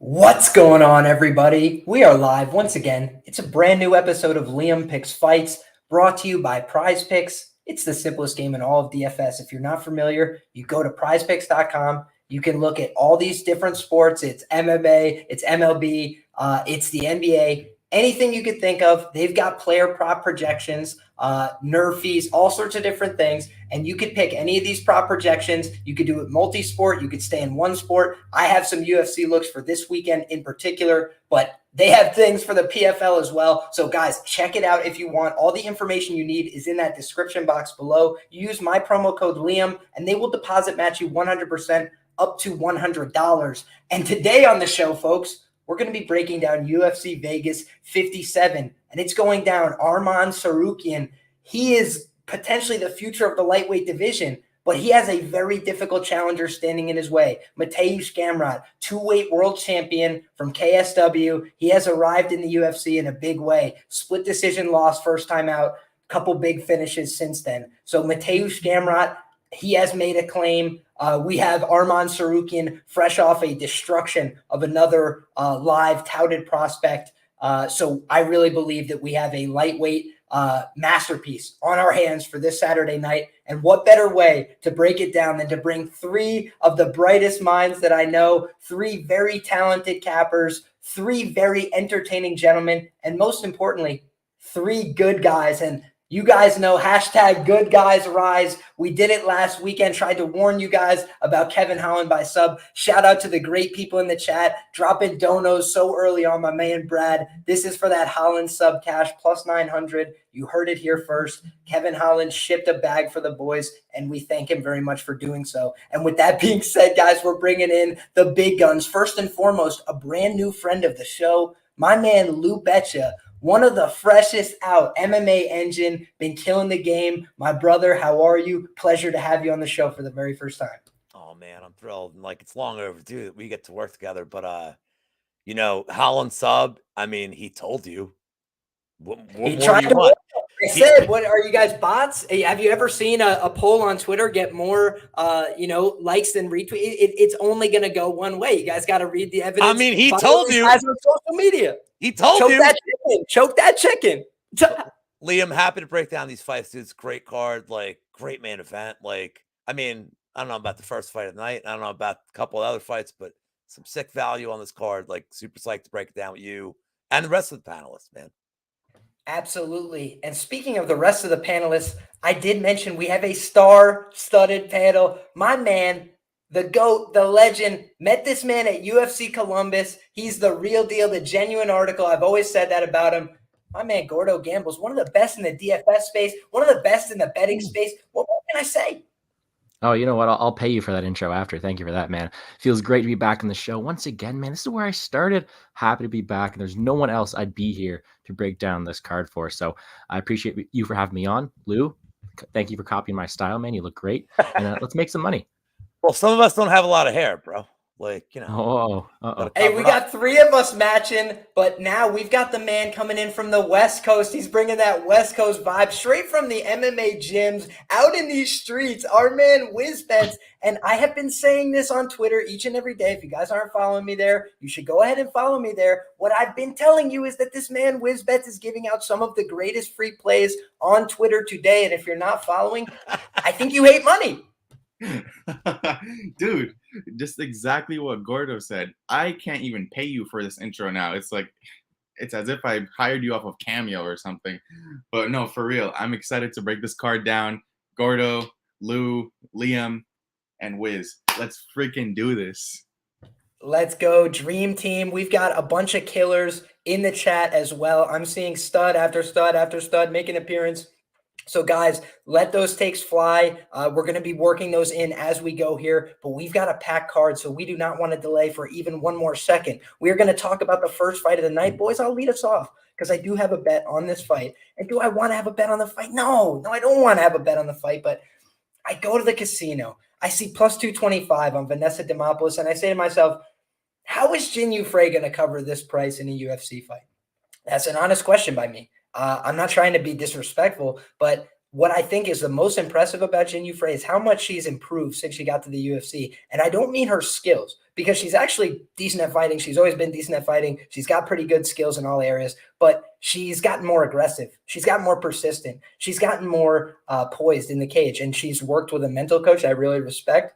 What's going on, everybody? We are live once again. It's a brand new episode of Liam Picks Fights, brought to you by PrizePicks. It's the simplest game in all of DFS. If you're not familiar, you go to PrizePicks.com. You can look at all these different sports. It's MMA, it's MLB, it's the NBA, anything you could think of. They've got player prop projections, nerf fees, all sorts of different things. And you could pick any of these prop projections. You could do it multi-sport. You could stay in one sport. I have some UFC looks for this weekend in particular, but they have things for the PFL as well. So guys, check it out if you want. All the information you need is in that description box below. You use my promo code Liam and they will deposit match you 100% up to $100. And today on the show, folks, we're going to be breaking down UFC Vegas 57, and it's going down Arman Tsarukyan. He is potentially the future of the lightweight division, but he has a very difficult challenger standing in his way. Mateusz Gamrot, two-weight world champion from KSW. He has arrived in the UFC in a big way. Split decision loss first time out, couple big finishes since then. So Mateusz Gamrot, he has made a claim. We have Arman Tsarukyan fresh off a destruction of another live touted prospect. So I really believe that we have a lightweight masterpiece on our hands for this Saturday night. And what better way to break it down than to bring three of the brightest minds that I know, three very talented cappers, three very entertaining gentlemen, and most importantly, three good guys. And you guys know hashtag good guys rise. We did it last weekend, tried to warn you guys about Kevin Holland by sub. Shout out to the great people in the chat, dropping donos so early on, my man Brad. This is for that Holland sub cash plus 900. You heard it here first. Kevin Holland shipped a bag for the boys, and we thank him very much for doing so. And with that being said, guys, we're bringing in the big guns. First and foremost, a brand new friend of the show, my man Lou Betya. One of the freshest out, MMA engine, been killing the game. My brother, how are you? Pleasure to have you on the show for the very first time. Oh, man, I'm thrilled. Like, it's long overdue that we get to work together. But, Holland sub, I mean, he told you. What he more tried do you to want? I said, what are you guys, bots? Have you ever seen a poll on Twitter get more, likes than retweets? It's only going to go one way. You guys got to read the evidence. I mean, he told you. On social media. He told you. Choke that chicken. Liam, happy to break down these fights, dude. It's a great card, like, great main event. Like, I mean, I don't know about the first fight of the night. I don't know about a couple of other fights, but some sick value on this card. Like, super psyched to break it down with you and the rest of the panelists, man. Absolutely. And speaking of the rest of the panelists, I did mention we have a star-studded panel. My man, the GOAT, the legend, met this man at UFC Columbus. He's the real deal, the genuine article. I've always said that about him. My man, Gordo gambles, one of the best in the DFS space, one of the best in the betting space. What can I say? Oh, you know what? I'll pay you for that intro after. Thank you for that, man. Feels great to be back on the show once again, man. This is where I started. Happy to be back, and there's no one else I'd be here to break down this card for. So I appreciate you for having me on. Lou, thank you for copying my style, man. You look great. And let's make some money. Well, some of us don't have a lot of hair, bro. Like, Hey, we got three of us matching, but now we've got the man coming in from the West Coast. He's bringing that West Coast vibe straight from the MMA gyms out in these streets. Our man Wizz. And I have been saying this on Twitter each and every day. If you guys aren't following me there, you should go ahead and follow me there. What I've been telling you is that this man Wizz is giving out some of the greatest free plays on Twitter today. And if you're not following, I think you hate money. Dude, just exactly what Gordo said. I can't even pay you for this intro now. It's like, it's as if I hired you off of Cameo or something. But no, for real, I'm excited to break this card down. Gordo, Lou, Liam, and Wizz. Let's freaking do this. Let's go, Dream Team. We've got a bunch of killers in the chat as well. I'm seeing stud after stud after stud make an appearance. So, guys, let those takes fly. We're going to be working those in as we go here, but we've got a packed card, so we do not want to delay for even one more second. We're going to talk about the first fight of the night. Boys, I'll lead us off because I do have a bet on this fight. And do I want to have a bet on the fight? No, I don't want to have a bet on the fight, but I go to the casino. I see plus 225 on Vanessa Demopoulos, and I say to myself, how is Jinh Frey going to cover this price in a UFC fight? That's an honest question by me. I'm not trying to be disrespectful, but what I think is the most impressive about Jinh Frey is how much she's improved since she got to the UFC. And I don't mean her skills, because she's actually decent at fighting. She's always been decent at fighting. She's got pretty good skills in all areas, but she's gotten more aggressive. She's gotten more persistent. She's gotten more poised in the cage, and she's worked with a mental coach I really respect.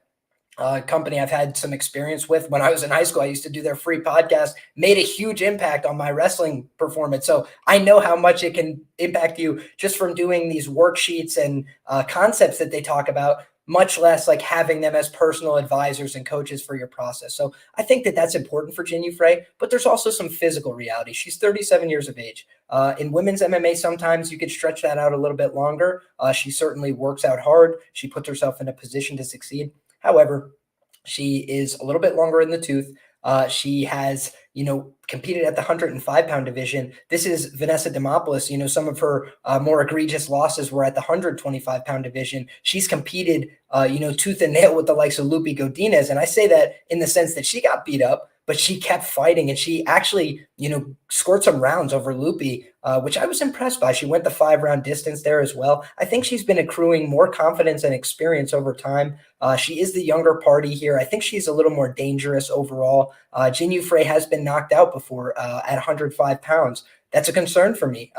Company I've had some experience with. When I was in high school, I used to do their free podcast, made a huge impact on my wrestling performance. So I know how much it can impact you just from doing these worksheets and concepts that they talk about, much less like having them as personal advisors and coaches for your process. So I think that that's important for Jinh Frey, but there's also some physical reality. She's 37 years of age. In women's MMA, sometimes you could stretch that out a little bit longer. She certainly works out hard. She puts herself in a position to succeed. However, she is a little bit longer in the tooth. She has, competed at the 105-pound division. This is Vanessa Demopoulos. Some of her more egregious losses were at the 125-pound division. She's competed, tooth and nail with the likes of Lupi Godinez. And I say that in the sense that she got beat up, but she kept fighting, and she actually, scored some rounds over Lupi, which I was impressed by. She went the 5-round distance there as well. I think she's been accruing more confidence and experience over time. She is the younger party here. I think she's a little more dangerous overall. Jinh Frey has been knocked out before at 105 pounds. That's a concern for me.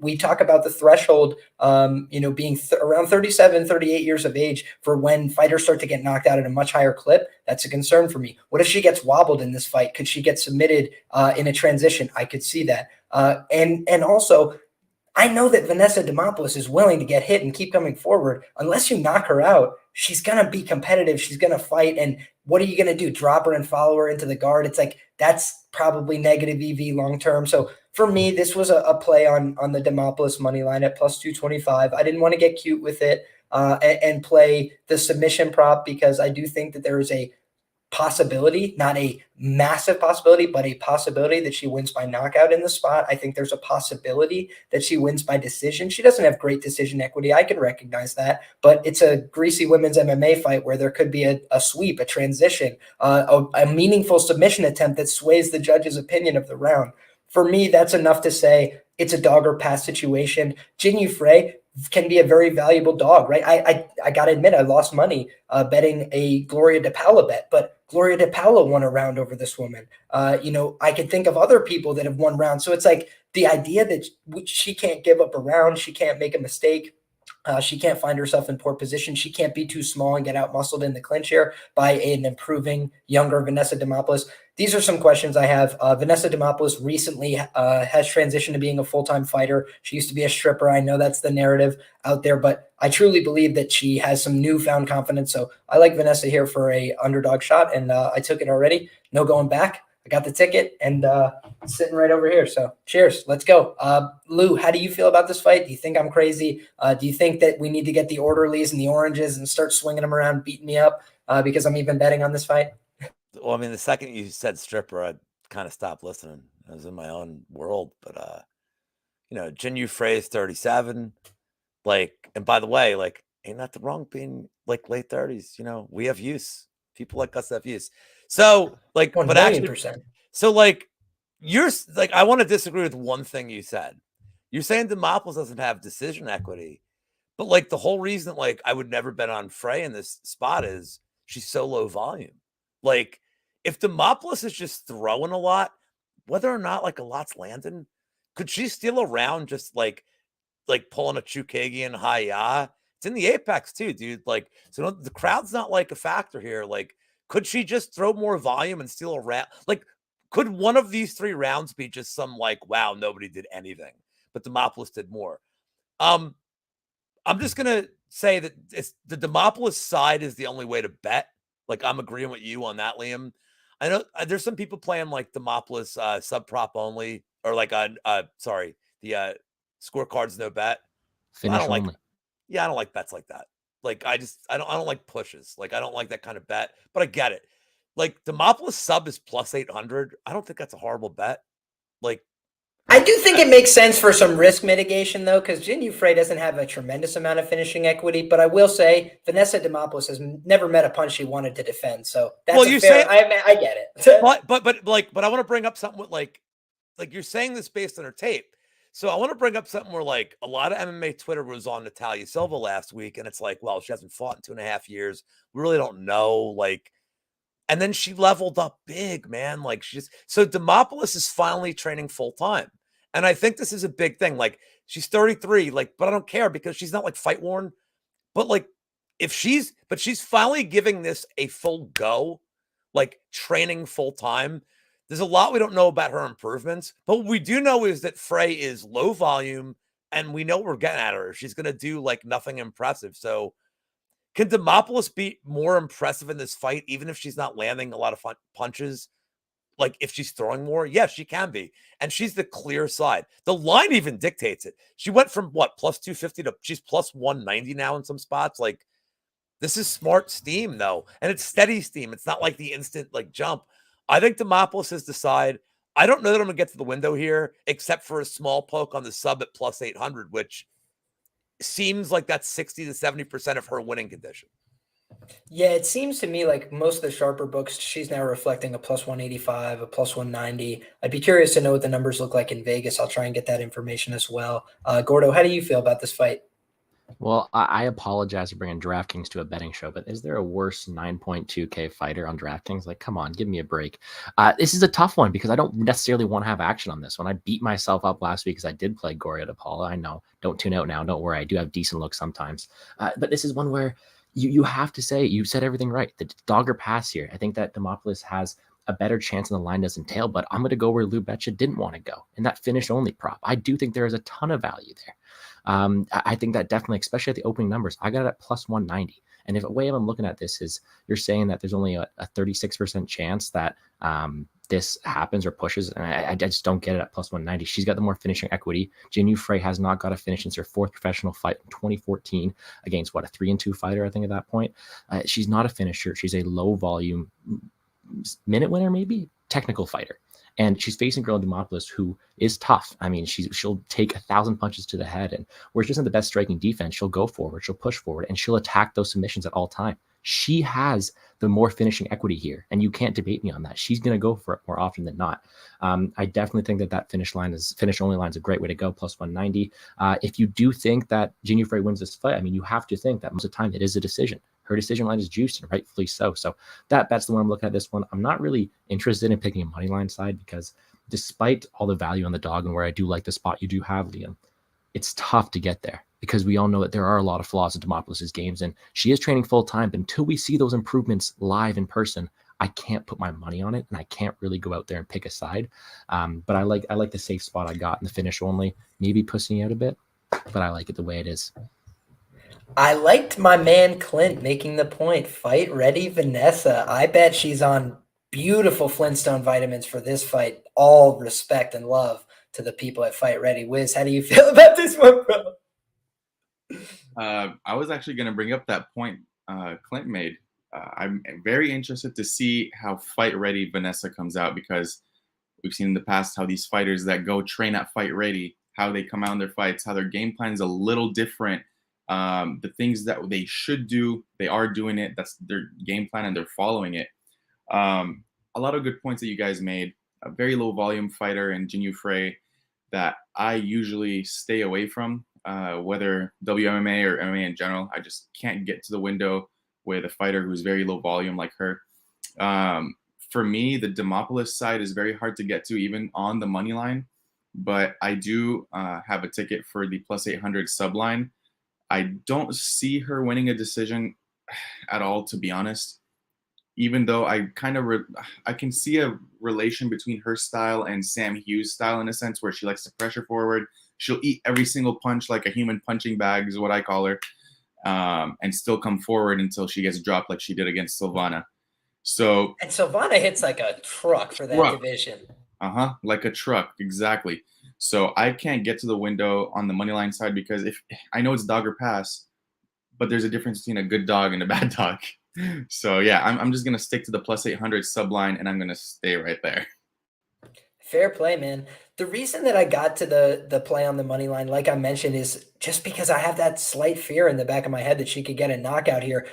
We talk about the threshold, being around 37, 38 years of age for when fighters start to get knocked out at a much higher clip. That's a concern for me. What if she gets wobbled in this fight? Could she get submitted in a transition? I could see that. And also, I know that Vanessa Demopoulos is willing to get hit and keep coming forward. Unless you knock her out, she's going to be competitive. She's going to fight. And what are you going to do? Drop her and follow her into the guard? It's like, that's probably negative EV long-term. So for me, this was a play on the Demopoulos money line at plus 225. I didn't want to get cute with it and play the submission prop, because I do think that there is a possibility, not a massive possibility, but a possibility that she wins by knockout in the spot. I think there's a possibility that she wins by decision. She doesn't have great decision equity. I can recognize that, but it's a greasy women's MMA fight where there could be a sweep, a transition, a meaningful submission attempt that sways the judge's opinion of the round. For me, that's enough to say it's a dog or pass situation. Jinh Frey can be a very valuable dog, right? I got to admit, I lost money betting a Gloria DePaula bet, but Gloria DePaula won a round over this woman. I can think of other people that have won rounds. So it's like the idea that she can't give up a round, she can't make a mistake. She can't find herself in poor position. She can't be too small and get out muscled in the clinch here by an improving younger Vanessa Demopoulos. These are some questions I have. Vanessa Demopoulos recently has transitioned to being a full-time fighter. She used to be a stripper. I know that's the narrative out there, but I truly believe that she has some newfound confidence. So I like Vanessa here for a underdog shot, and I took it already. No going back. I got the ticket, and it's sitting right over here. So cheers. Let's go. Lou, how do you feel about this fight? Do you think I'm crazy? Do you think that we need to get the orderlies and the oranges and start swinging them around, beating me up because I'm even betting on this fight? Well, I mean, the second you said stripper, I kind of stopped listening. I was in my own world. But, Jinh Frey is 37. And by the way, ain't nothing wrong being late 30s. We have use. People like us have use. So, but actually, so you're I want to disagree with one thing you said. You're saying Demopoulos doesn't have decision equity, but the whole reason I would never bet on Frey in this spot is she's so low volume. If Demopoulos is just throwing a lot, whether or not a lot's landing, could she steal a round just pulling a Chukagian hi-ya? It's in the apex too, dude. So the crowd's not a factor here. Could she just throw more volume and steal a round? Could one of these 3 rounds be just some wow, nobody did anything, but Demopoulos did more? I'm just gonna say that it's the Demopoulos side is the only way to bet. I'm agreeing with you on that, Liam. I know there's some people playing Demopoulos sub prop only, or the scorecards no bet. Finish only. I don't like bets like that. I don't like pushes. I don't like that kind of bet, but I get it. Demopoulos sub is plus 800. I don't think that's a horrible bet. I do think it makes sense for some risk mitigation, though, because Jinh Frey doesn't have a tremendous amount of finishing equity. But I will say Vanessa Demopoulos has never met a punch she wanted to defend. So that's I get it. but I want to bring up something with you're saying this based on her tape. So I want to bring up something where like a lot of MMA Twitter was on Natalia Silva last week, and it's like, well, she hasn't fought in 2.5 years. We really don't know. Like, and then she leveled up big, man. Like so Demopoulos is finally training full time. And I think this is a big thing. Like, she's 33, like, but I don't care because she's not like fight worn. But like, she's finally giving this a full go, like training full time. There's a lot we don't know about her improvements, but what we do know is that Frey is low volume, and we know what we're getting at her. She's going to do like nothing impressive. So can Demopoulos be more impressive in this fight, even if she's not landing a lot of punches? Like if she's throwing more, yes, she can be. And she's the clear side. The line even dictates it. She went from what, plus 250 to she's plus 190 now in some spots. Like, this is smart steam though. And it's steady steam. It's not like the instant like jump. I think Demopoulos is the side. I don't know that I'm going to get to the window here, except for a small poke on the sub at plus 800, which seems like that's 60 to 70% of her winning condition. Yeah, it seems to me like most of the sharper books, she's now reflecting a plus 185, a plus 190. I'd be curious to know what the numbers look like in Vegas. I'll try and get that information as well. Gordo, how do you feel about this fight? Well, I apologize for bringing DraftKings to a betting show, but is there a worse 9.2K fighter on DraftKings? Like, come on, give me a break. This is a tough one because I don't necessarily want to have action on this one. I beat myself up last week because I did play Gordo to Paula. I know. Don't tune out now. Don't worry. I do have decent looks sometimes. But this is one where you have to say, you said everything right. The dogger pass here. I think that Demopoulos has a better chance and the line doesn't tail, but I'm going to go where Betya didn't want to go, in that finish only prop. I do think there is a ton of value there. I think that definitely, especially at the opening numbers, I got it at plus 190. And if a way I'm looking at this is you're saying that there's only a 36% chance that this happens or pushes, and I just don't get it at plus 190. She's got the more finishing equity. Jinh Frey has not got a finish since her fourth professional fight in 2014 against a 3-2 fighter, I think at that point. She's not a finisher. She's a low volume minute winner, maybe technical fighter. And she's facing girl Demopoulos, who is tough. I mean, she'll take 1,000 punches to the head, and where she doesn't have the best striking defense, she'll go forward, she'll push forward, and she'll attack those submissions at all time. She has the more finishing equity here, and you can't debate me on that. She's going to go for it more often than not. I definitely think that finish only line is a great way to go, plus 190. If you do think that Jinh Frey wins this fight, I mean, you have to think that most of the time it is a decision. Her decision line is juiced, and rightfully so. So that's the one I'm looking at this one. I'm not really interested in picking a money line side because despite all the value on the dog and where I do like the spot you do have, Liam, it's tough to get there because we all know that there are a lot of flaws in Demopoulos' games, and she is training full time. But until we see those improvements live in person, I can't put my money on it, and I can't really go out there and pick a side. But I like the safe spot I got in the finish only, maybe pushing out a bit, but I like it the way it is. I liked my man Clint making the point. Fight ready, Vanessa. I bet she's on beautiful Flintstone vitamins for this fight. All respect and love to the people at Fight Ready. Wizz, how do you feel about this one, bro? I was actually going to bring up that point Clint made. I'm very interested to see how Fight Ready Vanessa comes out, because we've seen in the past how these fighters that go train at Fight Ready, how they come out in their fights, how their game plan is a little different. The things that they should do, they are doing it. That's their game plan, and they're following it. A lot of good points that you guys made. A very low volume fighter in Jinh Frey that I usually stay away from, whether WMMA or MMA in general. I just can't get to the window with a fighter who's very low volume like her. For me, the Demopoulos side is very hard to get to, even on the money line. But I do have a ticket for the plus 800 subline. I don't see her winning a decision at all, to be honest. Even though I kind of I can see a relation between her style and Sam Hughes' style in a sense, where she likes to pressure forward. She'll eat every single punch like a human punching bag is what I call her, and still come forward until she gets dropped like she did against Silvana. And Silvana hits like a truck for that division. Like a truck, exactly. So I can't get to the window on the money line side because if I know it's dog or pass, but there's a difference between a good dog and a bad dog. So yeah, I'm just gonna stick to the plus 800 subline, and I'm gonna stay right there. Fair play, man. The reason that I got to the play on the money line, like I mentioned, is just because I have that slight fear in the back of my head that she could get a knockout here.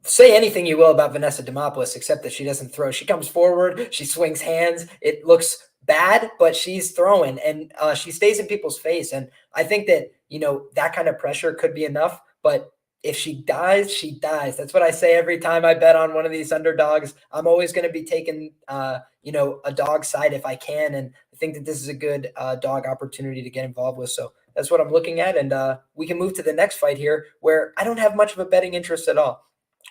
Say anything you will about Vanessa Demopoulos, except that she doesn't throw. She comes forward, she swings hands. It looks bad, but she's throwing, and she stays in people's face. And I think that, that kind of pressure could be enough. But if she dies, she dies. That's what I say every time I bet on one of these underdogs. I'm always going to be taking, a dog side if I can. And I think that this is a good dog opportunity to get involved with. So that's what I'm looking at. And we can move to the next fight here, where I don't have much of a betting interest at all.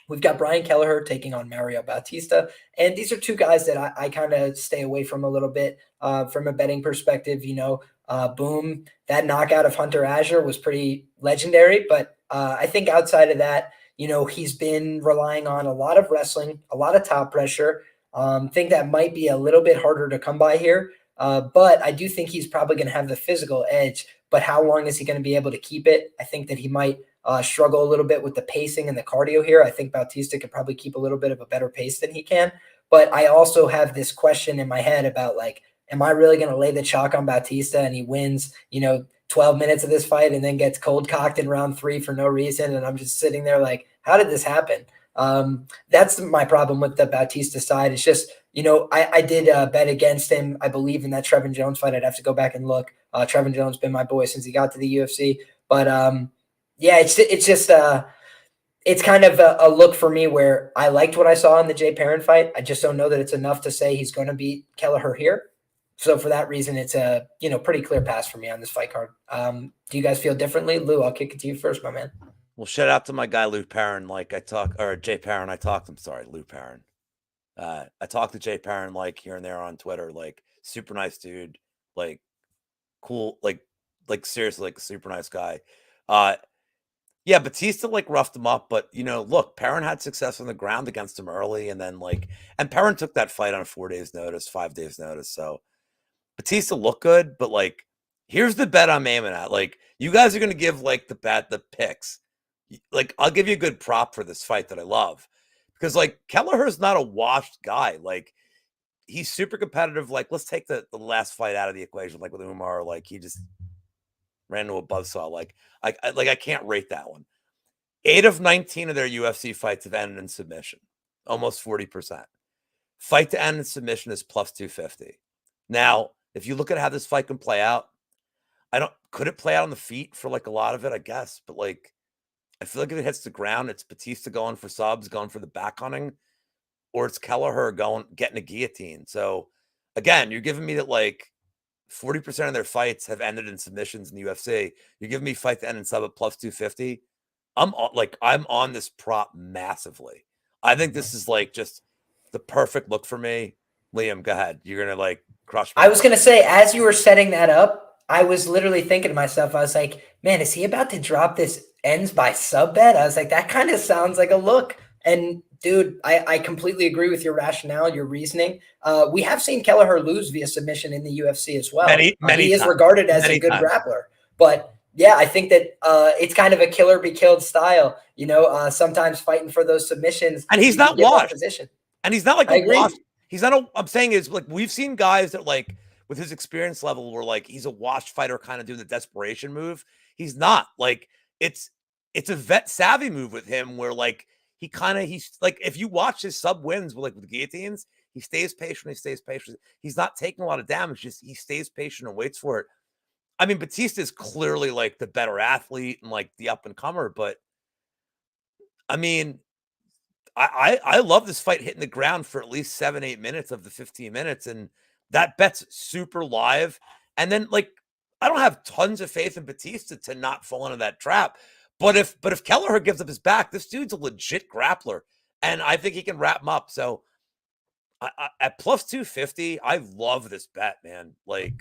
We've got Brian Kelleher taking on Mario Bautista. And these are two guys that I kind of stay away from a little bit from a betting perspective. Boom, that knockout of Hunter Azure was pretty legendary. But I think outside of that, he's been relying on a lot of wrestling, a lot of top pressure. Think that might be a little bit harder to come by here. But I do think he's probably going to have the physical edge. But how long is he going to be able to keep it? I think that he might struggle a little bit with the pacing and the cardio here. I think Bautista could probably keep a little bit of a better pace than he can. But I also have this question in my head about, am I really going to lay the chalk on Bautista and he wins, 12 minutes of this fight and then gets cold cocked in round 3 for no reason? And I'm just sitting there like, how did this happen? That's my problem with the Bautista side. It's just, I did bet against him. I believe in that Trevin Jones fight. I'd have to go back and look. Trevin Jones been my boy since he got to the UFC. But yeah, it's kind of a look for me where I liked what I saw in the Jay Perrin fight. I just don't know that it's enough to say he's going to beat Kelleher here. So for that reason, it's a pretty clear pass for me on this fight card. Do you guys feel differently? Lou, I'll kick it to you first, my man. Well, shout out to my guy Lou Perrin. Jay Perrin. Lou Perrin. I talked to Jay Perrin here and there on Twitter. Super nice dude. Cool. Seriously, a super nice guy. Yeah, Bautista roughed him up, but look, Perrin had success on the ground against him early, and then and Perrin took that fight on 4 days' notice, 5 days' notice. So Bautista looked good, but here's the bet I'm aiming at. You guys are gonna give the picks. I'll give you a good prop for this fight that I love, because Kelleher's not a washed guy. He's super competitive. Let's take the last fight out of the equation, with Umar. He just ran into a buzzsaw. I can't rate that one. 8 of 19 of their UFC fights have ended in submission, almost 40%. Fight to end in submission is plus 250. Now, if you look at how this fight can play out, could it play out on the feet for a lot of it? I guess, but I feel like if it hits the ground, it's Bautista going for subs, going for the back hunting, or it's Kelleher getting a guillotine. So again, you're giving me that 40% of their fights have ended in submissions in the UFC. You're giving me fight to end in sub at plus 250. I'm on this prop massively. I think this is just the perfect look for me. Liam, go ahead. You're gonna crush me. I was gonna say, as you were setting that up, I was literally thinking to myself, I was like, man, is he about to drop this ends by sub bet? I was like, that kind of sounds like a look. And dude, I completely agree with your rationale, your reasoning. We have seen Kelleher lose via submission in the UFC as well. Many he is times. regarded as a good grappler. But yeah, I think that it's kind of a killer be killed style, sometimes fighting for those submissions. And he's not washed. Position. And he's not a washed. He's not I'm saying is we've seen guys that with his experience level where he's a washed fighter kind of doing the desperation move. He's not. It's a vet savvy move with him where he's if you watch his sub wins with guillotines, he stays patient. He's not taking a lot of damage. Just he stays patient and waits for it. I mean, Bautista is clearly the better athlete and the up and comer, but I mean, I love this fight hitting the ground for at least 7-8 minutes of the 15 minutes, and that bet's super live. And then I don't have tons of faith in Bautista to not fall into that trap. But if Kelleher gives up his back, this dude's a legit grappler, and I think he can wrap him up. So at plus 250, I love this bet, man.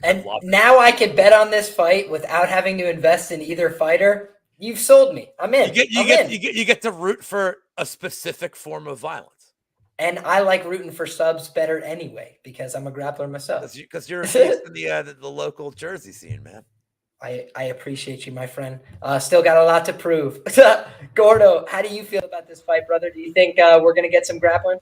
And now I can bet on this fight without having to invest in either fighter. You've sold me. I'm in. You get to root for a specific form of violence. And I like rooting for subs better anyway because I'm a grappler myself. Because you're a piece in the local Jersey scene, man. I appreciate you, my friend. Still got a lot to prove. Gordo, how do you feel about this fight, brother? Do you think we're going to get some grappling?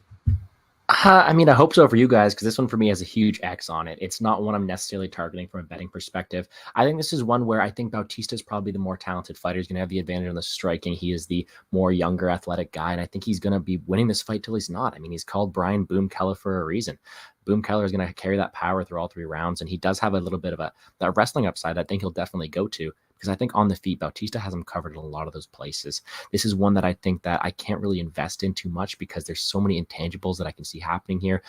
I mean, I hope so for you guys, because this one for me has a huge X on it. It's not one I'm necessarily targeting from a betting perspective. I think this is one where I think Bautista is probably the more talented fighter. He's going to have the advantage on the striking. He is the more younger athletic guy, and I think he's going to be winning this fight till he's not. I mean, he's called Brian Boom Kelleher for a reason. Boom Kelleher is going to carry that power through all 3 rounds. And he does have a little bit of that wrestling upside I think he'll definitely go to, because I think on the feet, Bautista has him covered in a lot of those places. This is one that I think that I can't really invest in too much because there's so many intangibles that I can see happening here.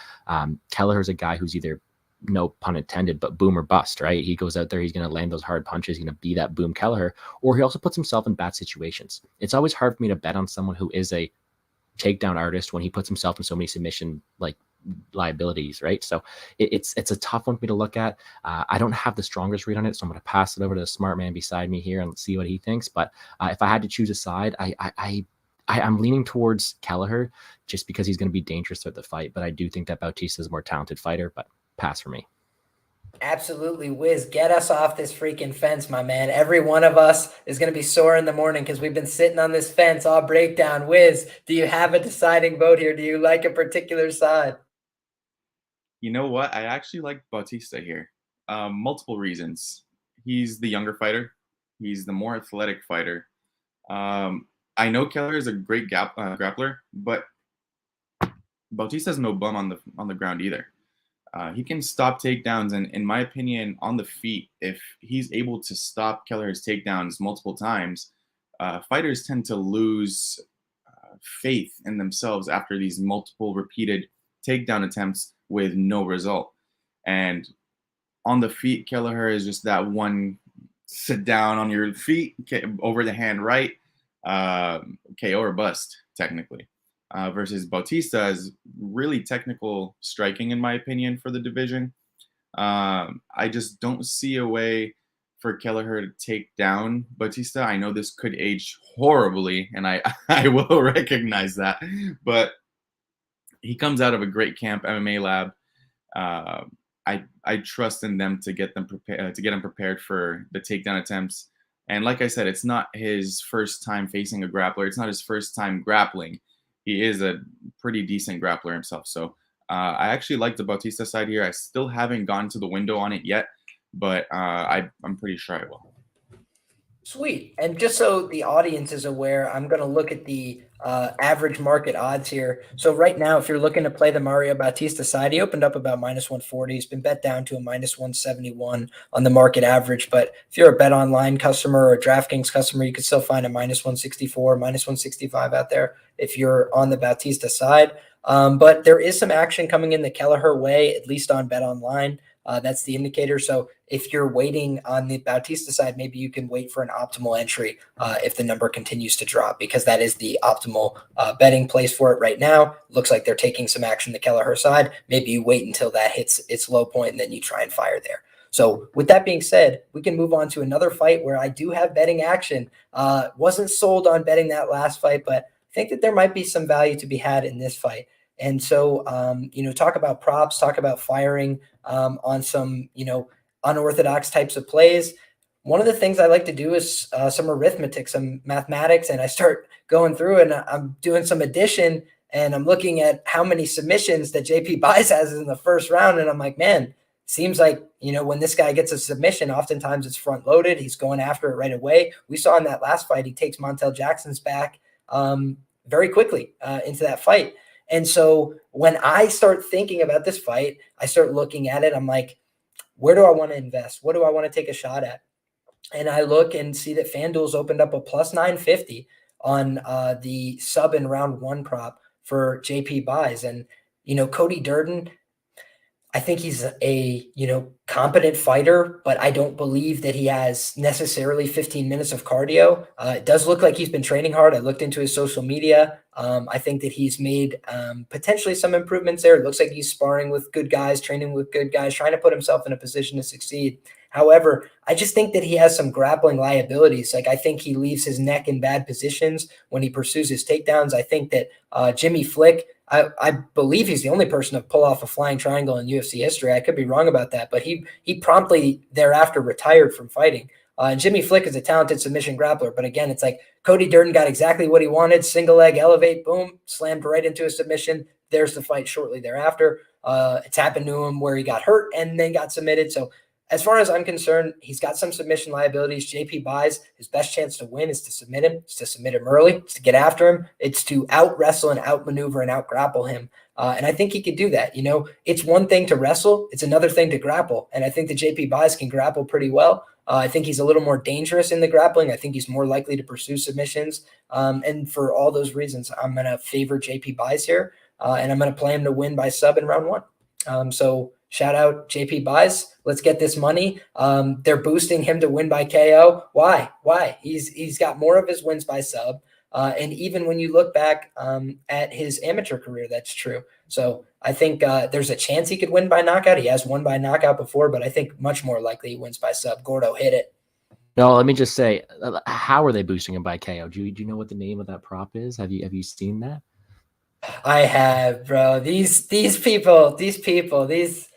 Kelleher is a guy who's either, no pun intended, but boom or bust, right? He goes out there, he's going to land those hard punches, he's going to be that Boom Kelleher, or he also puts himself in bad situations. It's always hard for me to bet on someone who is a takedown artist when he puts himself in so many submission liabilities, right? So it's a tough one for me to look at. I don't have the strongest read on it, so I'm going to pass it over to the smart man beside me here and see what he thinks. But if I had to choose a side, I'm leaning towards Kelleher just because he's going to be dangerous throughout the fight. But I do think that Bautista is a more talented fighter, but pass for me. Absolutely, Wizz. Get us off this freaking fence, my man. Every one of us is going to be sore in the morning because we've been sitting on this fence all breakdown. Wizz, do you have a deciding vote here? Do you like a particular side? You know what? I actually like Bautista here. Multiple reasons. He's the younger fighter. He's the more athletic fighter. I know Kelleher is a great grappler, but Bautista's no bum on the ground either. He can stop takedowns, and in my opinion, on the feet, if he's able to stop Kelleher's takedowns multiple times, fighters tend to lose faith in themselves after these multiple repeated takedown attempts with no result. And on the feet, Kelleher is just that one sit down on your feet, over the hand right, KO or bust, technically. Versus Bautista is really technical striking, in my opinion, for the division. I just don't see a way for Kelleher to take down Bautista. I know this could age horribly, and I will recognize that. But he comes out of a great camp, MMA lab. I trust in them to get him prepared for the takedown attempts. And like I said, it's not his first time facing a grappler. It's not his first time grappling. He is a pretty decent grappler himself. So I actually like the Bautista side here. I still haven't gone to the window on it yet, but I'm pretty sure I will. Sweet. And just so the audience is aware, I'm going to look at the average market odds here. So right now, if you're looking to play the Mario Bautista side, he opened up about -140. He's been bet down to a -171 on the market average. But if you're a Bet Online customer or a DraftKings customer, you could still find a -164, -165 out there if you're on the Bautista side. But there is some action coming in the Kelleher way, at least on Bet Online. That's the indicator. So if you're waiting on the Bautista side, maybe you can wait for an optimal entry if the number continues to drop, because that is the optimal betting place for it right now. Looks like they're taking some action the Kelleher side. Maybe you wait until that hits its low point and then you try and fire there. So with that being said, we can move on to another fight where I do have betting action. Wasn't sold on betting that last fight, but I think that there might be some value to be had in this fight. And so, talk about props, talk about firing on some, unorthodox types of plays. One of the things I like to do is some arithmetic, some mathematics, and I start going through and I'm doing some addition and I'm looking at how many submissions that JP Buys has in the first round. And I'm like, man, seems like, when this guy gets a submission, oftentimes it's front loaded. He's going after it right away. We saw in that last fight, he takes Montel Jackson's back very quickly into that fight. And so when I start thinking about this fight, I start looking at it. I'm like, where do I want to invest? What do I want to take a shot at? And I look and see that FanDuel's opened up a +950 on the sub in round one prop for JP Buys. And, Cody Durden, I think he's a, competent fighter, but I don't believe that he has necessarily 15 minutes of cardio. It does look like he's been training hard. I looked into his social media. I think that he's made potentially some improvements there. It looks like he's sparring with good guys, training with good guys, trying to put himself in a position to succeed. However, I just think that he has some grappling liabilities. Like, I think he leaves his neck in bad positions when he pursues his takedowns. I think that Jimmy Flick, I believe he's the only person to pull off a flying triangle in UFC history. I could be wrong about that, but he promptly thereafter retired from fighting. And Jimmy Flick is a talented submission grappler. But again, it's like Cody Durden got exactly what he wanted. Single leg elevate, boom, slammed right into a submission. There's the fight shortly thereafter. It's happened to him where he got hurt and then got submitted. So as far as I'm concerned, he's got some submission liabilities. JP Buys, his best chance to win is to submit him. It's to submit him early. It's to get after him. It's to out-wrestle and out-maneuver and out-grapple him. And I think he could do that. It's one thing to wrestle. It's another thing to grapple. And I think that JP Buys can grapple pretty well. I think he's a little more dangerous in the grappling. I think he's more likely to pursue submissions. And for all those reasons, I'm going to favor JP Buys here. And I'm going to play him to win by sub in round 1. So shout out JP Buys. Let's get this money. They're boosting him to win by KO. Why? He's got more of his wins by sub. And even when you look back at his amateur career, that's true. So I think there's a chance he could win by knockout. He has won by knockout before, but I think much more likely he wins by sub. Gordo, hit it. No, let me just say, how are they boosting him by KO? Do you know what the name of that prop is? Have you seen that? I have, bro. These people. Hey,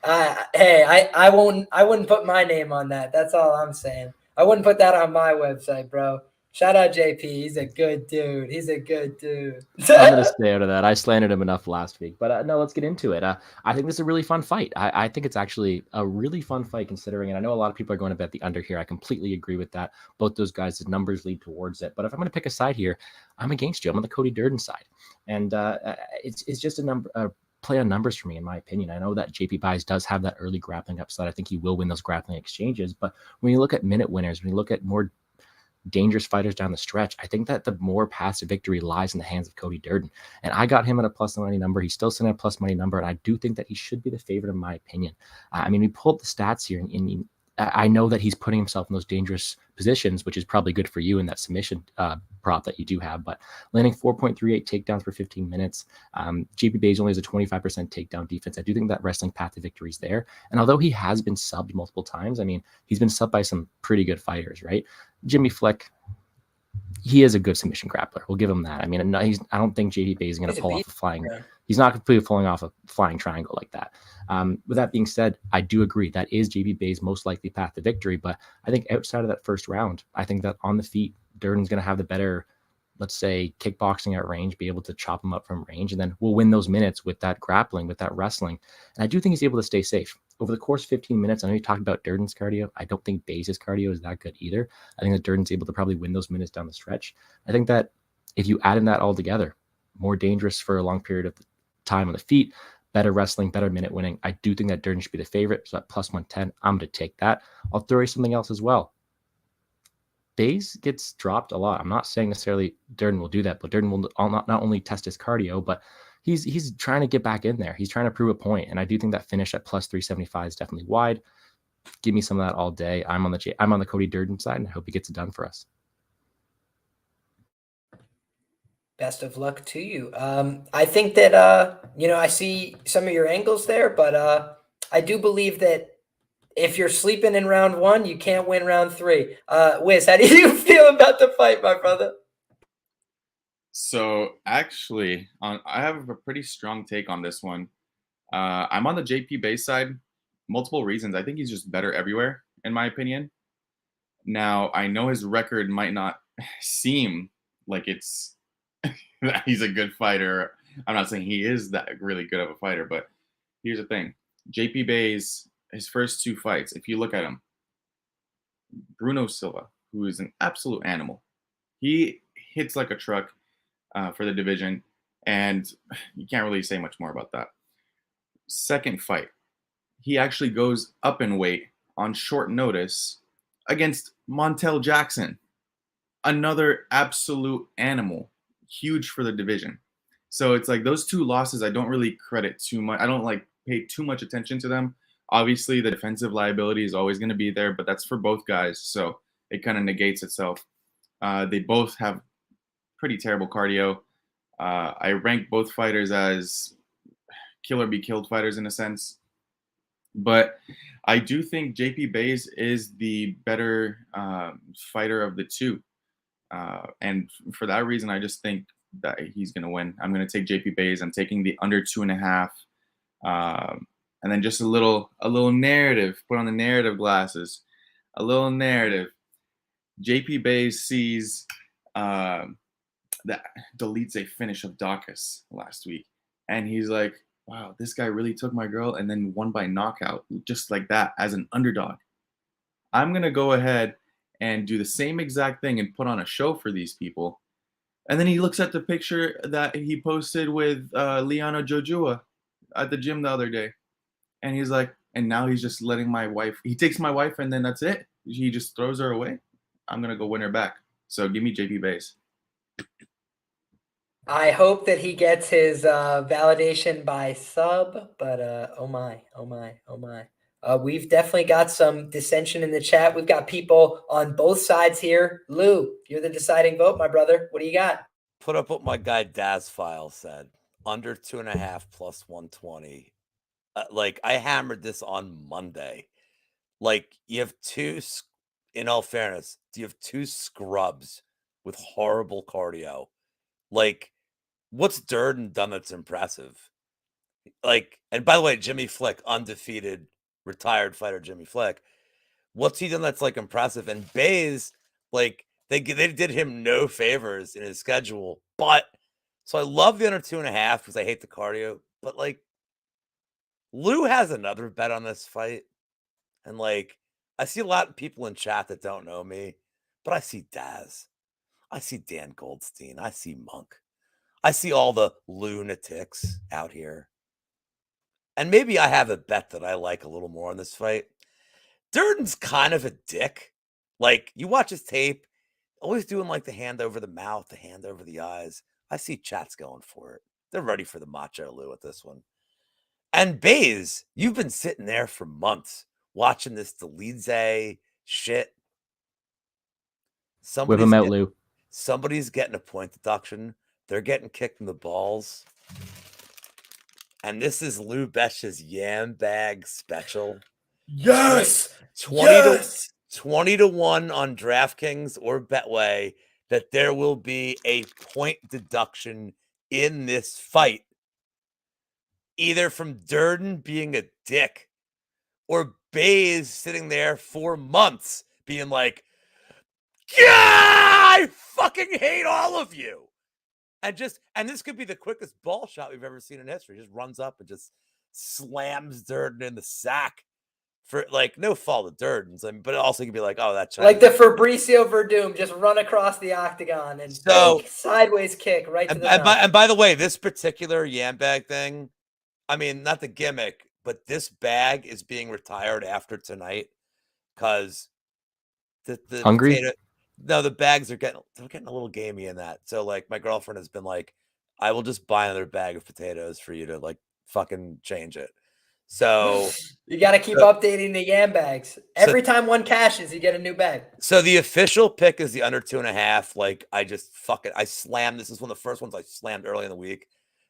I wouldn't put my name on that. That's all I'm saying. I wouldn't put that on my website, bro. Shout out JP. He's a good dude. I'm going to stay out of that. I slandered him enough last week. But no, let's get into it. I think this is a really fun fight. I think it's actually a really fun fight considering, and I know a lot of people are going to bet the under here. I completely agree with that. Both those guys' numbers lead towards it. But if I'm going to pick a side here, I'm against you. I'm on the Cody Durden side. And it's just a play on numbers for me, in my opinion. I know that JP Buys does have that early grappling upside. I think he will win those grappling exchanges. But when you look at minute winners, when you look at more dangerous fighters down the stretch, I think that the more path to victory lies in the hands of Cody Durden. And I got him at a plus money number. He's still sitting at a plus money number. And I do think that he should be the favorite, in my opinion. I mean, we pull up the stats here, and I know that he's putting himself in those dangerous positions, which is probably good for you in that submission prop that you do have. But landing 4.38 takedowns per 15 minutes. JP Buys only has a 25% takedown defense. I do think that wrestling path to victory is there. And although he has been subbed multiple times, I mean, he's been subbed by some pretty good fighters, right? Jimmy Flick, he is a good submission grappler. We'll give him that. I mean, I don't think JP Buys is going to pull off a flying. He's not completely pulling off a flying triangle like that. With that being said, I do agree that is JP Buys' most likely path to victory. But I think outside of that first round, I think that on the feet, Durden's going to have the better, let's say, kickboxing at range, be able to chop him up from range, and then we'll win those minutes with that grappling, with that wrestling. And I do think he's able to stay safe. Over the course of 15 minutes, I know you talked about Durden's cardio. I don't think Buys' cardio is that good either. I think that Durden's able to probably win those minutes down the stretch. I think that if you add in that all together, more dangerous for a long period of time on the feet, better wrestling, better minute winning. I do think that Durden should be the favorite. So at plus 110, I'm going to take that. I'll throw you something else as well. Buys gets dropped a lot. I'm not saying necessarily Durden will do that, but Durden will not only test his cardio, but he's trying to get back in there. He's trying to prove a point. And I do think that finish at plus 375 is definitely wide. Give me some of that all day. I'm on the Cody Durden side, and I hope he gets it done for us. Best of luck to you. I think that, I see some of your angles there, but I do believe that if you're sleeping in round 1, you can't win round 3. Wizz, how do you feel about the fight, my brother? So actually, I have a pretty strong take on this one. I'm on the JP Buys side. Multiple reasons. I think he's just better everywhere, in my opinion. Now, I know his record might not seem like it's that he's a good fighter. I'm not saying he is that really good of a fighter, but here's the thing. JP Buys, his first 2 fights, if you look at him, Bruno Silva, who is an absolute animal, he hits like a truck for the division, and you can't really say much more about that. Second fight, he actually goes up in weight on short notice against Montel Jackson, another absolute animal, huge for the division. So it's like those 2 losses, I don't really credit too much. I don't pay too much attention to them. Obviously, the defensive liability is always going to be there, but that's for both guys, so it kind of negates itself. They both have pretty terrible cardio. I rank both fighters as kill or be killed fighters in a sense. But I do think JP Buys is the better fighter of the 2. And for that reason, I just think that he's going to win. I'm going to take JP Buys. I'm taking the under 2.5. And then just a little narrative, put on the narrative glasses, a little narrative. JP Buys sees that deletes a finish of Dawkins last week. And he's like, wow, this guy really took my girl and then won by knockout, just like that, as an underdog. I'm going to go ahead and do the same exact thing and put on a show for these people. And then he looks at the picture that he posted with Liana Jojua at the gym the other day. And he's like, and now he's just letting my wife, he takes my wife and then that's it. He just throws her away. I'm going to go win her back. So give me JP Bays. I hope that he gets his validation by sub, but oh my. We've definitely got some dissension in the chat. We've got people on both sides here. Lou, you're the deciding vote, my brother. What do you got? Put up what my guy Daz File said. Under 2.5 plus 120. Like, I hammered this on Monday. Like, you have two, in all fairness, you have two scrubs with horrible cardio. Like, what's Durden done that's impressive? Like, and by the way, Jimmy Flick, undefeated, retired fighter Jimmy Flick. What's he done that's, like, impressive? And Bays, like, they did him no favors in his schedule. But, so I love the under 2.5 because I hate the cardio. But, like, Lou has another bet on this fight. And, like, I see a lot of people in chat that don't know me. But I see Daz. I see Dan Goldstein. I see Monk. I see all the lunatics out here. And maybe I have a bet that I like a little more in this fight. Durden's kind of a dick. Like, you watch his tape, always doing like the hand over the mouth, the hand over the eyes. I see chat's going for it. They're ready for the Macho Lou at this one. And Bays, you've been sitting there for months watching this Delize shit. Whip him out, Lou. Somebody's getting a point deduction. They're getting kicked in the balls. And this is Lou Besh's Yam Bag special. Yes! 20 to 1 on DraftKings or Betway that there will be a point deduction in this fight. Either from Durden being a dick or Bays sitting there for months being like, yeah, I fucking hate all of you. And this could be the quickest ball shot we've ever seen in history. Just runs up and just slams Durden in the sack for, like, no fault of Durden's. I mean, but it also could be like, oh, that's like the Fabricio Verdum, just run across the octagon and sideways kick right to the mouth. And by the way, this particular Yam Bag thing, I mean, not the gimmick, but this bag is being retired after tonight because the hungry. The bags are getting a little gamey in that. So, like, my girlfriend has been like, I will just buy another bag of potatoes for you to, like, fucking change it. So you got to keep updating the Yam bags. Every time one cashes, you get a new bag. So the official pick is the under 2.5. Like, I slammed. This is one of the first ones I slammed early in the week.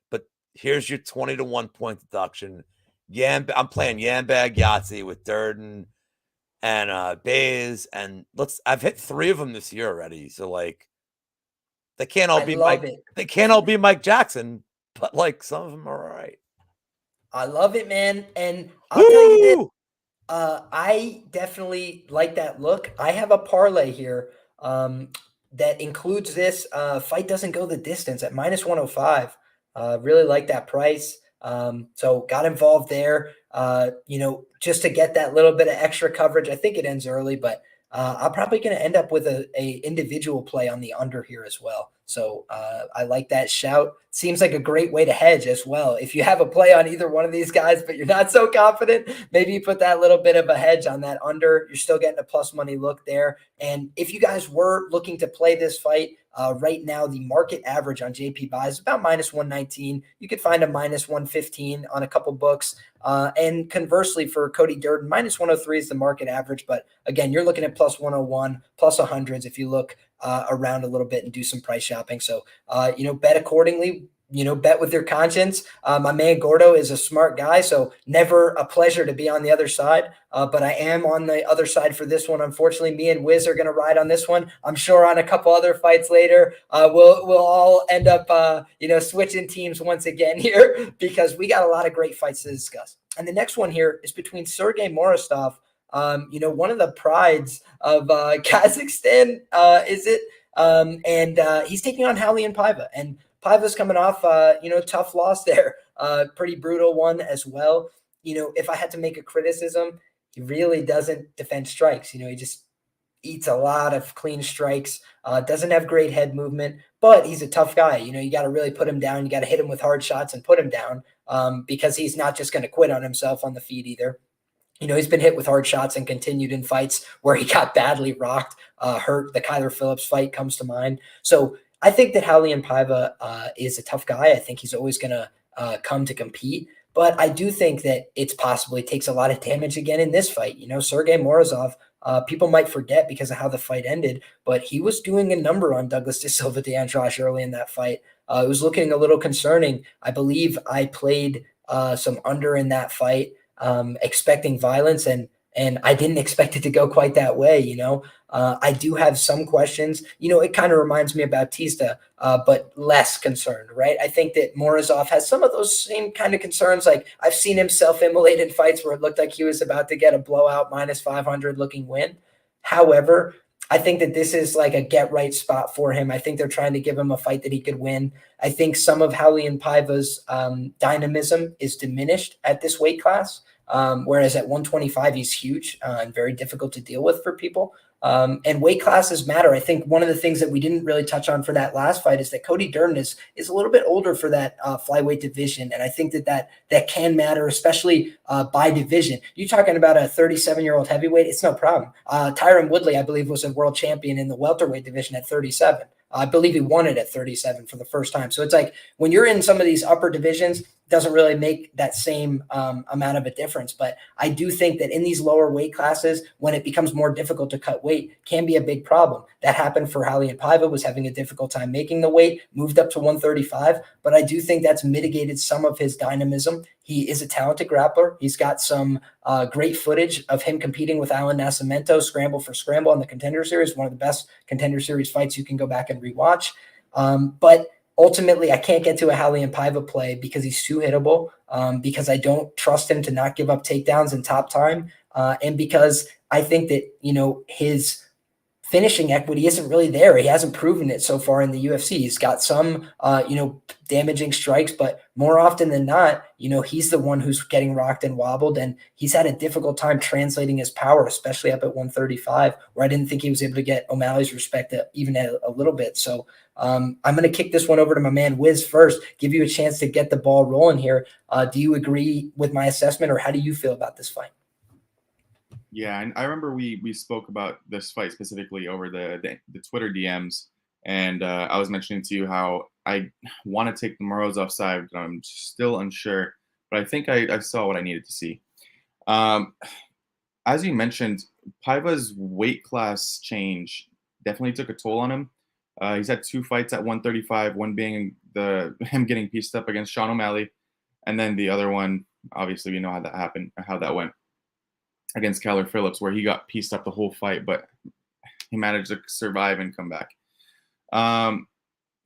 But here's your 20 to 1 point deduction. I'm playing Yam Bag Yahtzee with Durden and Bays, and I've hit 3 of them this year already. So, like, they can't all be Mike Jackson, but, like, some of them are all right. I love it, man. And I'll tell you this, I definitely like that look. I have a parlay here that includes this. Fight doesn't go the distance at minus 105. Really like that price. So got involved there, just to get that little bit of extra coverage. I think it ends early, but I'm probably going to end up with a individual play on the under here as well. So I like that shout. Seems like a great way to hedge as well. If you have a play on either one of these guys, but you're not so confident, maybe you put that little bit of a hedge on that under. You're still getting a plus money look there. And if you guys were looking to play this fight, right now, the market average on JP buys is about minus 119. You could find a minus 115 on a couple books. And conversely, for Cody Durden, minus 103 is the market average. But again, you're looking at plus 101, plus 100s if you look around a little bit and do some price shopping. So, bet accordingly. Bet with your conscience. My man Gordo is a smart guy, so never a pleasure to be on the other side. But I am on the other side for this one. Unfortunately, me and Wizz are going to ride on this one. I'm sure on a couple other fights later, we'll all end up, switching teams once again here because we got a lot of great fights to discuss. And the next one here is between Sergey Morozov, one of the prides of Kazakhstan, and he's taking on Raulian Paiva. And Paiva's coming off, tough loss there. Pretty brutal one as well. If I had to make a criticism, he really doesn't defend strikes. He just eats a lot of clean strikes, doesn't have great head movement, but he's a tough guy. You got to really put him down. You got to hit him with hard shots and put him down because he's not just going to quit on himself on the feet either. He's been hit with hard shots and continued in fights where he got badly rocked, hurt. The Kyler Phillips fight comes to mind. So I think that Raulian Paiva is a tough guy. I think he's always going to come to compete. But I do think that it's possibly takes a lot of damage again in this fight. Sergey Morozov, people might forget because of how the fight ended, but he was doing a number on Douglas De Silva de Andrade early in that fight. It was looking a little concerning. I believe I played some under in that fight, expecting violence, and I didn't expect it to go quite that way. I do have some questions. It kind of reminds me of Bautista, but less concerned, right? I think that Morozov has some of those same kind of concerns. Like I've seen him self-immolate in fights where it looked like he was about to get a blowout minus 500 looking win. However, I think that this is like a get right spot for him. I think they're trying to give him a fight that he could win. I think some of Raulian Paiva's dynamism is diminished at this weight class. Whereas at 125, he's huge and very difficult to deal with for people. And weight classes matter. I think one of the things that we didn't really touch on for that last fight is that Cody Durden is a little bit older for that flyweight division. And I think that can matter, especially by division. You're talking about a 37-year-old heavyweight, it's no problem. Tyron Woodley, I believe, was a world champion in the welterweight division at 37. I believe he won it at 37 for the first time. So it's like when you're in some of these upper divisions, doesn't really make that same amount of a difference. But I do think that in these lower weight classes, when it becomes more difficult to cut weight, can be a big problem. That happened for Raulian Paiva, was having a difficult time making the weight, moved up to 135. But I do think that's mitigated some of his dynamism. He is a talented grappler. He's got some great footage of him competing with Alan Nascimento, scramble for scramble on the Contender Series, one of the best Contender Series fights you can go back and rewatch. But ultimately, I can't get to a Raulian Paiva play because he's too hittable, because I don't trust him to not give up takedowns in top time, and because I think that, his finishing equity isn't really there. He hasn't proven it so far in the UFC. He's got some, damaging strikes, but more often than not, he's the one who's getting rocked and wobbled, and he's had a difficult time translating his power, especially up at 135, where I didn't think he was able to get O'Malley's respect even a little bit. So I'm going to kick this one over to my man Wizz first, give you a chance to get the ball rolling here. Do you agree with my assessment, or how do you feel about this fight? Yeah, and I remember we spoke about this fight specifically over the Twitter DMs, and I was mentioning to you how I want to take the Morozov side, but I'm still unsure. But I think I saw what I needed to see. As you mentioned, Paiva's weight class change definitely took a toll on him. He's had 2 fights at 135, one being him getting pieced up against Sean O'Malley, and then the other one, obviously we know how that happened, how that went, against Kelleher Phillips, where he got pieced up the whole fight, but he managed to survive and come back.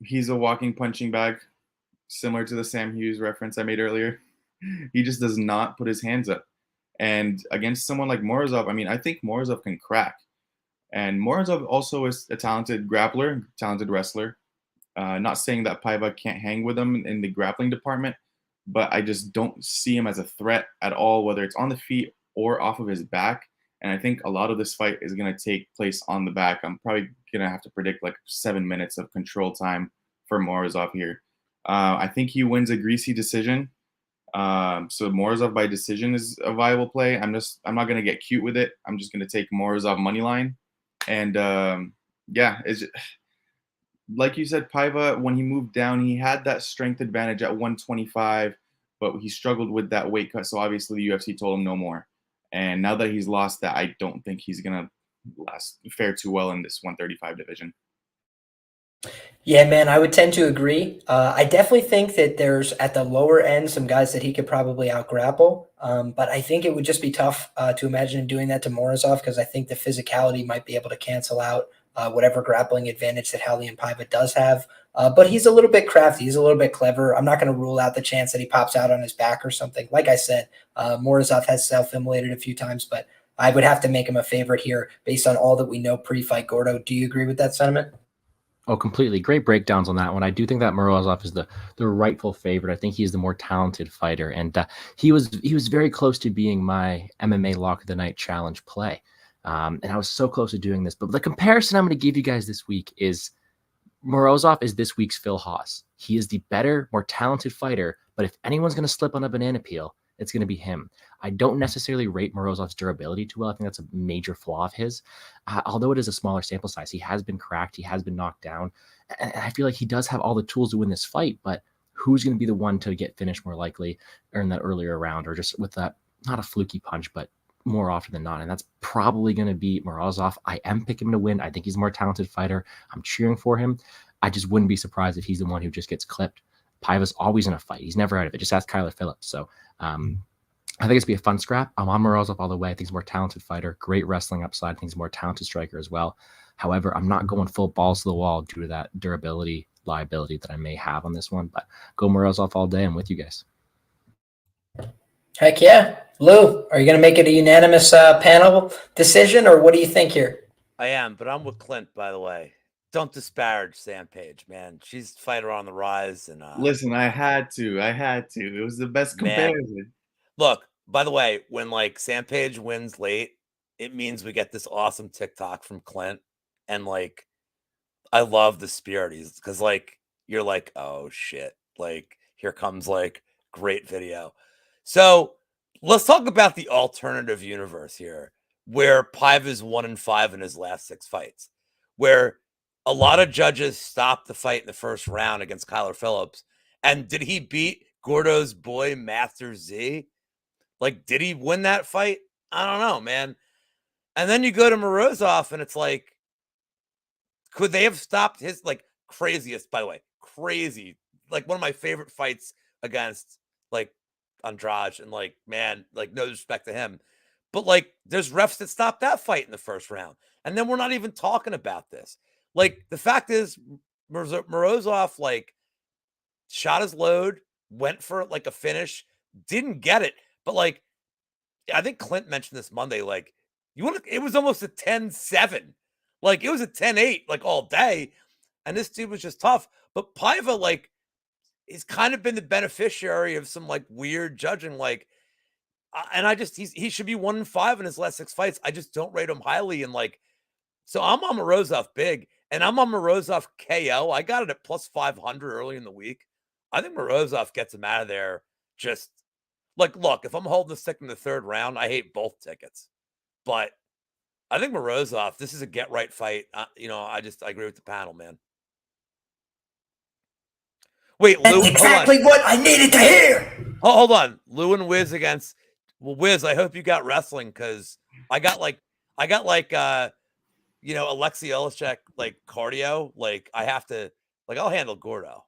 He's a walking punching bag, similar to the Sam Hughes reference I made earlier. He just does not put his hands up. And against someone like Morozov, I think Morozov can crack. And Morozov also is a talented grappler, talented wrestler. Not saying that Paiva can't hang with him in the grappling department, but I just don't see him as a threat at all, whether it's on the feet or off of his back. And I think a lot of this fight is going to take place on the back. I'm probably going to have to predict like 7 minutes of control time for Morozov here. I think he wins a greasy decision. So Morozov by decision is a viable play. I'm not going to get cute with it. I'm just going to take Morozov money line. And it's like you said, Paiva, when he moved down, he had that strength advantage at 125, but he struggled with that weight cut. So obviously the UFC told him no more. And now that he's lost that, I don't think he's going to fare too well in this 135 division. Yeah, man, I would tend to agree. I definitely think that there's at the lower end some guys that he could probably out-grapple. But I think it would just be tough to imagine him doing that to Morozov, because I think the physicality might be able to cancel out whatever grappling advantage that Raulian Paiva does have. But he's a little bit crafty. He's a little bit clever. I'm not going to rule out the chance that he pops out on his back or something. Like I said, Morozov has self-immolated a few times, but I would have to make him a favorite here based on all that we know pre-fight. Gordo, do you agree with that sentiment? Oh, completely. Great breakdowns on that one. I do think that Morozov is the rightful favorite. I think he's the more talented fighter, and he was very close to being my MMA Lock of the Night challenge play. And I was so close to doing this. But the comparison I'm going to give you guys this week is Morozov is this week's Phil Haas. He is the better, more talented fighter. But if anyone's going to slip on a banana peel, it's going to be him. I don't necessarily rate Morozov's durability too well. I think that's a major flaw of his. Although it is a smaller sample size, he has been cracked. He has been knocked down. And I feel like he does have all the tools to win this fight. But who's going to be the one to get finished more likely, or in that earlier round, or just with that, not a fluky punch, but more often than not? And that's probably going to be Morozov. I am picking him to win. I think he's a more talented fighter. I'm cheering for him. I just wouldn't be surprised if he's the one who just gets clipped. Paiva's always in a fight. He's never out of it. Just ask Kyler Phillips. So I think it's going to be a fun scrap. I'm on Morozov all the way. I think he's a more talented fighter. Great wrestling upside. I think he's a more talented striker as well. However, I'm not going full balls to the wall due to that durability liability that I may have on this one. But go Morozov all day. I'm with you guys. Heck yeah. Lou, are you going to make it a unanimous panel decision, or what do you think here? I am, but I'm with Clint, by the way. Don't disparage Sam Page, man. She's a fighter on the rise. And listen, I had to. It was the best comparison. Look, by the way, when like Sam Page wins late, it means we get this awesome TikTok from Clint. And like, I love the spirit. Because like, you're like, oh shit. Like, here comes like great video. So let's talk about the alternative universe here, where Paiva's 1-5 in his last 6 fights, where a lot of judges stopped the fight in the first round against Kyler Phillips. And did he beat Gordo's boy, Master Z? Like, did he win that fight? I don't know, man. And then you go to Morozov, and it's like, could they have stopped his, like, craziest, by the way, crazy, like, one of my favorite fights against, like, Andrade, and, like, man, like, no disrespect to him. But, like, there's refs that stopped that fight in the first round. And then we're not even talking about this. Like, the fact is, Morozov, like, shot his load, went for, like, a finish, didn't get it. But, like, I think Clint mentioned this Monday, like, it was almost a 10-7. Like, it was a 10-8, like, all day. And this dude was just tough. But Paiva, like, he's kind of been the beneficiary of some, like, weird judging. Like, and he should be 1-5 in his last 6 fights. I just don't rate him highly. And, like, so I'm on Morozov big. And I'm on Morozov KO. I got it at plus 500 early in the week. I think Morozov gets him out of there. Just like, look, if I'm holding the stick in the 3rd round, I hate both tickets. But I think Morozov, this is a get right fight. I agree with the panel, man. Wait, That's Lou, exactly what I needed to hear. Hold on. Lou and Wizz against, well, Wizz, I hope you got wrestling, because I got like Alexei Oleszczuk, like, cardio. Like, I have to, like, I'll handle Gordo.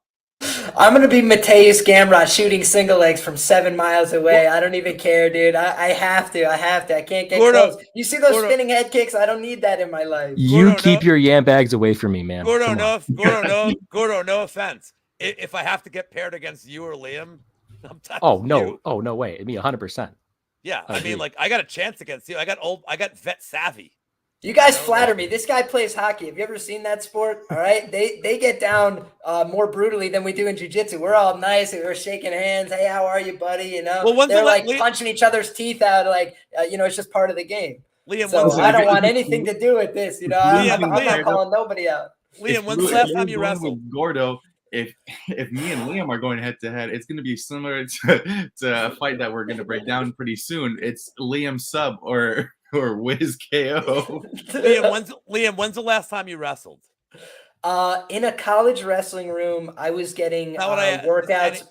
I'm going to be Mateusz Gamrot shooting single legs from 7 miles away. I don't even care, dude. I have to. I can't get close. You see those spinning head kicks? I don't need that in my life. You keep your yam bags away from me, man. Gordo, no offense. If I have to get paired against you or Liam, I'm no. Oh, no way. Me 100%. Yeah, I mean, like, I got a chance against you. I got vet savvy. You guys flatter me. This guy plays hockey. Have you ever seen that sport? All right. They get down more brutally than we do in jiu-jitsu. We're all nice. We're shaking hands. Hey, how are you, buddy? You know, they're like punching each other's teeth out. Like, it's just part of the game. Liam, so I don't want anything to do with this. You know, I'm not calling nobody out. Liam, when's the last time you wrestled? Gordo, if me and Liam are going head to head, it's going to be similar to a fight that we're going to break down pretty soon. It's Liam sub or Wizz KO. Liam, when's the last time you wrestled? In a college wrestling room, I was getting workouts.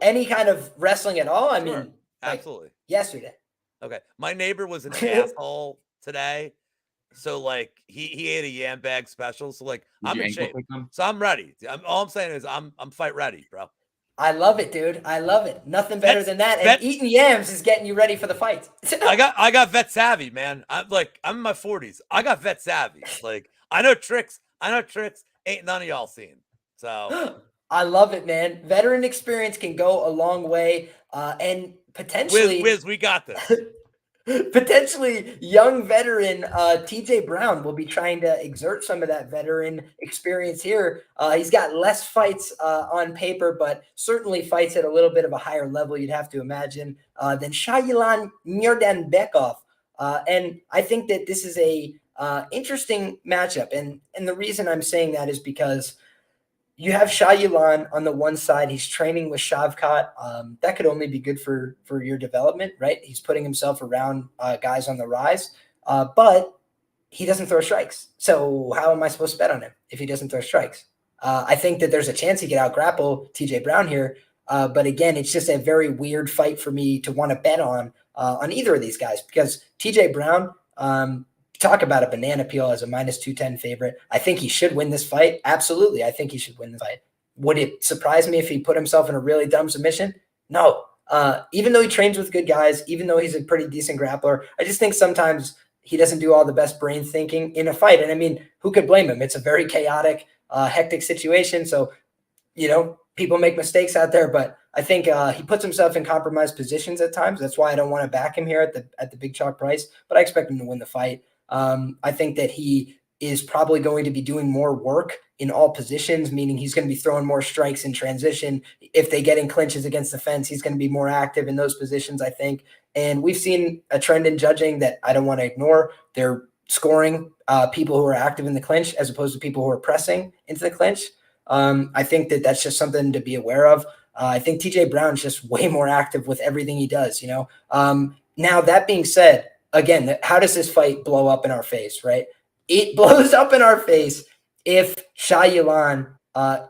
Any kind of wrestling at all? I mean, absolutely. Yesterday. Okay. My neighbor was an asshole today. So, like, he ate a yam bag special. So, like, I'm in shape. So I'm ready. All I'm saying is I'm fight ready, bro. I love it, dude. I love it. Nothing better than that. And eating yams is getting you ready for the fight. I got vet savvy, man. I'm in my 40s. I got vet savvy. Like, I know tricks. Ain't none of y'all seen. So I love it, man. Veteran experience can go a long way. And potentially Wizz, we got this. Potentially young veteran TJ Brown will be trying to exert some of that veteran experience here. He's got less fights on paper, but certainly fights at a little bit of a higher level, you'd have to imagine, than Shayilan Nuirdanbieke And I think that this is a interesting matchup. And the reason I'm saying that is because you have Shayilan on the one side. He's training with Shavkat. That could only be good for your development, right? He's putting himself around guys on the rise, but he doesn't throw strikes. So how am I supposed to bet on him if he doesn't throw strikes? I think that there's a chance he could out-grapple TJ Brown here. But again, it's just a very weird fight for me to want to bet on either of these guys, because TJ Brown, talk about a banana peel as a -210 favorite. I think he should win this fight. Absolutely. I think he should win the fight. Would it surprise me if he put himself in a really dumb submission? No. Even though he trains with good guys, even though he's a pretty decent grappler, I just think sometimes he doesn't do all the best brain thinking in a fight. And I mean, who could blame him? It's a very chaotic, hectic situation. So, people make mistakes out there, but I think he puts himself in compromised positions at times. That's why I don't want to back him here at the big chalk price, but I expect him to win the fight. I think that he is probably going to be doing more work in all positions, meaning he's going to be throwing more strikes in transition. If they get in clinches against the fence, he's going to be more active in those positions, I think. And we've seen a trend in judging that I don't want to ignore. They're scoring people who are active in the clinch as opposed to people who are pressing into the clinch. I think that that's just something to be aware of. I think TJ Brown's just way more active with everything he does, Now, that being said, again, how does this fight blow up in our face, right? It blows up in our face if Shayilan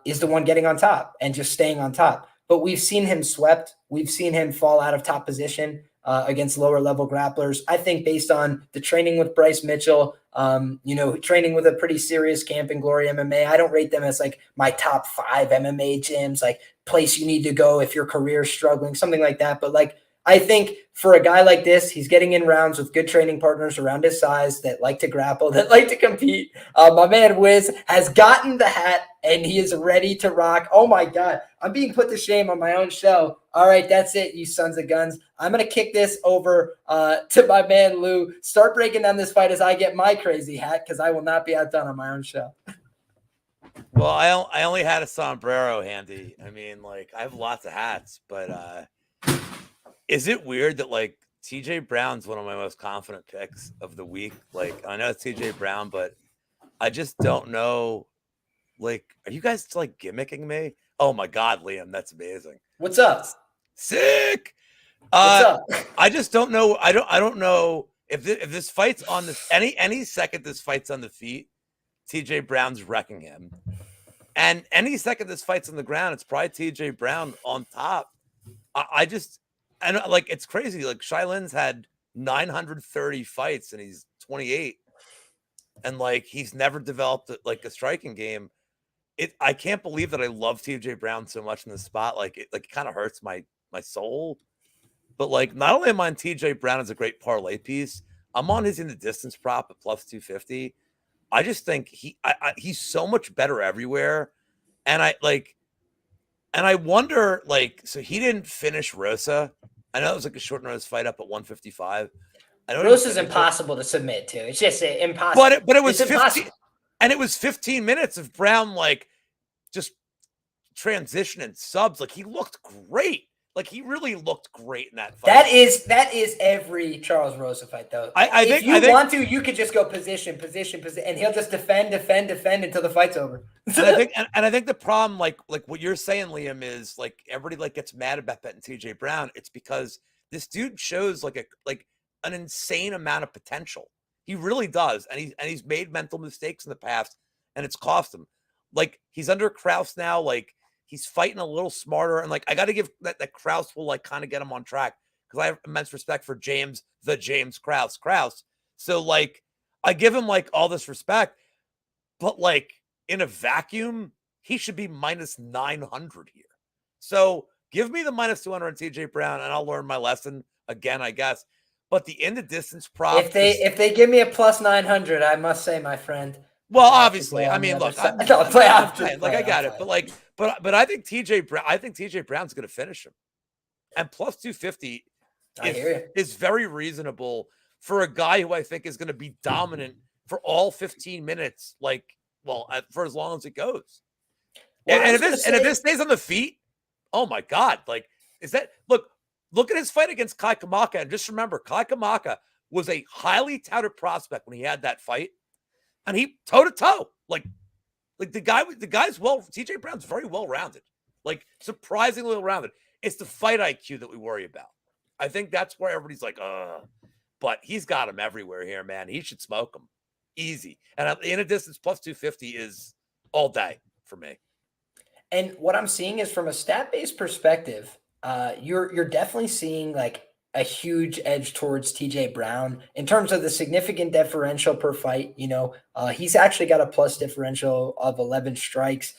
is the one getting on top and just staying on top. But we've seen him swept. We've seen him fall out of top position against lower level grapplers. I think based on the training with Bryce Mitchell, training with a pretty serious camp in Glory MMA, I don't rate them as like my top 5 MMA gyms, like place you need to go if your career is struggling, something like that. But like, I think for a guy like this, he's getting in rounds with good training partners around his size that like to grapple, that like to compete. My man Wizz has gotten the hat and he is ready to rock. Oh my God, I'm being put to shame on my own show. All right, that's it, you sons of guns. I'm going to kick this over to my man Lou. Start breaking down this fight as I get my crazy hat, because I will not be outdone on my own show. Well, I only had a sombrero handy. I mean, like, I have lots of hats, but is it weird that like TJ Brown's one of my most confident picks of the week? Like, I know it's TJ Brown, but I just don't know. Like, are you guys like gimmicking me? Oh my God, Liam, that's amazing. What's up? Sick. What's up? I just don't know. I don't know if this fight's on this any second this fight's on the feet, TJ Brown's wrecking him. And any second this fight's on the ground, it's probably TJ Brown on top. And like, it's crazy. Like, Shayilan's had 930 fights and he's 28. And like, he's never developed like a striking game. I can't believe that I love TJ Brown so much in this spot. Like, it kind of hurts my soul. But like, not only am I on TJ Brown as a great parlay piece, I'm on his in the distance prop at +250. I just think he's so much better everywhere. And I wonder, like, so he didn't finish Rosa. I know it was like a short notice fight up at 155. I know Rosa's impossible to submit to. It's just impossible. But it was it's 15, and it was 15 minutes of Brown like just transition and subs. Like, he looked great. Like, he really looked great in that fight. That is every Charles Rosa fight, though. If you want to, you could just go position, and he'll just defend until the fight's over. and I think the problem, like what you're saying, Liam, is like everybody like gets mad about betting TJ Brown. It's because this dude shows like an insane amount of potential. He really does, and he's made mental mistakes in the past, and it's cost him. Like, he's under Krause now, like. He's fighting a little smarter. And like, I got to give that Krause will like kind of get him on track, because I have immense respect for James Krause. So like, I give him like all this respect, but like in a vacuum, he should be -900 here. So give me the -200 on TJ Brown and I'll learn my lesson again, I guess. But the in the distance prop. If they give me a +900, I must say, my friend. Well, obviously, I mean, look, I got it, but I think TJ Brown's going to finish him, and +250 is very reasonable for a guy who I think is going to be dominant for all 15 minutes, like, well, for as long as it goes. And if this stays on the feet, oh my God, like, is that look at his fight against Kai Kamaka, and just remember, Kai Kamaka was a highly touted prospect when he had that fight, and he toe to toe. Like the guy's TJ Brown's very well rounded, like surprisingly well rounded. It's the fight IQ that we worry about. I think that's where everybody's like, but he's got him everywhere here, man. He should smoke him easy. And in a distance, plus 250 is all day for me. And what I'm seeing is from a stat-based perspective, you're definitely seeing like a huge edge towards TJ Brown in terms of the significant differential per fight. He's actually got a plus differential of 11 strikes.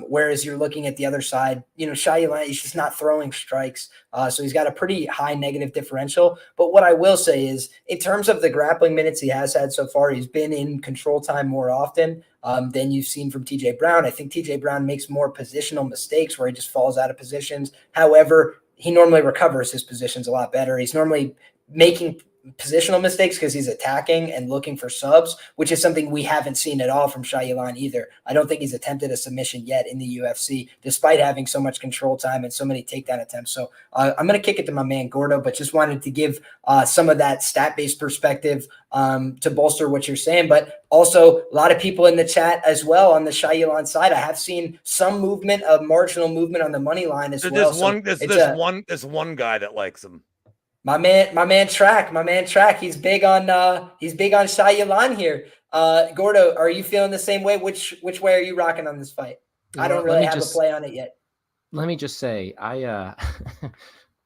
Whereas you're looking at the other side, Shayilan, he's just not throwing strikes. So he's got a pretty high negative differential. But what I will say is in terms of the grappling minutes he has had so far, he's been in control time more often than you've seen from TJ Brown. I think TJ Brown makes more positional mistakes where he just falls out of positions. However, he normally recovers his positions a lot better. He's normally making positional mistakes because he's attacking and looking for subs, which is something we haven't seen at all from Shayilan either. I don't think he's attempted a submission yet in the UFC, despite having so much control time and so many takedown attempts. So I'm going to kick it to my man Gordo, but just wanted to give some of that stat-based perspective to bolster what you're saying. But also a lot of people in the chat as well on the Shayilan side. I have seen some movement, of marginal movement on the money line as well. There's one guy that likes him. My man Track. He's big on Shayilan here. Gordo, are you feeling the same way? Which way are you rocking on this fight? I don't really have a play on it yet. Let me just say,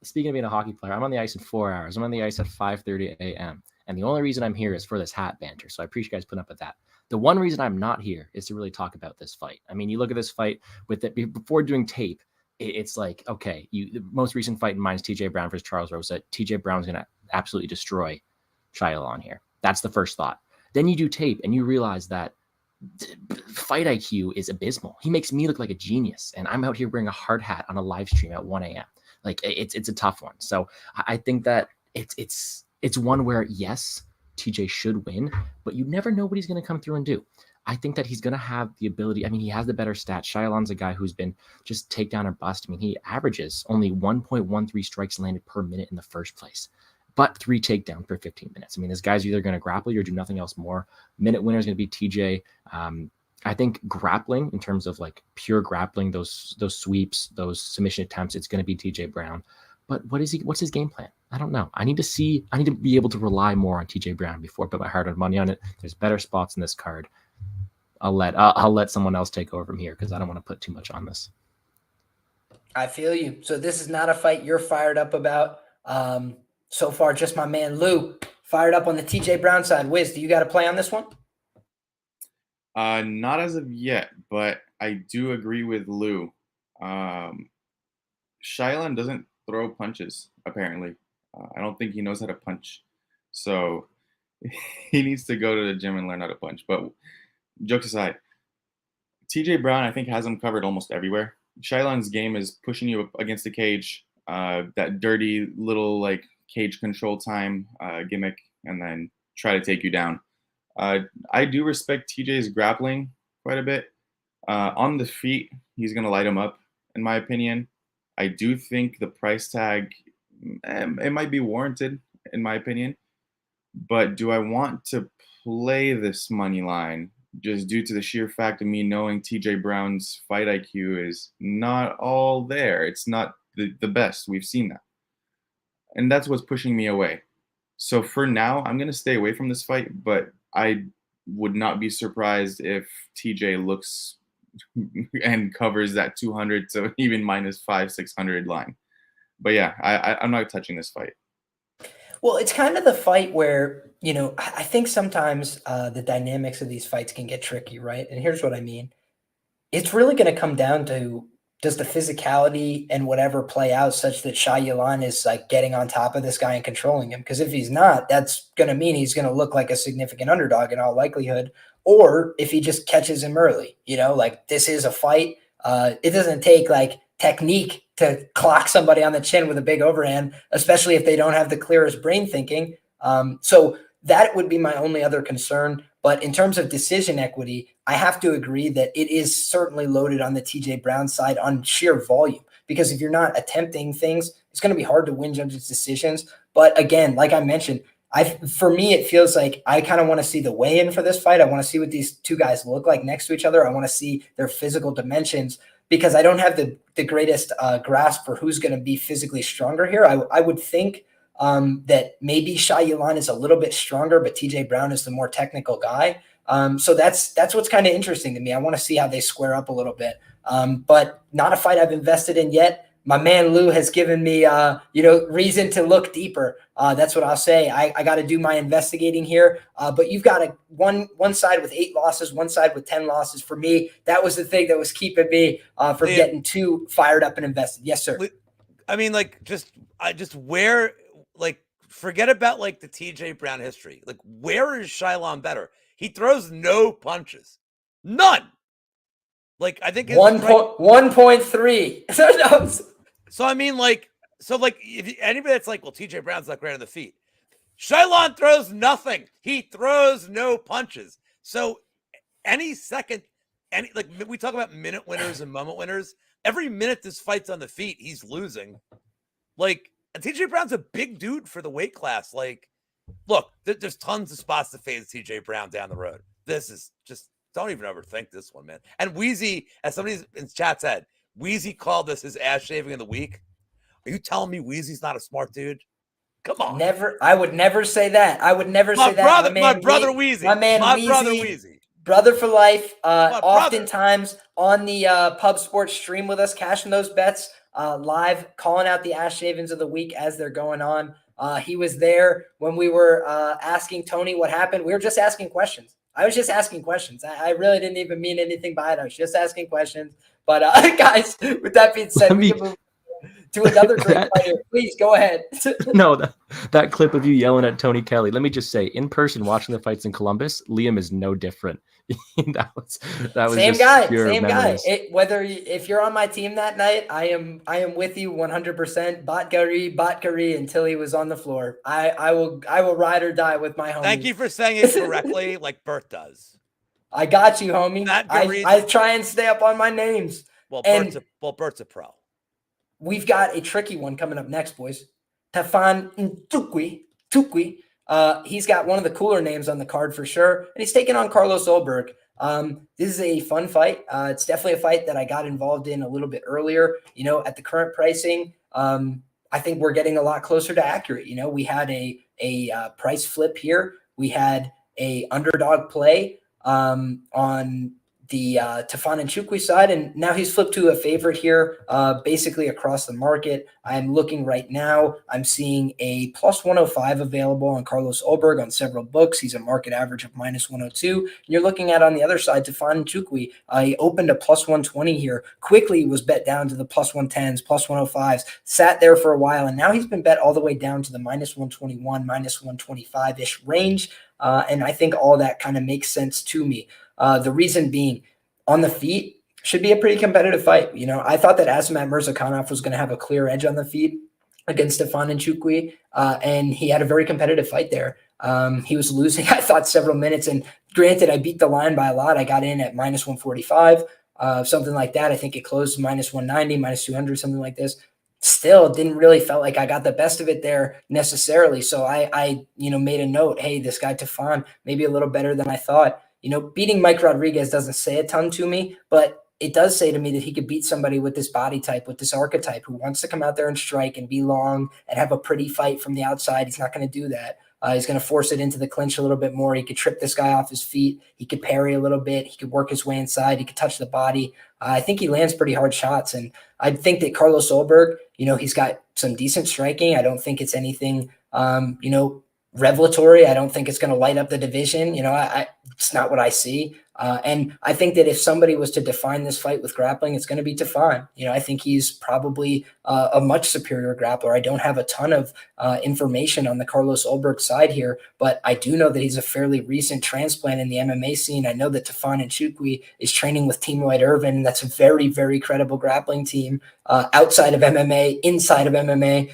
speaking of being a hockey player, I'm on the ice in 4 hours. I'm on the ice at 5:30 a.m. And the only reason I'm here is for this hat banter. So I appreciate you guys putting up with that. The one reason I'm not here is to really talk about this fight. I mean, you look at this fight with it before doing tape. It's like, okay, the most recent fight in mind is TJ Brown versus Charles Rosa. TJ Brown's going to absolutely destroy Shayilan here. That's the first thought. Then you do tape and you realize that fight IQ is abysmal. He makes me look like a genius, and I'm out here wearing a hard hat on a live stream at 1 a.m. Like it's a tough one. So I think that it's one where, yes, TJ should win, but you never know what he's going to come through and do. I think that he's going to have the ability. I mean, he has the better stats. Shayilan's a guy who's been just takedown or bust. I mean, he averages only 1.13 strikes landed per minute in the first place, but 3 takedowns per 15 minutes. I mean, this guy's either going to grapple you or do nothing else more. Minute winner is going to be TJ. I think grappling, in terms of like pure grappling, those sweeps, those submission attempts, it's going to be TJ Brown. But what's his game plan? I don't know. I need to be able to rely more on TJ Brown before I put my hard-earned money on it. There's better spots in this card. I'll let someone else take over from here because I don't want to put too much on this. I feel you. So this is not a fight you're fired up about. So far, just my man Lou fired up on the TJ Brown side. Wizz, do you got a play on this one? Not as of yet, but I do agree with Lou. Shayilan doesn't throw punches, apparently. I don't think he knows how to punch. So he needs to go to the gym and learn how to punch. But jokes aside, TJ Brown, I think, has him covered almost everywhere. Shayilan's game is pushing you up against the cage, that dirty little like cage control time gimmick, and then try to take you down. I do respect TJ's grappling quite a bit. On the feet, he's going to light him up, in my opinion. I do think the price tag, it might be warranted, in my opinion. But do I want to play this money line just due to the sheer fact of me knowing TJ Brown's fight IQ is not all there? It's not the best. We've seen that. And that's what's pushing me away. So for now, I'm going to stay away from this fight, but I would not be surprised if TJ looks and covers that 200 to even minus 500-600 line. But yeah, I'm not touching this fight. Well, it's kind of the fight where, I think sometimes the dynamics of these fights can get tricky, right? And here's what I mean. It's really going to come down to, does the physicality and whatever play out such that Shayilan is like getting on top of this guy and controlling him? Because if he's not, that's going to mean he's going to look like a significant underdog in all likelihood. Or if he just catches him early, like this is a fight. It doesn't take like technique to clock somebody on the chin with a big overhand, especially if they don't have the clearest brain thinking. So that would be my only other concern. But in terms of decision equity, I have to agree that it is certainly loaded on the TJ Brown side on sheer volume, because if you're not attempting things, it's going to be hard to win judges' decisions. But again, like I mentioned, For me, it feels like I kind of want to see the weigh-in for this fight. I want to see what these two guys look like next to each other. I want to see their physical dimensions because I don't have the greatest grasp for who's going to be physically stronger here. I would think that maybe Shayilan is a little bit stronger, but TJ Brown is the more technical guy. So that's what's kind of interesting to me. I want to see how they square up a little bit, but not a fight I've invested in yet. My man Lou has given me, reason to look deeper. That's what I'll say. I got to do my investigating here. But you've got one side with 8 losses, one side with 10 losses. For me, that was the thing that was keeping me from getting too fired up and invested. Yes, sir. I mean, forget about like the TJ Brown history. Like, where is Shayilan better? He throws no punches, none. Like, I think 1.3. So I mean, if anybody that's like, well, TJ Brown's not great on the feet. Shayilan throws nothing. He throws no punches. So we talk about minute winners and moment winners. Every minute this fight's on the feet, he's losing. Like, and TJ Brown's a big dude for the weight class. Like, look, there's tons of spots to phase TJ Brown down the road. This is just, don't even overthink this one, man. And Wheezy, as somebody in chat said, Wheezy called this his ass shaving of the week. Are you telling me Wheezy's not a smart dude? Come on. Never. I would never say that. I would never say that. My brother Wheezy. Brother Wheezy. Brother for life. Oftentimes on the Pub Sports stream with us, cashing those bets live, calling out the ass shavings of the week as they're going on. He was there when we were asking Tony what happened. We were just asking questions. I was just asking questions. I really didn't even mean anything by it. I was just asking questions. But guys, with that being said, we can move to another great fighter. Please go ahead. No, that clip of you yelling at Tony Kelly. Let me just say, in person, watching the fights in Columbus, Liam is no different. that was same just guy. pure Same memories. guy. If you're on my team that night, I am with you 100%. Batkari until he was on the floor. I will ride or die with my homie. Thank you for saying it correctly, like Bert does. I got you, homie. I try and stay up on my names. Well, Bert's a pro. We've got a tricky one coming up next, boys. Tafon Nchukwi. He's got one of the cooler names on the card for sure, and he's taking on Carlos Ulberg. This is a fun fight. It's definitely a fight that I got involved in a little bit earlier. At the current pricing, I think we're getting a lot closer to accurate. We had a price flip here. We had a underdog play on the Tafon Nchukwi side, and now he's flipped to a favorite here, basically across the market. I'm looking right now. I'm seeing a plus 105 available on Carlos Ulberg on several books. He's a market average of minus 102. And you're looking at on the other side, Tafon Nchukwi. He opened a plus 120 here. Quickly was bet down to the plus 110s, plus 105s, sat there for a while, and now he's been bet all the way down to the minus 121, minus 125-ish range. And I think all that kind of makes sense to me. The reason being, on the feet, should be a pretty competitive fight. I thought that Azamat Murzakanov was going to have a clear edge on the feet against Tafon Nchukwi, and he had a very competitive fight there. He was losing, I thought, several minutes, and granted, I beat the line by a lot. I got in at minus 145, something like that. I think it closed minus 190, minus 200, something like this. Still didn't really felt like I got the best of it there necessarily. So I made a note, hey, this guy Tafon, maybe a little better than I thought. Beating Mike Rodriguez doesn't say a ton to me, but it does say to me that he could beat somebody with this body type, with this archetype, who wants to come out there and strike and be long and have a pretty fight from the outside. He's not going to do that. He's going to force it into the clinch a little bit more. He could trip this guy off his feet. He could parry a little bit. He could work his way inside. He could touch the body. I think he lands pretty hard shots. And I think that Carlos Ulberg, he's got some decent striking. I don't think it's anything, revelatory. I don't think it's going to light up the division. It's not what I see. And I think that if somebody was to define this fight with grappling, it's going to be Tafon. I think he's probably a much superior grappler. I don't have a ton of information on the Carlos Ulberg side here, but I do know that he's a fairly recent transplant in the MMA scene. I know that Tafon Nchukwi is training with Team Lloyd Irvin. That's a very, very credible grappling team outside of MMA, inside of MMA.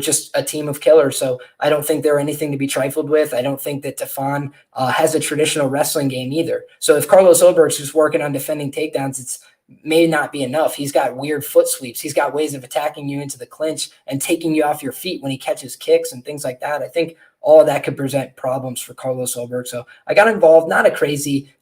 Just a team of killers. So I don't think they're anything to be trifled with. I don't think that Tafon has a traditional wrestling game either. So if Carlos Ulberg's just working on defending takedowns, it's may not be enough. He's got weird foot sweeps. He's got ways of attacking you into the clinch and taking you off your feet when he catches kicks and things like that. I think all of that could present problems for Carlos Ulberg. So I got involved, not a crazy,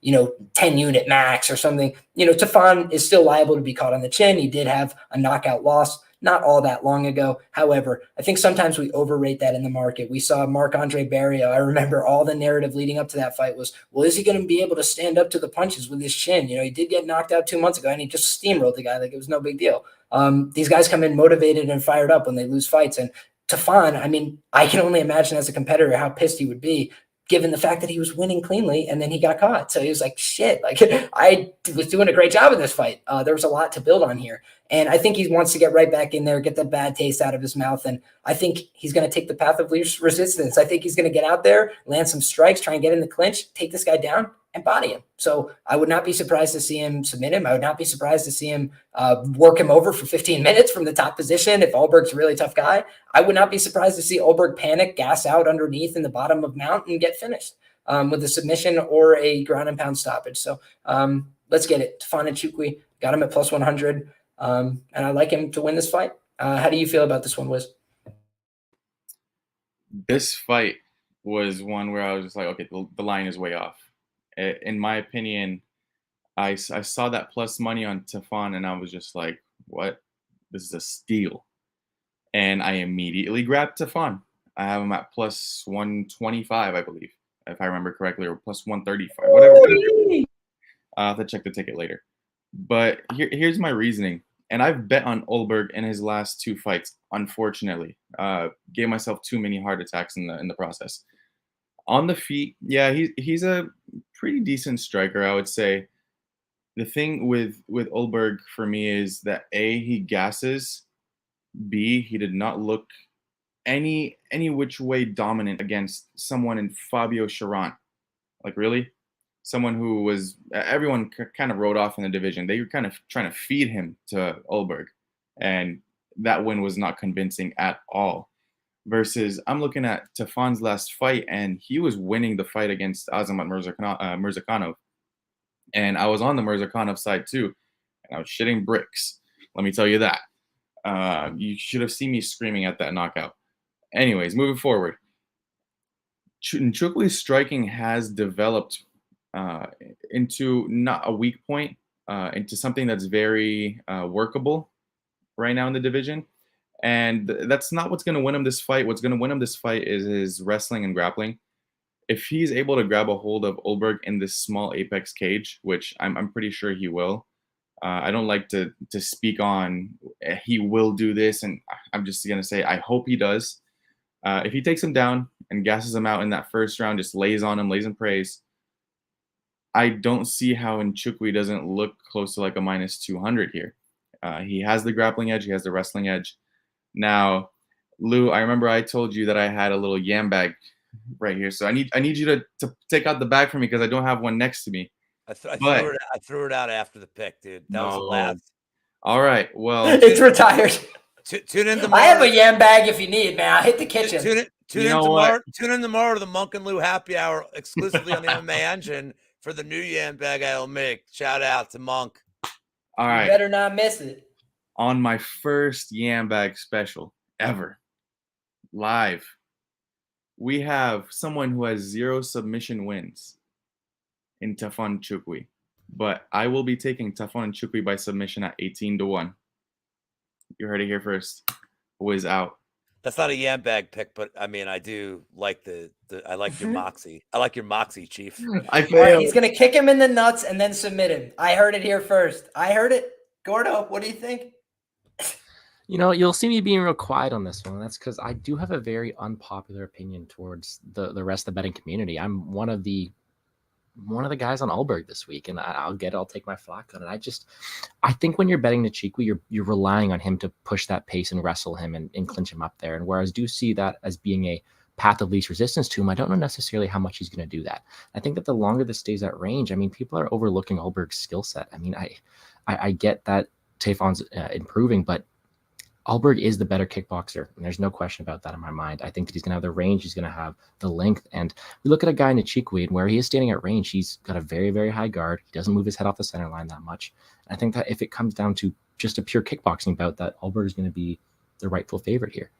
10 unit max or something. Tafon is still liable to be caught on the chin. He did have a knockout loss not all that long ago. However, I think sometimes we overrate that in the market. We saw Marc-Andre Barrios. I remember all the narrative leading up to that fight was, well, is he going to be able to stand up to the punches with his chin? He did get knocked out 2 months ago, and he just steamrolled the guy like it was no big deal. These guys come in motivated and fired up when they lose fights. And Tafon, I can only imagine as a competitor how pissed he would be, given the fact that he was winning cleanly and then he got caught. So he was like, shit, I was doing a great job in this fight. There was a lot to build on here. And I think he wants to get right back in there, get the bad taste out of his mouth. And I think he's going to take the path of least resistance. I think he's going to get out there, land some strikes, try and get in the clinch, take this guy down and body him. So I would not be surprised to see him submit him. I would not be surprised to see him work him over for 15 minutes from the top position. If Ulberg's a really tough guy, I would not be surprised to see Ulberg panic, gas out underneath in the bottom of mount and get finished with a submission or a ground and pound stoppage. So let's get it. Tafon Nchukwi, got him at plus 100. And I like him to win this fight. How do you feel about this one, Wizz? This fight was one where I was just like, okay, the line is way off. In my opinion, I saw that plus money on Tafon, and I was just like, what? This is a steal. And I immediately grabbed Tafon. I have him at plus 125, I believe, if I remember correctly, or plus 135, whatever. I'll have to check the ticket later. But here's my reasoning. And I've bet on Ulberg in his last 2 fights, unfortunately. Gave myself too many heart attacks in the process. On the feet, yeah, he's a pretty decent striker, I would say. The thing with Ulberg for me is that A, he gasses. B, he did not look any which way dominant against someone in Fabio Cherant. Like, really? Someone who was, everyone kind of wrote off in the division. They were kind of trying to feed him to Ulberg. And that win was not convincing at all. Versus, I'm looking at Tafon's last fight, and he was winning the fight against Azamat Murzakanov. And I was on the Murzakanov side too. And I was shitting bricks. Let me tell you that. You should have seen me screaming at that knockout. Anyways, moving forward. Nchukwi's striking has developed into not a weak point, into something that's very workable right now in the division. And that's not what's going to win him this fight. What's going to win him this fight is his wrestling and grappling. If he's able to grab a hold of Ulberg in this small apex cage, which I'm pretty sure he will. I don't like to speak on he will do this, and I'm just going to say I hope he does. If he takes him down and gasses him out in that first round, just lays on him, lays and prays, I don't see how Nchukwi doesn't look close to like a minus 200 here. He has the grappling edge. He has the wrestling edge. Now, Lou, I remember I told you that I had a little yam bag right here. So I need you to take out the bag for me because I don't have one next to me. I threw it out after the pick, dude. That was the last. All right. Well, it's retired. Tune in tomorrow. I have a yam bag if you need, man. I'll hit the kitchen. Tune in tomorrow to the Monk and Lou Happy Hour exclusively on the MMA Engine for the new yam bag I'll make. Shout out to Monk. All right. You better not miss it. On my first yam bag special ever, live, we have someone who has 0 submission wins in Tafon Nchukwi. But I will be taking Tafon Nchukwi by submission at 18-1. You heard it here first. Wizz out. That's not a yam bag pick, but I mean, I do like I like your moxie. I like your moxie, Chief. Right, he's gonna kick him in the nuts and then submit him. I heard it here first. I heard it. Gordo, what do you think? You'll see me being real quiet on this one. That's because I do have a very unpopular opinion towards the rest of the betting community. I'm one of the guys on Ulberg this week, and I'll take my flack on it. I think when you're betting Nchukwi, you're relying on him to push that pace and wrestle him and clinch him up there. And whereas I do see that as being a path of least resistance to him, I don't know necessarily how much he's going to do that. I think that the longer this stays at range, I mean, people are overlooking Ulberg's skill set. I mean, I get that Tafon's improving, but Ulberg is the better kickboxer, and there's no question about that in my mind. I think that he's going to have the range, he's going to have the length, and we look at a guy in Nchukwi, and where he is standing at range, he's got a very, very high guard. He doesn't move his head off the center line that much. And I think that if it comes down to just a pure kickboxing bout, that Ulberg is going to be the rightful favorite here.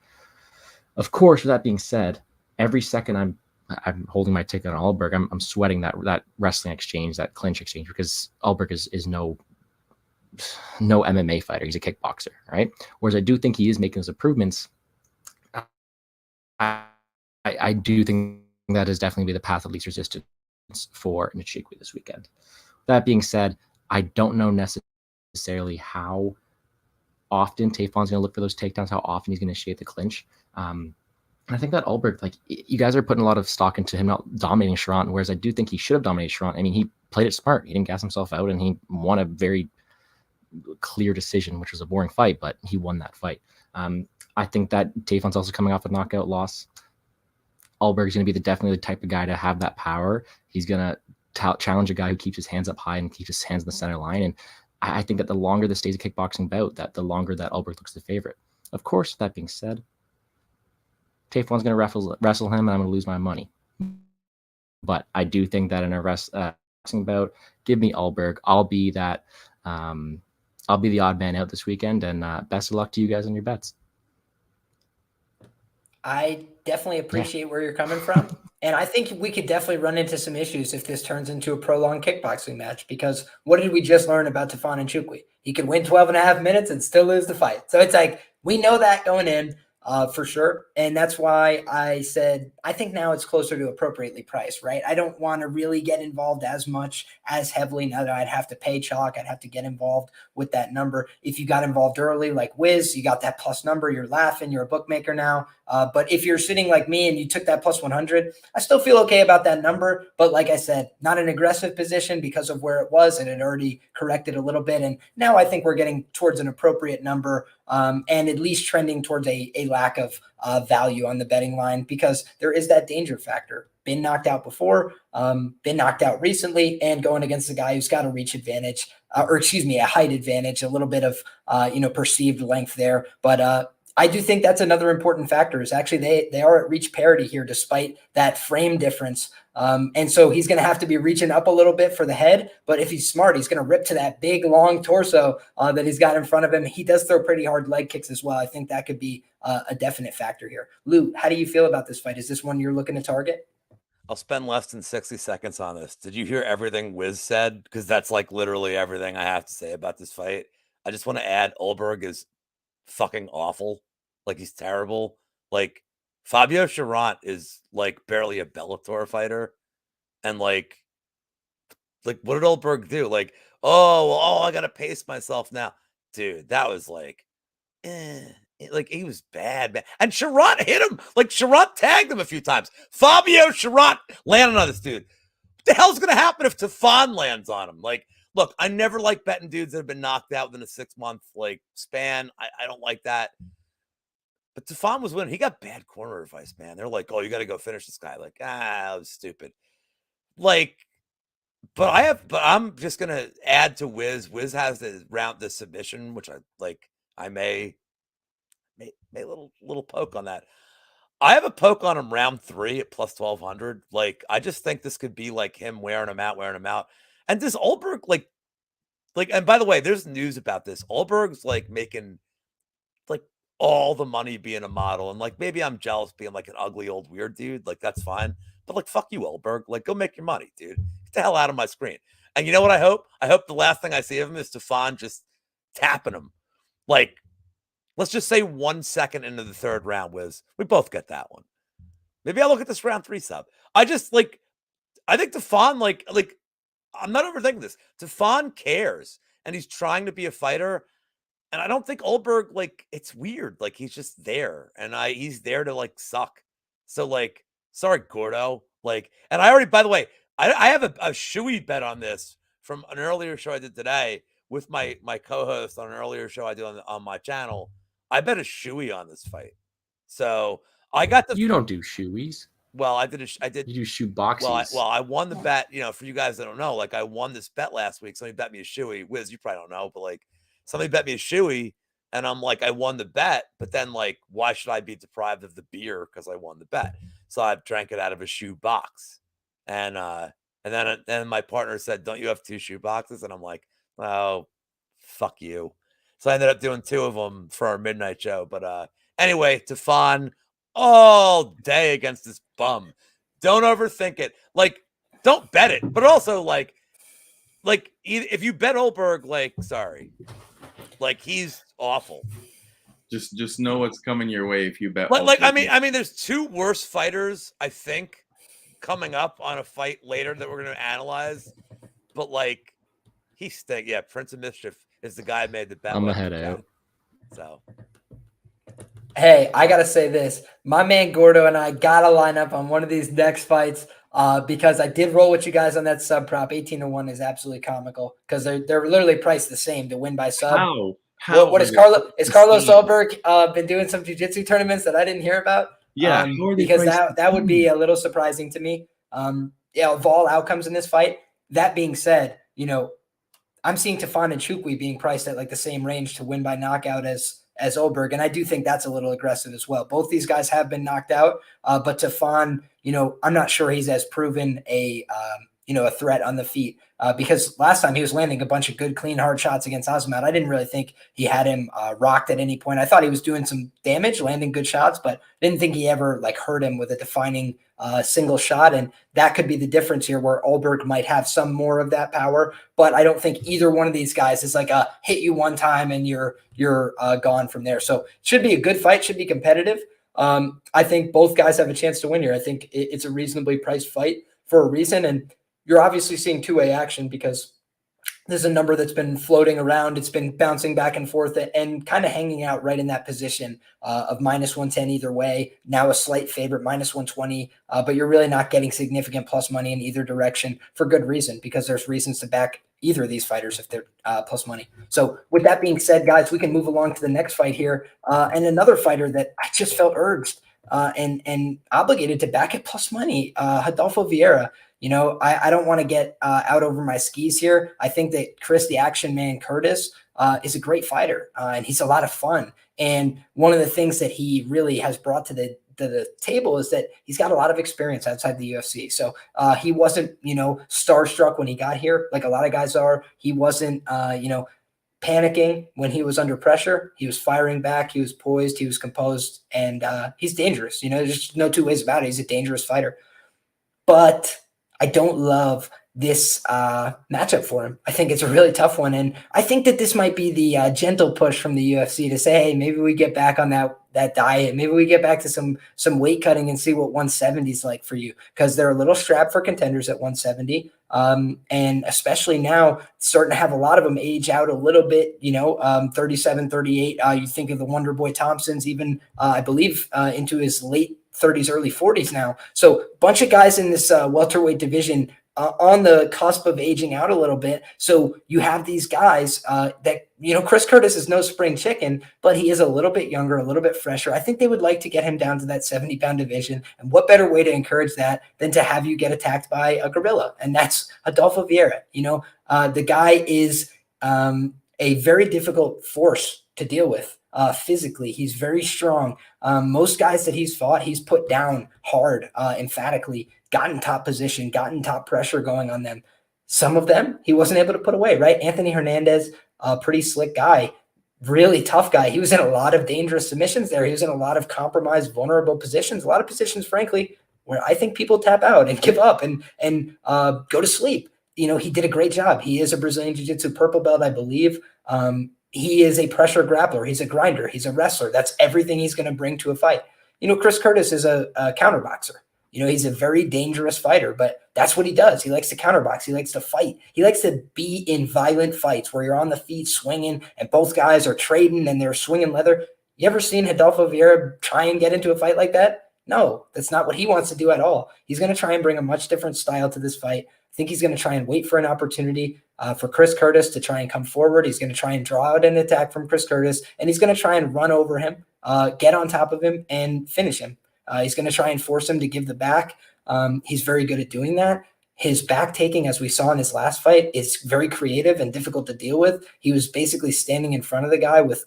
Of course, with that being said, every second I'm holding my ticket on Ulberg, I'm sweating that wrestling exchange, that clinch exchange, because Ulberg is no MMA fighter. He's a kickboxer, right? Whereas I do think he is making those improvements. I do think that is definitely be the path of least resistance for Nchukwi this weekend. That being said, I don't know necessarily how often Tafon's going to look for those takedowns, how often he's going to initiate the clinch. And I think that Ulberg, like, you guys are putting a lot of stock into him not dominating Shavkat, whereas I do think he should have dominated Shavkat. I mean, he played it smart. He didn't gas himself out, and he won a very clear decision, which was a boring fight, but he won that fight. I think that Tafon's also coming off a knockout loss. Ulberg's going to be definitely the type of guy to have that power. He's going to challenge a guy who keeps his hands up high and keeps his hands in the center line. And I think that the longer this stays a kickboxing bout, that the longer that Ulberg looks the favorite. Of course, that being said, Tafon's going to wrestle him, and I'm going to lose my money. But I do think that in a wrestling bout, give me Ulberg. I'll be the odd man out this weekend, and best of luck to you guys on your bets. I definitely appreciate where you're coming from. And I think we could definitely run into some issues if this turns into a prolonged kickboxing match, because what did we just learn about Tafon and Nchukwi? He could win 12 and a half minutes and still lose the fight. So it's like, we know that going in for sure. And that's why I said, I think now it's closer to appropriately priced, right? I don't want to really get involved as much, as heavily. Now that I'd have to pay chalk, I'd have to get involved with that number. If you got involved early, like Wizz, you got that plus number, you're laughing, you're a bookmaker now. But if you're sitting like me and you took that plus 100, I still feel okay about that number. But like I said, not an aggressive position because of where it was, and it already corrected a little bit. And now I think we're getting towards an appropriate number, and at least trending towards a lack of value on the betting line, because there is that danger factor. Been knocked out before, been knocked out recently, and going against a guy who's got a reach advantage, a height advantage, a little bit of, perceived length there. But I do think that's another important factor, is actually they are at reach parity here, despite that frame difference. And so he's going to have to be reaching up a little bit for the head, but if he's smart, he's going to rip to that big, long torso that he's got in front of him. He does throw pretty hard leg kicks as well. I think that could be a definite factor here. Lou, how do you feel about this fight? Is this one you're looking to target? I'll spend less than 60 seconds on this. Did you hear everything Wizz said? Because that's like literally everything I have to say about this fight. I just want to add, Ulberg is fucking awful. Like, he's terrible. Like, Fabio Cherant is like barely a Bellator fighter. And like what did Ulberg do? Like, I got to pace myself now. Dude, that was like, like, he was bad, man. And Cherant hit him. Like, Cherant tagged him a few times. Fabio Cherant landed on this dude. What the hell's going to happen if Tafon lands on him? Like, look, I never like betting dudes that have been knocked out within a 6-month span. I don't like that. But Tafon was winning. He got bad corner advice, man. They're like, you got to go finish this guy. Like, that was stupid. Like, but I'm just going to add to Wizz. Wizz has the submission, which I may a little poke on that. I have a poke on him round 3 at plus 1,200. Like, I just think this could be like him wearing him out. And does Ulberg and by the way, there's news about this. Ulberg's making all the money being a model, and maybe I'm jealous being an ugly old weird dude. That's fine. But fuck you, Ulberg. Go make your money, dude. Get the hell out of my screen. And you know what I hope? I hope the last thing I see of him is Tafon just tapping him. Let's just say 1 second into the third round, Wiz. We both get that one. Maybe I'll look at this round 3 sub. I think Tafon, I'm not overthinking this. Tafon cares, and he's trying to be a fighter. And I don't think Ulberg, it's weird. He's just there, and he's there to suck. So sorry, Gordo. And I already, by the way, I have a shoey bet on this from an earlier show I did today with my co-host on an earlier show I did on my channel. I bet a shoey on this fight. So I got the. You don't do shoeys. Well, I did. You do shoe boxes. Well, I won the bet. For you guys that don't know, I won this bet last week. Somebody bet me a shoey. Wiz, you probably don't know, but somebody bet me a shoey, and I'm I won the bet. But then why should I be deprived of the beer because I won the bet? So I drank it out of a shoe box, and then my partner said, "Don't you have 2 shoe boxes?" And I'm like, "Oh, fuck you." So I ended up doing 2 of them for our midnight show. But anyway, Tafon, all day against this bum. Don't overthink it. Like, don't bet it. But also, like if you bet Ulberg, like, sorry, like, he's awful. Just know what's coming your way if you bet. I mean, there's two worse fighters, I think, coming up on a fight later that we're going to analyze. But, like, he stinks. Yeah, Prince of Mischief is the guy who made the bet. I'm ahead out. So, hey, I gotta say this: my man Gordo and I gotta line up on one of these next fights. Because I did roll with you guys on that sub prop. 18-1 is absolutely comical because they're literally priced the same to win by sub. How? What is Carlos Ulberg been doing some jiu-jitsu tournaments that I didn't hear about? Yeah, because that would be a little surprising to me. Of all outcomes in this fight. That being said, I'm seeing Tafon and Nchukwi being priced at like the same range to win by knockout as Ulberg, and I do think that's a little aggressive as well. Both these guys have been knocked out, but Tafon, I'm not sure he's as proven a threat on the feet because last time he was landing a bunch of good, clean, hard shots against Azamat. I didn't really think he had him rocked at any point. I thought he was doing some damage, landing good shots, but didn't think he ever like hurt him with a defining single shot. And that could be the difference here where Ulberg might have some more of that power, but I don't think either one of these guys is like a hit you one time and you're gone from there. So it should be a good fight, should be competitive. I think both guys have a chance to win here. I think it's a reasonably priced fight for a reason. And you're obviously seeing two-way action because there's a number that's been floating around. It's been bouncing back and forth and kind of hanging out right in that position of -110 either way. Now a slight favorite, -120, but you're really not getting significant plus money in either direction for good reason because there's reasons to back either of these fighters if they're plus money. So with that being said, guys, we can move along to the next fight here. And another fighter that I just felt urged and obligated to back at plus money, Rodolfo Vieira. I don't want to get out over my skis here. I think that Chris, the action man Curtis, is a great fighter, and he's a lot of fun. And one of the things that he really has brought to the table is that he's got a lot of experience outside the UFC. So he wasn't, starstruck when he got here, like a lot of guys are. He wasn't, panicking when he was under pressure. He was firing back. He was poised. He was composed, and he's dangerous. There's no two ways about it. He's a dangerous fighter. But I don't love this matchup for him. I think it's a really tough one. And I think that this might be the gentle push from the UFC to say, hey, maybe we get back on that diet. Maybe we get back to some weight cutting and see what 170 is like for you. Because they're a little strapped for contenders at 170. And especially now, starting to have a lot of them age out a little bit, 37, 38. You think of the Wonder Boy Thompsons, even I believe into his late 30s, early 40s now. So a bunch of guys in this welterweight division on the cusp of aging out a little bit. So you have these guys that, Chris Curtis is no spring chicken, but he is a little bit younger, a little bit fresher. I think they would like to get him down to that 70-pound division. And what better way to encourage that than to have you get attacked by a gorilla? And that's Rodolfo Vieira. The guy is a very difficult force to deal with. Physically, he's very strong. Most guys that he's fought, he's put down hard, emphatically, gotten top position, gotten top pressure going on them. Some of them he wasn't able to put away, right? Anthony Hernandez, a pretty slick guy, really tough guy. He was in a lot of dangerous submissions there. He was in a lot of compromised, vulnerable positions, a lot of positions, frankly, where I think people tap out and give up and go to sleep. He did a great job. He is a Brazilian Jiu-Jitsu purple belt, I believe. He is a pressure grappler. He's a grinder. He's a wrestler. That's everything he's going to bring to a fight. Chris Curtis is a counterboxer. He's a very dangerous fighter, but that's what he does. He likes to counterbox. He likes to fight. He likes to be in violent fights where you're on the feet swinging and both guys are trading and they're swinging leather. You ever seen Rodolfo Vieira try and get into a fight like that? No, that's not what he wants to do at all. He's going to try and bring a much different style to this fight. I think he's going to try and wait for an opportunity for Chris Curtis to try and come forward. He's going to try and draw out an attack from Chris Curtis, and he's going to try and run over him, get on top of him, and finish him. He's going to try and force him to give the back. He's very good at doing that. His back taking, as we saw in his last fight, is very creative and difficult to deal with. He was basically standing in front of the guy with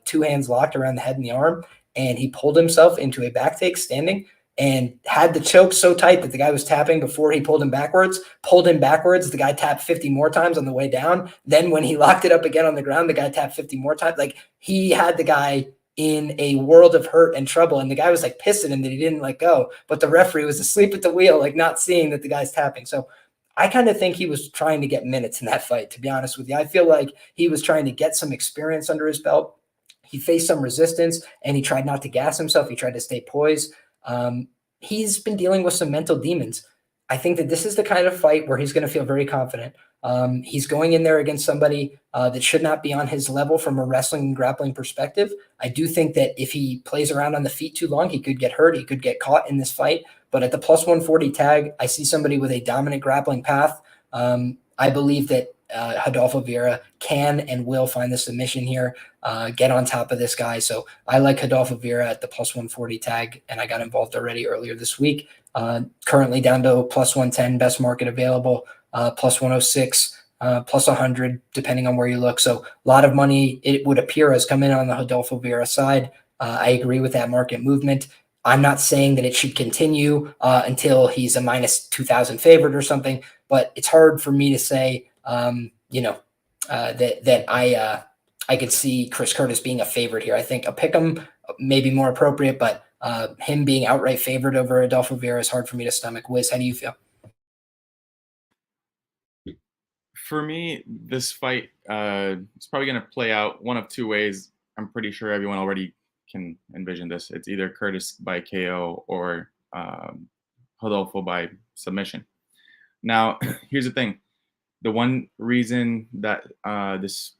two hands locked around the head and the arm, and he pulled himself into a back take standing and had the choke so tight that the guy was tapping before he pulled him backwards. The guy tapped 50 more times on the way down. Then when he locked it up again on the ground, the guy tapped 50 more times. Like, he had the guy in a world of hurt and trouble. And the guy was like pissing him that he didn't let go, but the referee was asleep at the wheel, like not seeing that the guy's tapping. So I kind of think he was trying to get minutes in that fight, to be honest with you. I feel like he was trying to get some experience under his belt. He faced some resistance and he tried not to gas himself. He tried to stay poised. He's been dealing with some mental demons. I think that this is the kind of fight where he's going to feel very confident. He's going in there against somebody that should not be on his level from a wrestling and grappling perspective. I do think that if he plays around on the feet too long, he could get hurt. He could get caught in this fight. But at the plus 140 tag, I see somebody with a dominant grappling path. I believe that Rodolfo Vieira can and will find the submission here, get on top of this guy. So I like Rodolfo Vieira at the plus 140 tag, and I got involved already earlier this week. Currently down to plus 110, best market available, plus 106, plus 100, depending on where you look. So a lot of money, it would appear, has come in on the Rodolfo Vieira side. I agree with that market movement. I'm not saying that it should continue until he's a minus 2,000 favorite or something, but it's hard for me to say, that I could see Chris Curtis being a favorite here. I think a pick'em may be more appropriate, but him being outright favored over Rodolfo Vieira is hard for me to stomach. Wizz, how do you feel? For me, this fight is probably going to play out one of two ways. I'm pretty sure everyone already can envision this. It's either Curtis by KO or Rodolfo by submission. Now, here's the thing. The one reason that this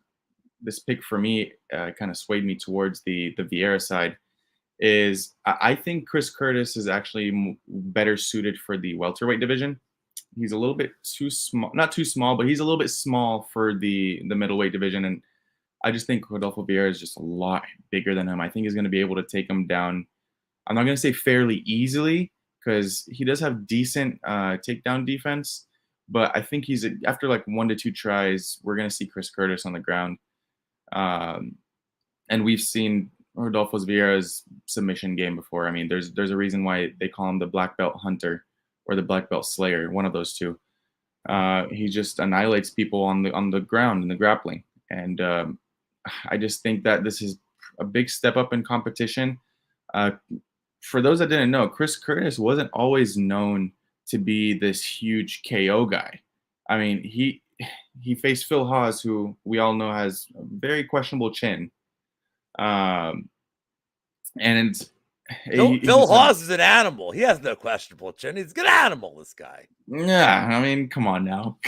pick for me kind of swayed me towards the Vieira side is I think Chris Curtis is actually better suited for the welterweight division. He's a little bit too small, not too small, but he's a little bit small for the middleweight division. And I just think Rodolfo Vieira is just a lot bigger than him. I think he's going to be able to take him down. I'm not going to say fairly easily because he does have decent takedown defense. But I think he's after like 1 to 2 tries, we're going to see Chris Curtis on the ground. And we've seen Rodolfo Vieira's submission game before. I mean, there's a reason why they call him the black belt hunter or the black belt slayer, one of those two. He just annihilates people on the ground in the grappling. And I just think that this is a big step up in competition. For those that didn't know, Chris Curtis wasn't always known to be this huge KO guy. I mean, he faced Phil Hawes, who we all know has a very questionable chin. And Phil Hawes is an animal. He has no questionable chin. He's a good animal, this guy. Yeah, I mean, come on now.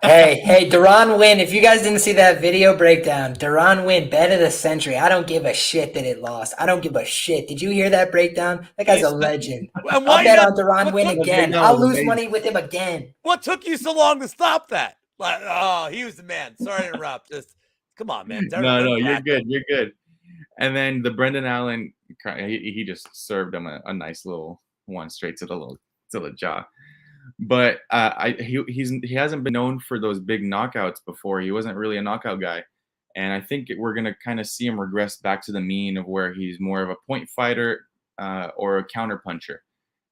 Hey, Duran win. If you guys didn't see that video breakdown, Duran win, bet of the century. I don't give a shit that it lost. I don't give a shit. Did you hear that breakdown? That guy's a legend. I'll bet on Duran win again. I'll lose money with him again. What took you so long to stop that? Like, oh, he was the man. Sorry to interrupt. Just come on, man. No, you're good. You're good. And then the Brendan Allen, he just served him a nice little one straight to the jaw. But he hasn't been known for those big knockouts before. He wasn't really a knockout guy. And I think we're going to kind of see him regress back to the mean of where he's more of a point fighter or a counter puncher.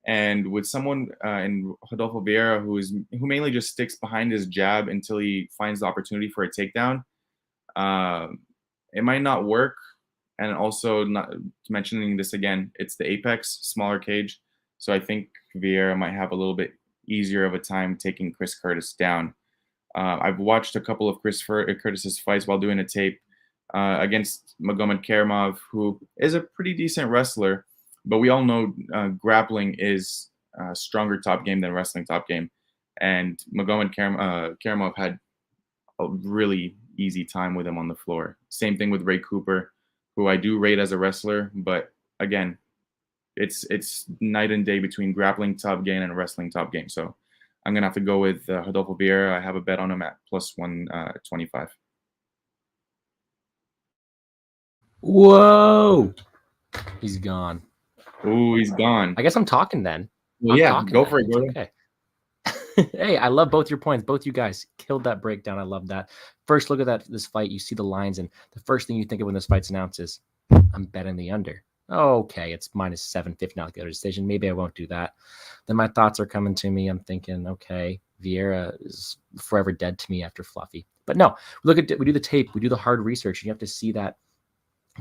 And with someone in Rodolfo Vieira who mainly just sticks behind his jab until he finds the opportunity for a takedown, it might not work. And also, not mentioning this again, it's the Apex, smaller cage. So I think Vieira might have a little bit easier of a time taking Chris Curtis down. I've watched a couple of Chris Curtis's fights while doing a tape against Magomed Karamov, who is a pretty decent wrestler, but we all know grappling is a stronger top game than wrestling top game. And Magomed Karamov had a really easy time with him on the floor. Same thing with Ray Cooper, who I do rate as a wrestler, but again, it's night and day between grappling top game and wrestling top game. So I'm gonna have to go with Rodolfo Vieira. I have a bet on him at plus 125. Whoa, he's gone. Ooh, he's gone. I guess I'm talking then. Well, yeah, go for it, Gordo. Okay. Hey, I love both your points. Both you guys killed that breakdown. I love that. First look at this fight. You see the lines, and the first thing you think of when this fight's announced is, I'm betting the under. Okay, it's minus 750 now to go to decision. Maybe I won't do that. Then my thoughts are coming to me. I'm thinking, okay, Vieira is forever dead to me after Fluffy. But no, we do the tape. We do the hard research. You have to see that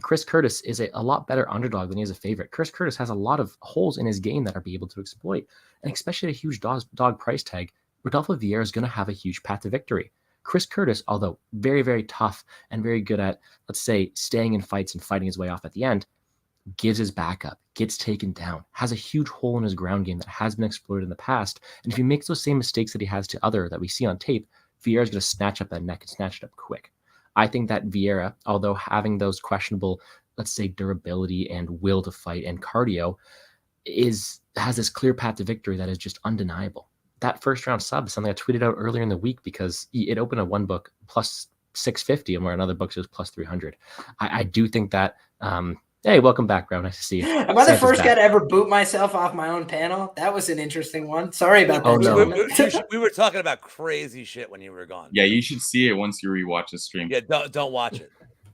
Chris Curtis is a lot better underdog than he is a favorite. Chris Curtis has a lot of holes in his game that are be able to exploit, and especially a huge dog price tag. Rodolfo Vieira is going to have a huge path to victory. Chris Curtis, although very, very tough and very good at, let's say, staying in fights and fighting his way off at the end, gives his back up, gets taken down, has a huge hole in his ground game that has been exploited in the past. And if he makes those same mistakes that he has that we see on tape, Vieira is going to snatch up that neck and snatch it up quick. I think that Vieira, although having those questionable, let's say, durability and will to fight and cardio, has this clear path to victory that is just undeniable. That first round sub is something I tweeted out earlier in the week because it opened at one book plus 650 and where another book was plus 300. I do think that hey, welcome back, bro. Nice to see you. Am I the first guy to ever boot myself off my own panel? That was an interesting one. Sorry about that. Oh, no. We were talking about crazy shit when you were gone. Yeah, you should see it once you rewatch the stream. Yeah, don't watch it.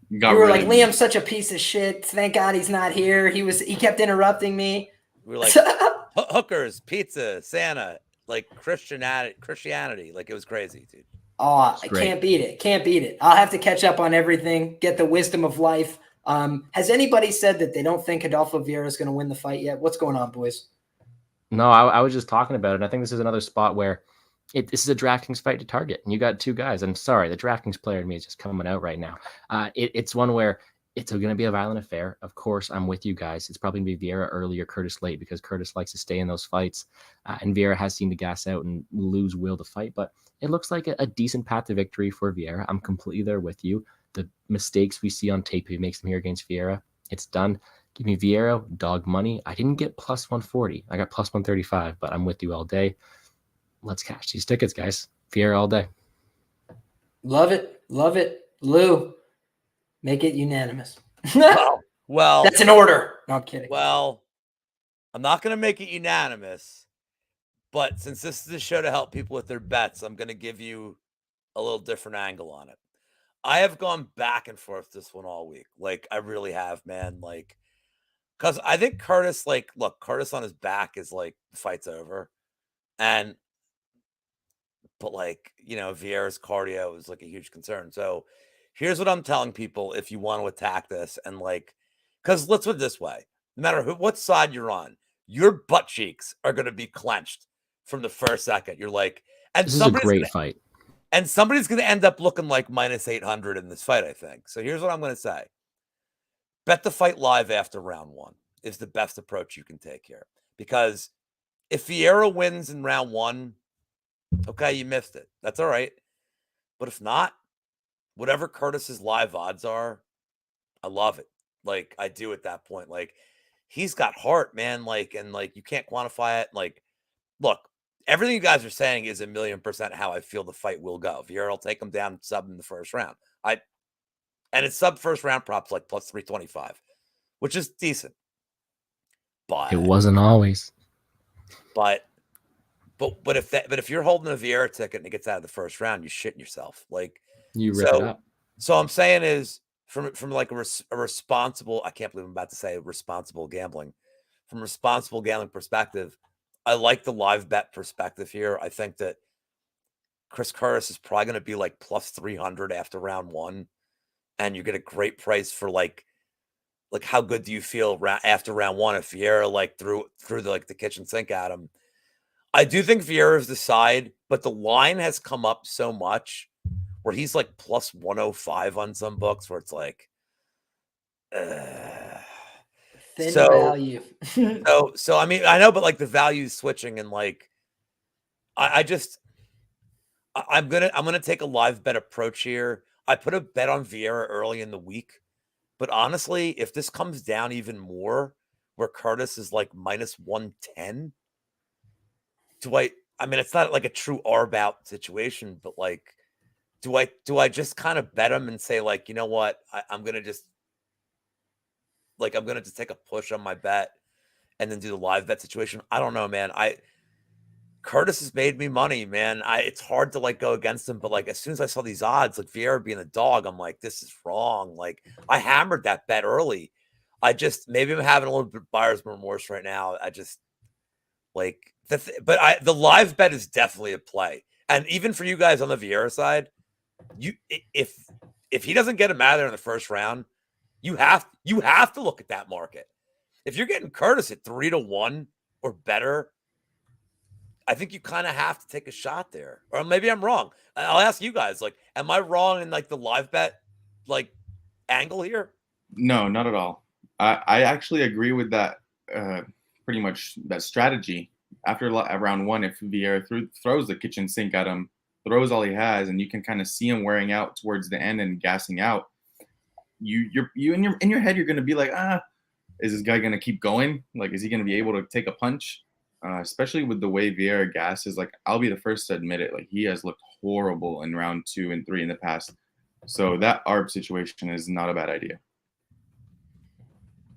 You were like, Liam's such a piece of shit. Thank God he's not here. He kept interrupting me. We were like hookers, pizza, Santa, like Christianity. Like it was crazy, dude. Oh, I can't beat it. Can't beat it. I'll have to catch up on everything, get the wisdom of life. Has anybody said that they don't think Rodolfo Vieira is going to win the fight yet? What's going on, boys? No, I was just talking about it. I think this is another spot where this is a DraftKings fight to target. And you got two guys. I'm sorry, the DraftKings player in me is just coming out right now. It's one where it's going to be a violent affair. Of course, I'm with you guys. It's probably going to be Vieira early or Curtis late because Curtis likes to stay in those fights. And Vieira has seemed to gas out and lose will to fight. But it looks like a decent path to victory for Vieira. I'm completely there with you. The mistakes we see on tape, he makes them here against Vieira. It's done. Give me Vieira, dog money. I didn't get plus 140. I got plus 135, but I'm with you all day. Let's cash these tickets, guys. Vieira all day. Love it. Love it. Lou, make it unanimous. Well, that's an order. No, I'm kidding. Well, I'm not going to make it unanimous, but since this is a show to help people with their bets, I'm going to give you a little different angle on it. I have gone back and forth this one all week. Like, I really have, man. Like, because I think Curtis, like, look, Curtis on his back is like, the fight's over. But like, Vieira's cardio is like a huge concern. So here's what I'm telling people if you want to attack this. And like, because let's put it this way, no matter what side you're on, your butt cheeks are going to be clenched from the first second. You're like, and this is a great fight. And somebody's going to end up looking like minus 800 in this fight, I think. So here's what I'm going to say. Bet the fight live after round one is the best approach you can take here. Because if Vieira wins in round one, okay, you missed it. That's all right. But if not, whatever Curtis's live odds are, I love it. Like, I do at that point. Like, he's got heart, man. Like, and like, you can't quantify it. Like, look. Everything you guys are saying is 1,000,000% how I feel the fight will go. Vieira will take him down sub in the first round. And it's sub first round props like plus 325, which is decent. But it wasn't always. But if you're holding a Vieira ticket and it gets out of the first round, you're shitting yourself. Like you rip it up. So I'm saying is from like a responsible, I can't believe I'm about to say responsible gambling. From a responsible gambling perspective, I like the live bet perspective here. I think that Chris Curtis is probably going to be like plus 300 after round one. And you get a great price for like how good do you feel after round one if Vieira like threw the kitchen sink at him. I do think Vieira is the side, but the line has come up so much where he's like plus 105 on some books where it's like, thin value. so I mean, I know, but like the value is switching and like, I'm gonna take a live bet approach here. I put a bet on Vieira early in the week, but honestly, if this comes down even more, where Curtis is like minus 110, I mean, it's not like a true R-bout situation, but like, do I just kind of bet him and say like, you know what, I'm gonna just take a push on my bet and then do the live bet situation. I don't know, man. Curtis has made me money, man. It's hard to like go against him, but like as soon as I saw these odds, like Vieira being a dog, I'm like, this is wrong. Like I hammered that bet early. Maybe I'm having a little bit of buyer's remorse right now. I just like the live bet is definitely a play. And even for you guys on the Vieira side, if he doesn't get him out of there in the first round, You have to look at that market. If you're getting Curtis at 3-1 or better, I think you kind of have to take a shot there. Or maybe I'm wrong. I'll ask you guys, like, am I wrong in like the live bet like angle here? No, not at all. I actually agree with that, pretty much that strategy. After round one, if Vieira throws the kitchen sink at him, throws all he has, and you can kind of see him wearing out towards the end and gassing out, you in your head, you're going to be like, is this guy going to keep going? Like, is he going to be able to take a punch? Especially with the way Vieira gasses, like, I'll be the first to admit it. Like, he has looked horrible in round 2 and 3 in the past. So that ARB situation is not a bad idea.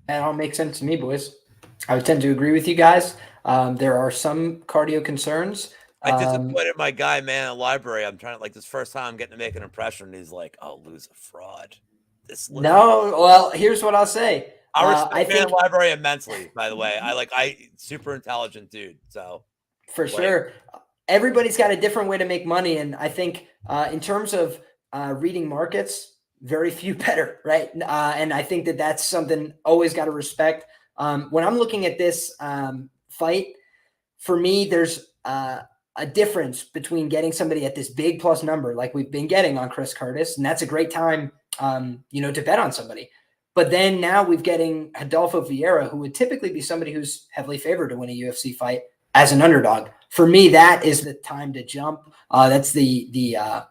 That all makes sense to me, boys. I would tend to agree with you guys. There are some cardio concerns. I disappointed my guy, man, at library. I'm trying to, like, this first time I'm getting to make an impression. And he's like, I'll lose a fraud. No, well, here's what I'll say. I think library immensely, by the way. I super intelligent dude. So for sure. Everybody's got a different way to make money. And I think in terms of reading markets, very few better, right? And I think that that's something always got to respect. When I'm looking at this fight, for me, there's a difference between getting somebody at this big plus number like we've been getting on Chris Curtis, and that's a great time, to bet on somebody. But then now we're getting Rodolfo Vieira, who would typically be somebody who's heavily favored to win a UFC fight as an underdog. For me, that is the time to jump. That's the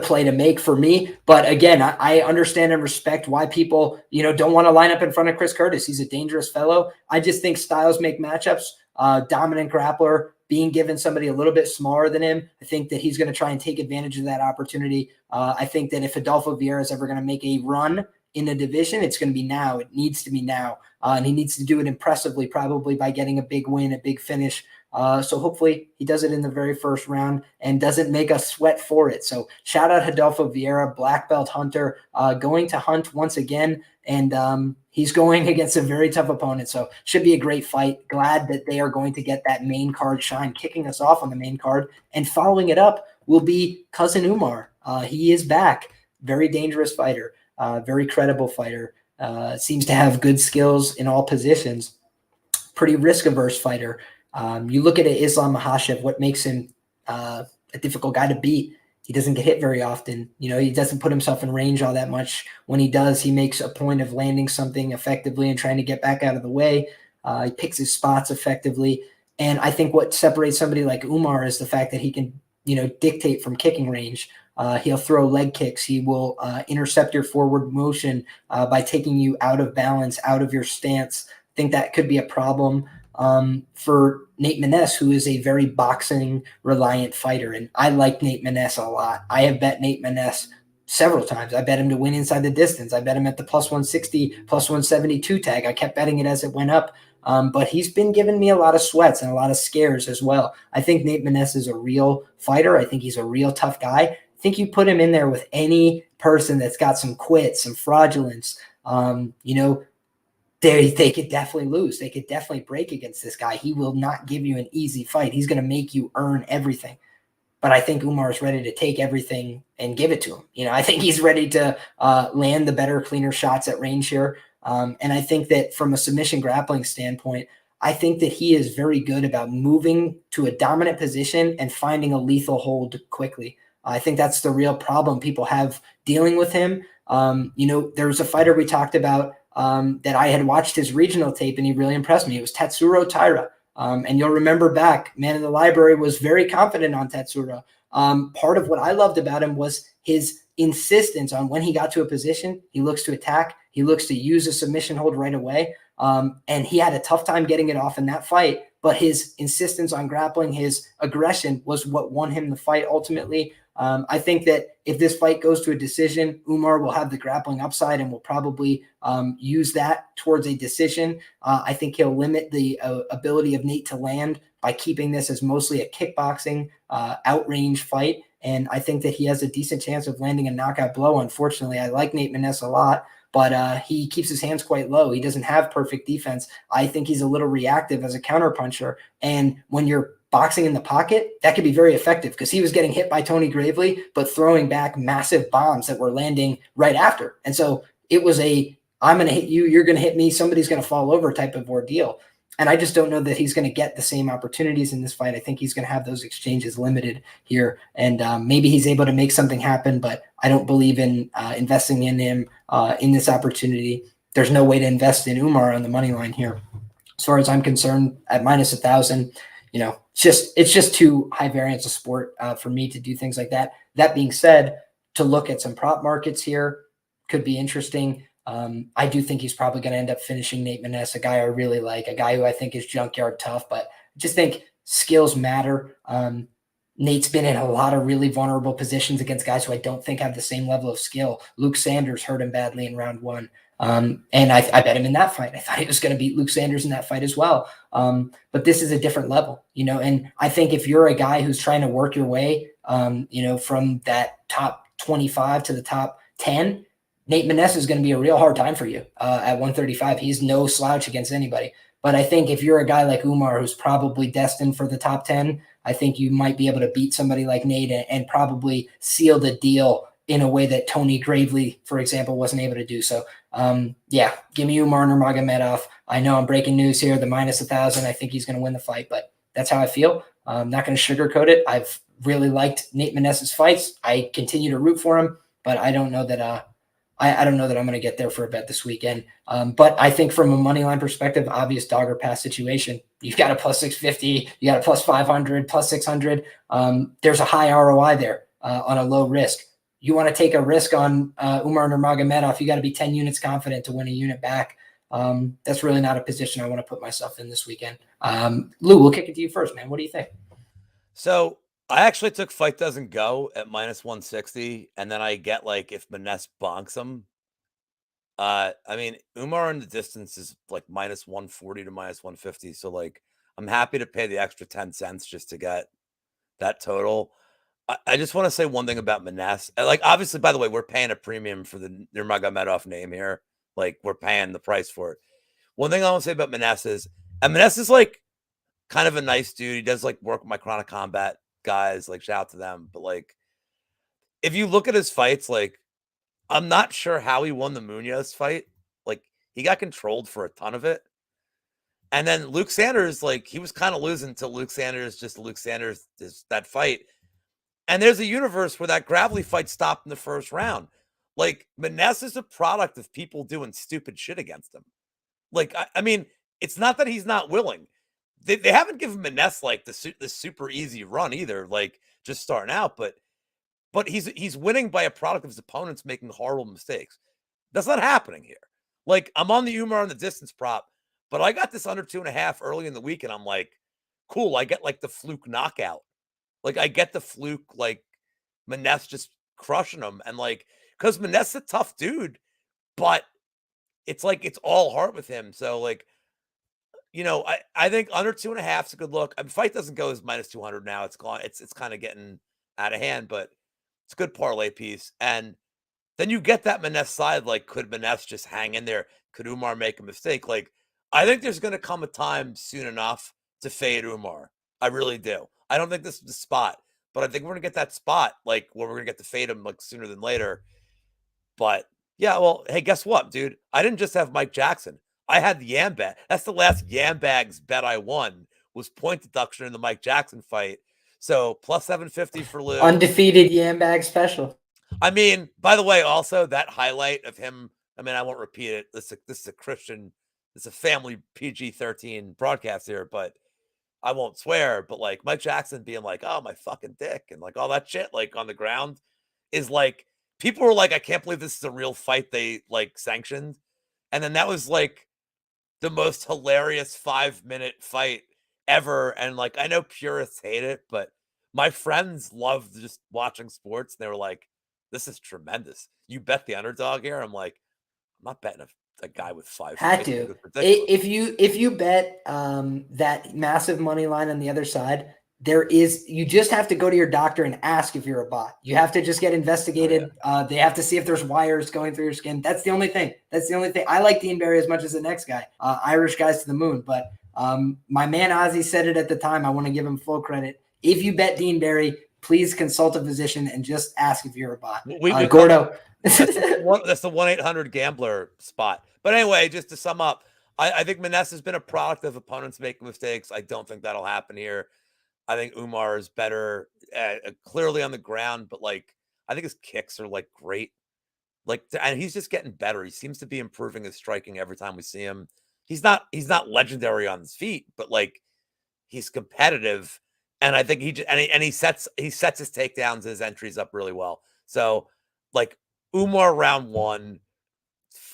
play to make for me. But again, I understand and respect why people, don't want to line up in front of Chris Curtis. He's a dangerous fellow. I just think styles make matchups. Dominant grappler, being given somebody a little bit smaller than him, I think that he's going to try and take advantage of that opportunity. I think that if Rodolfo Vieira is ever going to make a run in the division, it's going to be now. It needs to be now. And he needs to do it impressively, probably by getting a big win, a big finish. So hopefully he does it in the very first round and doesn't make us sweat for it. So shout out Rodolfo Vieira, black belt hunter, going to hunt once again. And he's going against a very tough opponent. So should be a great fight. Glad that they are going to get that main card shine, kicking us off on the main card. And following it up will be cousin Umar. He is back. Very dangerous fighter. Very credible fighter. Seems to have good skills in all positions. Pretty risk-averse fighter. You look at Islam Makhachev, what makes him a difficult guy to beat. He doesn't get hit very often. He doesn't put himself in range all that much. When he does, he makes a point of landing something effectively and trying to get back out of the way. He picks his spots effectively. And I think what separates somebody like Umar is the fact that he can, dictate from kicking range. He'll throw leg kicks. He will intercept your forward motion by taking you out of balance, out of your stance. I think that could be a problem for Nate Maness, who is a very boxing reliant fighter. And I like Nate Maness a lot. I have bet Nate Maness several times. I bet him to win inside the distance. I bet him at the plus 160, plus 172 tag. I kept betting it as it went up. But he's been giving me a lot of sweats and a lot of scares as well. I think Nate Maness is a real fighter. I think he's a real tough guy. I think you put him in there with any person that's got some quits, some fraudulence, they could definitely lose. They could definitely break against this guy. He will not give you an easy fight. He's going to make you earn everything. But I think Umar is ready to take everything and give it to him. I think he's ready to land the better, cleaner shots at range here. And I think that from a submission grappling standpoint, I think that he is very good about moving to a dominant position and finding a lethal hold quickly. I think that's the real problem people have dealing with him. There was a fighter we talked about that I had watched his regional tape and he really impressed me. It was Tatsuro Taira. And you'll remember back, Man in the Library was very confident on Tatsuro. Part of what I loved about him was his insistence on when he got to a position, he looks to attack, he looks to use a submission hold right away. And he had a tough time getting it off in that fight, but his insistence on grappling, his aggression was what won him the fight ultimately. I think that if this fight goes to a decision, Umar will have the grappling upside and will probably use that towards a decision. I think he'll limit the ability of Nate to land by keeping this as mostly a kickboxing outrange fight. And I think that he has a decent chance of landing a knockout blow. Unfortunately, I like Nate Maness a lot, but he keeps his hands quite low. He doesn't have perfect defense. I think he's a little reactive as a counterpuncher. And when you're boxing in the pocket, that could be very effective because he was getting hit by Tony Gravely, but throwing back massive bombs that were landing right after. And so it was a I'm going to hit you, you're going to hit me, somebody's going to fall over type of ordeal. And I just don't know that he's going to get the same opportunities in this fight. I think he's going to have those exchanges limited here. And maybe he's able to make something happen, but I don't believe in investing in him in this opportunity. There's no way to invest in Umar on the money line here. As far as I'm concerned, at minus 1,000, it's just too high variance of sport for me to do things like that. That being said, to look at some prop markets here could be interesting. I do think he's probably going to end up finishing Nate Maness, a guy I really like, a guy who I think is junkyard tough, but I just think skills matter. Nate's been in a lot of really vulnerable positions against guys who I don't think have the same level of skill. Luke Sanders hurt him badly in round 1. And I bet him in that fight. I thought he was going to beat Luke Sanders in that fight as well. But this is a different level, and I think if you're a guy who's trying to work your way, from that top 25 to the top 10, Nate Maness is going to be a real hard time for you at 135. He's no slouch against anybody. But I think if you're a guy like Umar, who's probably destined for the top 10, I think you might be able to beat somebody like Nate and probably seal the deal in a way that Tony Gravely, for example, wasn't able to do. So, give me Umar Nurmagomedov. I know I'm breaking news here, the minus 1,000. I think he's going to win the fight, but that's how I feel. I'm not going to sugarcoat it. I've really liked Nate Maness's fights. I continue to root for him, but I don't know that I don't know that I'm going to get there for a bet this weekend. But I think from a money line perspective, obvious dog or pass situation. You've got a plus 650, you got a plus 500, plus 600. There's a high ROI there on a low risk. You want to take a risk on Umar Nurmagomedov, you got to be 10 units confident to win a unit back. That's really not a position I want to put myself in this weekend. Lou, we'll kick it to you first, man. What do you think? So I actually took Fight Doesn't Go at minus 160, and then I get if Maness bonks him. Umar in the distance is minus 140 to minus 150. So I'm happy to pay the extra 10 cents just to get that total. I just want to say one thing about Maness. Obviously, by the way, we're paying a premium for the Nurmagomedov name here. We're paying the price for it. One thing I want to say about Maness is, and Maness is kind of a nice dude. He does work with my Chronic Combat guys. Shout out to them. But if you look at his fights, I'm not sure how he won the Munoz fight. He got controlled for a ton of it. And then Luke Sanders, he was kind of losing to Luke Sanders is that fight. And there's a universe where that Gravely fight stopped in the first round. Maness is a product of people doing stupid shit against him. It's not that he's not willing. They haven't given Maness the super easy run either, just starting out. But he's winning by a product of his opponents making horrible mistakes. That's not happening here. I'm on the Umar on the distance prop, but I got this under 2.5 early in the week, and I'm cool. I get the fluke knockout. I get the fluke, Maness just crushing him. And because Maness a tough dude, but it's it's all heart with him. So I think under 2.5 is a good look. Fight Doesn't Go is minus 200 now. It's gone. It's kind of getting out of hand, but it's a good parlay piece. And then you get that Maness side. Could Maness just hang in there? Could Umar make a mistake? I think there's going to come a time soon enough to fade Umar. I really do. I don't think this is the spot, but I think we're going to get that spot, where we're going to get to fade him sooner than later. But yeah, well, hey, guess what, dude? I didn't just have Mike Jackson. I had the Yam bet. That's the last Yam Bags bet I won, was point deduction in the Mike Jackson fight. So plus 750 for Lou. Undefeated Yam Bag special. By the way, also that highlight of him, I won't repeat it. This is a Christian, it's a family PG-13 broadcast here, but I won't swear. But Mike Jackson being oh, my fucking dick, and all that shit on the ground is people were I can't believe this is a real fight they sanctioned. And then that was the most hilarious 5-minute fight ever. And I know purists hate it, but my friends loved just watching sports. And they were this is tremendous. You bet the underdog here. I'm not betting a guy with 5. Had to. If you bet that massive money line on the other side, you just have to go to your doctor and ask if you're a bot. You have to just get investigated. Oh, yeah. They have to see if there's wires going through your skin. That's the only thing. I like Dean Barry as much as the next guy. Irish guys to the moon. But my man Ozzy said it at the time. I want to give him full credit. If you bet Dean Barry, please consult a physician and just ask if you're a bot. We Gordo. That's the 1-800-GAMBLER spot. But anyway, just to sum up, I think Vanessa's been a product of opponents making mistakes. I don't think that'll happen here. I think Umar is better, clearly on the ground, but like I think his kicks are like great. Like, and he's just getting better. He seems to be improving his striking every time we see him. He's not legendary on his feet, but like he's competitive, and I think he sets his takedowns, his entries up really well. So like Umar round 1,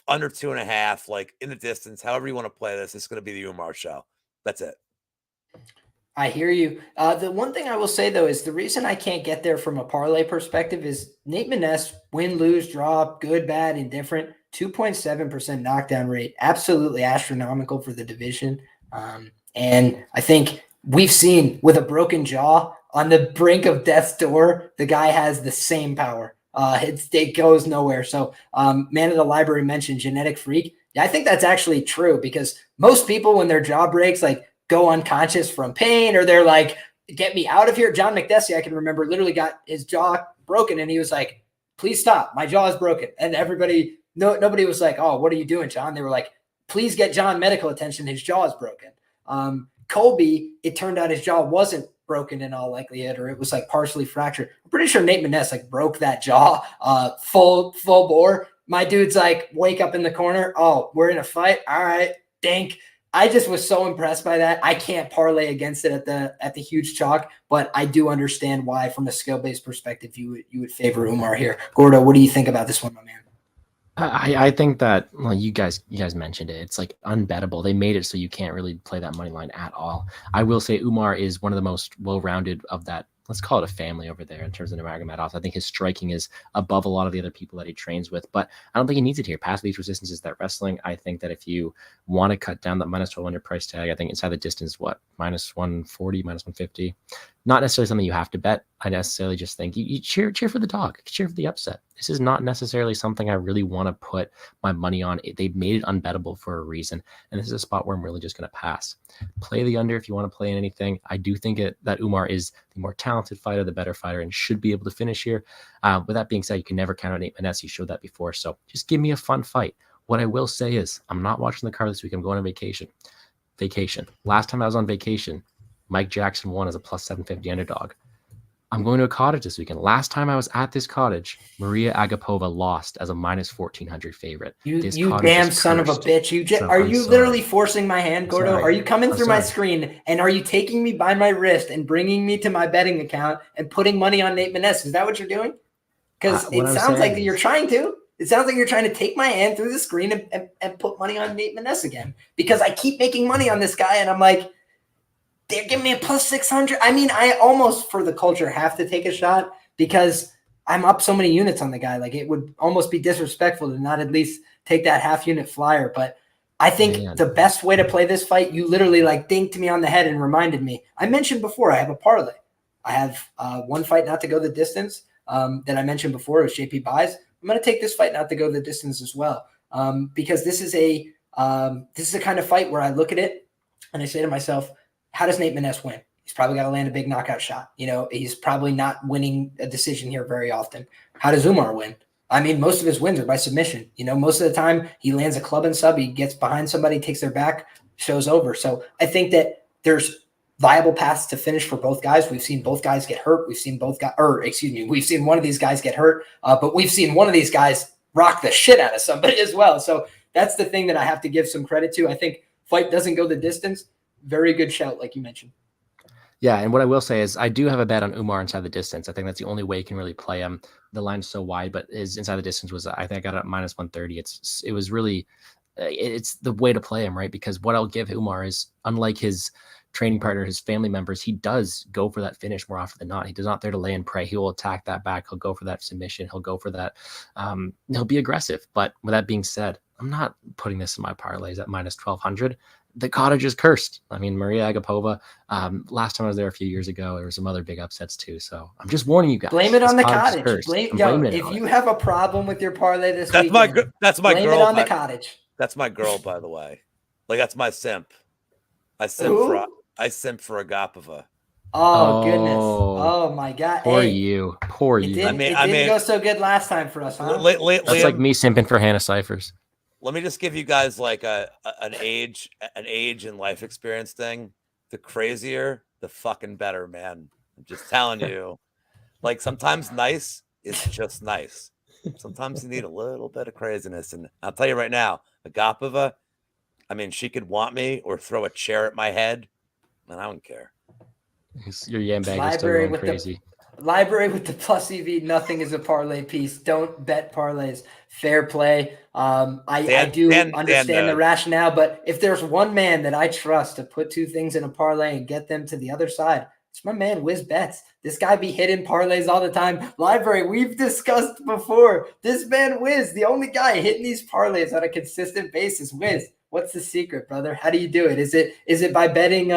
under 2.5, like in the distance, however you want to play this, it's going to be the Umar show. That's it. I hear you. The one thing I will say, though, is the reason I can't get there from a parlay perspective is Nate Maness, win, lose, draw, good, bad, indifferent, 2.7% knockdown rate. Absolutely astronomical for the division. And I think we've seen with a broken jaw on the brink of death's door, the guy has the same power. It goes nowhere. So Man of the Library mentioned genetic freak. Yeah, I think that's actually true because most people, when their jaw breaks, like, go unconscious from pain, or they're like, get me out of here. John McDessie, I can remember, literally got his jaw broken, and he was like, please stop. My jaw is broken. And nobody was like, oh, what are you doing, John? They were like, please get John medical attention. His jaw is broken. Colby, it turned out his jaw wasn't broken in all likelihood, or it was like partially fractured. I'm pretty sure Nate Maness like broke that jaw full bore. My dude's like, wake up in the corner. Oh, we're in a fight. All right, dink. I just was so impressed by that. I can't parlay against it at the huge chalk, but I do understand why, from a skill-based perspective, you would favor Umar here. Gordo, what do you think about this one, my man? I think that, well, you guys mentioned it. It's like unbettable. They made it so you can't really play that money line at all. I will say Umar is one of the most well-rounded of that. Let's call it a family over there in terms of Nurmagomedov. I think his striking is above a lot of the other people that he trains with, but I don't think he needs it here. Pass least resistance is that wrestling. I think that if you want to cut down that minus 1,200 price tag, I think inside the distance, minus 140, minus 150, not necessarily something you have to bet. I necessarily just think you cheer for the dog, cheer for the upset. This is not necessarily something I really want to put my money on. They've made it unbettable for a reason, and this is a spot where I'm really just going to pass. Play the under if you want to play in anything. I do think that Umar is the more talented fighter, the better fighter, and should be able to finish here. With that being said, you can never count on Nate Maness. You showed that before, so just give me a fun fight. What I will say is I'm not watching the card this week. I'm going on vacation. Last time I was on vacation, Mike Jackson won as a plus 750 underdog. I'm going to a cottage this weekend. Last time I was at this cottage, Maria Agapova lost as a minus 1,400 favorite. You damn son of a bitch. Are you literally forcing my hand, Gordo? Are you coming through my screen, and are you taking me by my wrist and bringing me to my betting account and putting money on Nate Maness? Is that what you're doing? Because it sounds like you're trying to. It sounds like you're trying to take my hand through the screen and put money on Nate Maness again. Because I keep making money on this guy, and I'm like, they're giving me a plus 600. I mean, I almost, for the culture, have to take a shot because I'm up so many units on the guy. Like, it would almost be disrespectful to not at least take that half unit flyer. But I think the best way to play this fight, you literally like dinked me on the head and reminded me. I mentioned before, I have a parlay. I have one fight not to go the distance that I mentioned before. It was JP buys. I'm going to take this fight not to go the distance as well because this is a kind of fight where I look at it and I say to myself, how does Nate Maness win? He's probably got to land a big knockout shot. You know, he's probably not winning a decision here very often. How does Umar win? I mean, most of his wins are by submission. You know, most of the time he lands a club and sub, he gets behind somebody, takes their back, show's over. So I think that there's viable paths to finish for both guys. We've seen both guys get hurt. We've seen we've seen one of these guys get hurt, but we've seen one of these guys rock the shit out of somebody as well. So that's the thing that I have to give some credit to. I think fight doesn't go the distance. Very good shout, like you mentioned. Yeah, and what I will say is I do have a bet on Umar inside the distance. I think that's the only way you can really play him. The line's so wide, but his inside the distance was, I think I got it at minus 130. It was really, it's the way to play him, right? Because what I'll give Umar is, unlike his training partner, his family members, he does go for that finish more often than not. He's not there to lay and pray. He will attack that back. He'll go for that submission. He'll go for that. He'll be aggressive. But with that being said, I'm not putting this in my parlays at minus 1,200. The cottage is cursed. I mean, Maria Agapova, last time I was there a few years ago, there were some other big upsets too. So I'm just warning you guys. Blame it on the cottage. If you have a problem with your parlay this week, that's my blame girl. Blame it on the cottage. That's my girl, by the way. Like, that's my simp. I simp for Agapova. Oh, goodness. Oh, my God. Poor you. Poor It you. didn't, I mean, go so good last time for us, huh? That's Liam, like me simping for Hannah Cyphers. let me just give you guys like an age and life experience thing. The crazier, the fucking better, man. I'm just telling you. Like sometimes nice is just nice. Sometimes you need a little bit of craziness. And I'll tell you right now, Agapova, I mean, she could want me or throw a chair at my head, and I don't care. Your yam bag is still going crazy. Library with the plus EV, nothing is a parlay piece. Don't bet parlays. Fair play. I do understand the rationale, but if there's one man that I trust to put two things in a parlay and get them to the other side, it's my man Wizz Bets. This guy be hitting parlays all the time. Library, we've discussed before. This man Wizz, the only guy hitting these parlays on a consistent basis. Wizz, what's the secret, brother? How do you do it? Is it by betting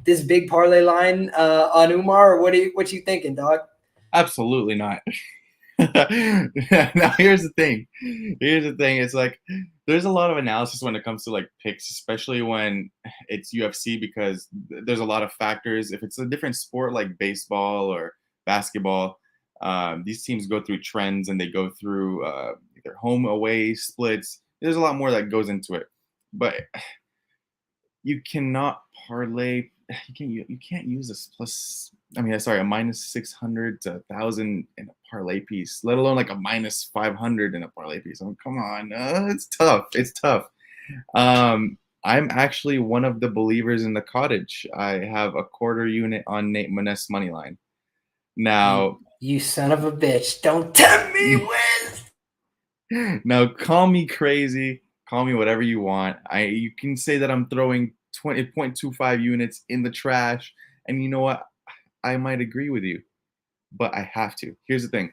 this big parlay line on Umar, or what you thinking, dog? Absolutely not. Now here's the thing. It's like there's a lot of analysis when it comes to like picks, especially when it's UFC, because there's a lot of factors. If it's a different sport like baseball or basketball, these teams go through trends and they go through their home away splits. There's a lot more that goes into it. But you cannot parlay. You can't use this plus. I mean, sorry, a minus 600 to 1,000 in a parlay piece, let alone like a minus 500 in a parlay piece. I mean, come on, it's tough. It's tough. I'm actually one of the believers in the cottage. I have a quarter unit on Nate Maness money line. Now, you son of a bitch! Don't tempt me, Wizz. Now, call me crazy. Call me whatever you want. You can say that I'm throwing 20.25 units in the trash. And you know what? I might agree with you, but I have to. Here's the thing.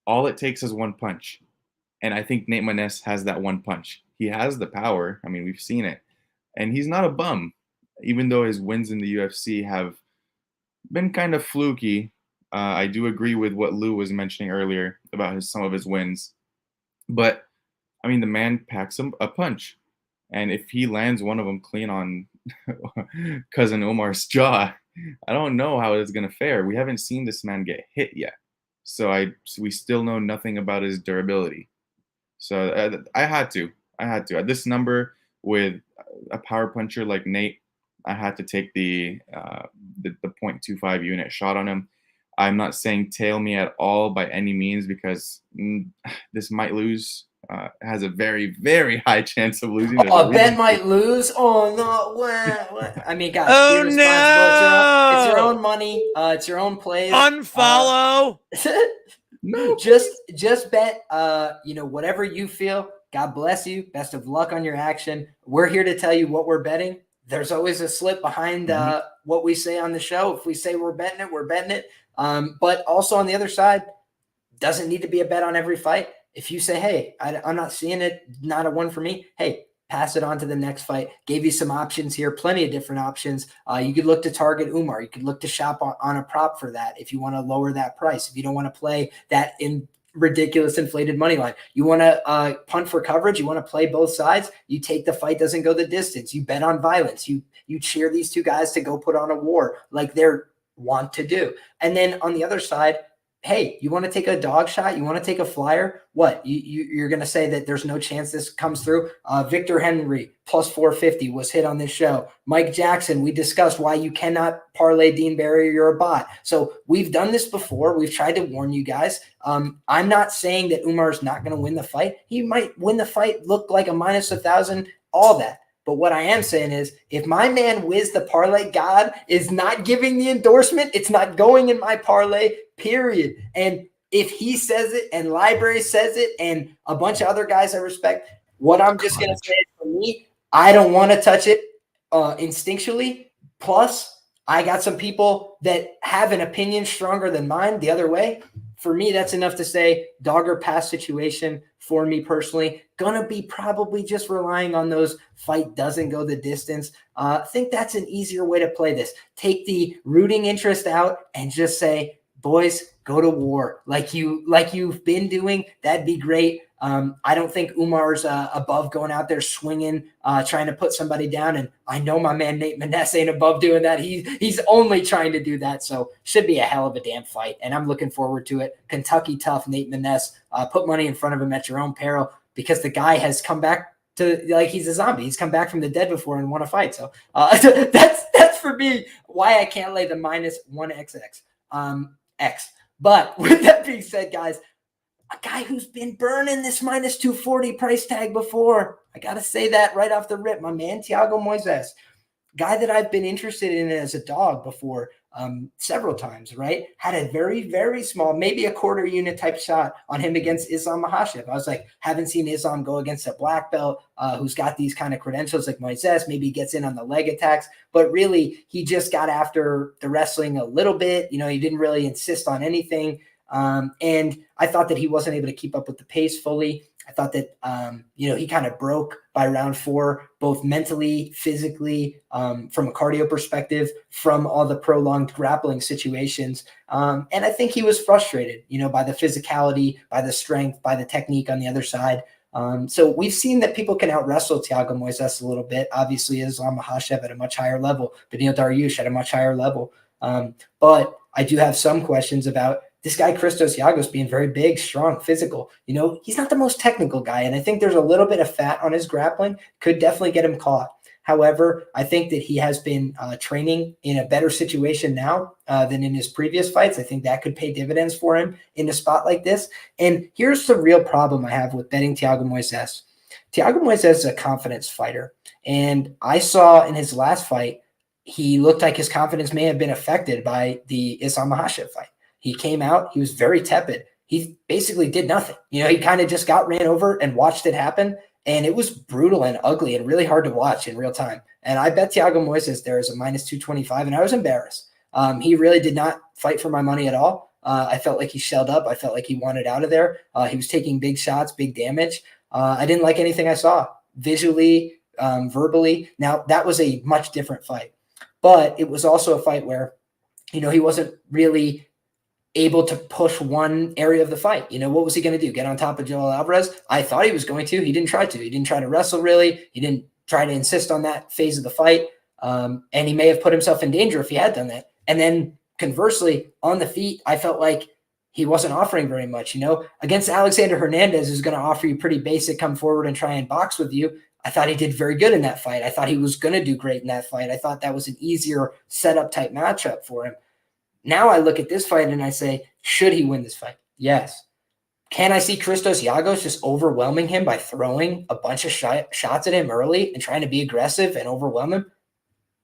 All it takes is one punch. And I think Nate Maness has that one punch. He has the power. I mean, we've seen it. And he's not a bum, even though his wins in the UFC have been kind of fluky. I do agree with what Lou was mentioning earlier about some of his wins. But, I mean, the man packs him a punch. And if he lands one of them clean on cousin Umar's jaw, I don't know how it's going to fare. We haven't seen this man get hit yet. So we still know nothing about his durability. So I had to. At this number with a power puncher like Nate, I had to take the 0.25 unit shot on him. I'm not saying tail me at all by any means, because this might lose. Has a very, very high chance of losing. Ben might lose. Oh no! What? I mean, guys, oh be no! It's your own money. It's your own plays. Unfollow. No, just bet. Whatever you feel. God bless you. Best of luck on your action. We're here to tell you what we're betting. There's always a slip behind what we say on the show. If we say we're betting it, we're betting it. But also on the other side, doesn't need to be a bet on every fight. If you say, hey, I'm not seeing it, not a one for me, hey, pass it on to the next fight. Gave you some options here, plenty of different options. You could look to target Umar. You could look to shop on a prop for that if you want to lower that price. If you don't want to play that in ridiculous inflated money line, you want to punt for coverage, you want to play both sides, you take the fight doesn't go the distance. You bet on violence. You cheer these two guys to go put on a war like they're want to do. And then on the other side, hey, you want to take a dog shot? You want to take a flyer? What? You're going to say that there's no chance this comes through? Victor Henry, plus 450, was hit on this show. Mike Jackson, we discussed why you cannot parlay Dean Barry, you're a bot. So we've done this before. We've tried to warn you guys. I'm not saying that Umar's not going to win the fight. He might win the fight, look like a minus 1,000, all that. But what I am saying is, if my man Wizz, the parlay god, is not giving the endorsement, it's not going in my parlay, period. And if he says it and Library says it and a bunch of other guys I respect, what I'm just going to say is, for me, I don't want to touch it instinctually. Plus, I got some people that have an opinion stronger than mine the other way. For me, that's enough to say dog or pass situation for me personally. Gonna be probably just relying on those fight doesn't go the distance. I think that's an easier way to play this. Take the rooting interest out and just say, boys, go to war like you've been doing. That'd be great. I don't think Umar's above going out there swinging, trying to put somebody down. And I know my man Nate Maness ain't above doing that. He's only trying to do that. So should be a hell of a damn fight. And I'm looking forward to it. Kentucky tough Nate Maness. Put money in front of him at your own peril, because the guy has come back to, like, he's a zombie. He's come back from the dead before and won a fight. So that's for me why I can't lay the -1XX X. But with that being said, guys, a guy who's been burning this -240 price tag before. I got to say that right off the rip, my man, Thiago Moises, guy that I've been interested in as a dog before several times, right? Had a very, very small, maybe a quarter unit type shot on him against Islam Makhachev. I was like, haven't seen Islam go against a black belt who's got these kind of credentials like Moises. Maybe he gets in on the leg attacks, but really he just got after the wrestling a little bit. You know, he didn't really insist on anything. And I thought that he wasn't able to keep up with the pace fully. I thought that, he kind of broke by round 4, both mentally, physically, from a cardio perspective, from all the prolonged grappling situations. And I think he was frustrated, by the physicality, by the strength, by the technique on the other side. So we've seen that people can out-wrestle Thiago Moises a little bit. Obviously, Islam Makhachev at a much higher level, Beneil Dariush at a much higher level. But I do have some questions about this guy, Christos Giagos, being very big, strong, physical. He's not the most technical guy, and I think there's a little bit of fat on his grappling. Could definitely get him caught. However, I think that he has been training in a better situation now than in his previous fights. I think that could pay dividends for him in a spot like this. And here's the real problem I have with betting Thiago Moises. Thiago Moises is a confidence fighter, and I saw in his last fight, he looked like his confidence may have been affected by the Islam Makhachev fight. He came out, he was very tepid. He basically did nothing. He kind of just got ran over and watched it happen. And it was brutal and ugly and really hard to watch in real time. And I bet Thiago Moises there is a -225, and I was embarrassed. He really did not fight for my money at all. I felt like he shelled up. I felt like he wanted out of there. He was taking big shots, big damage. I didn't like anything I saw visually, verbally. Now, that was a much different fight. But it was also a fight where, he wasn't really able to push one area of the fight. What was he going to do? Get on top of Joel Alvarez? I thought he was going to. He didn't try to. He didn't try to wrestle, really. He didn't try to insist on that phase of the fight. And he may have put himself in danger if he had done that. And then conversely, on the feet, I felt like he wasn't offering very much. Against Alexander Hernandez, who's going to offer you pretty basic, come forward and try and box with you. I thought he did very good in that fight. I thought he was going to do great in that fight. I thought that was an easier setup type matchup for him. Now I look at this fight and I say, should he win this fight? Yes. Can I see Christos Giagos just overwhelming him by throwing a bunch of shots at him early and trying to be aggressive and overwhelm him?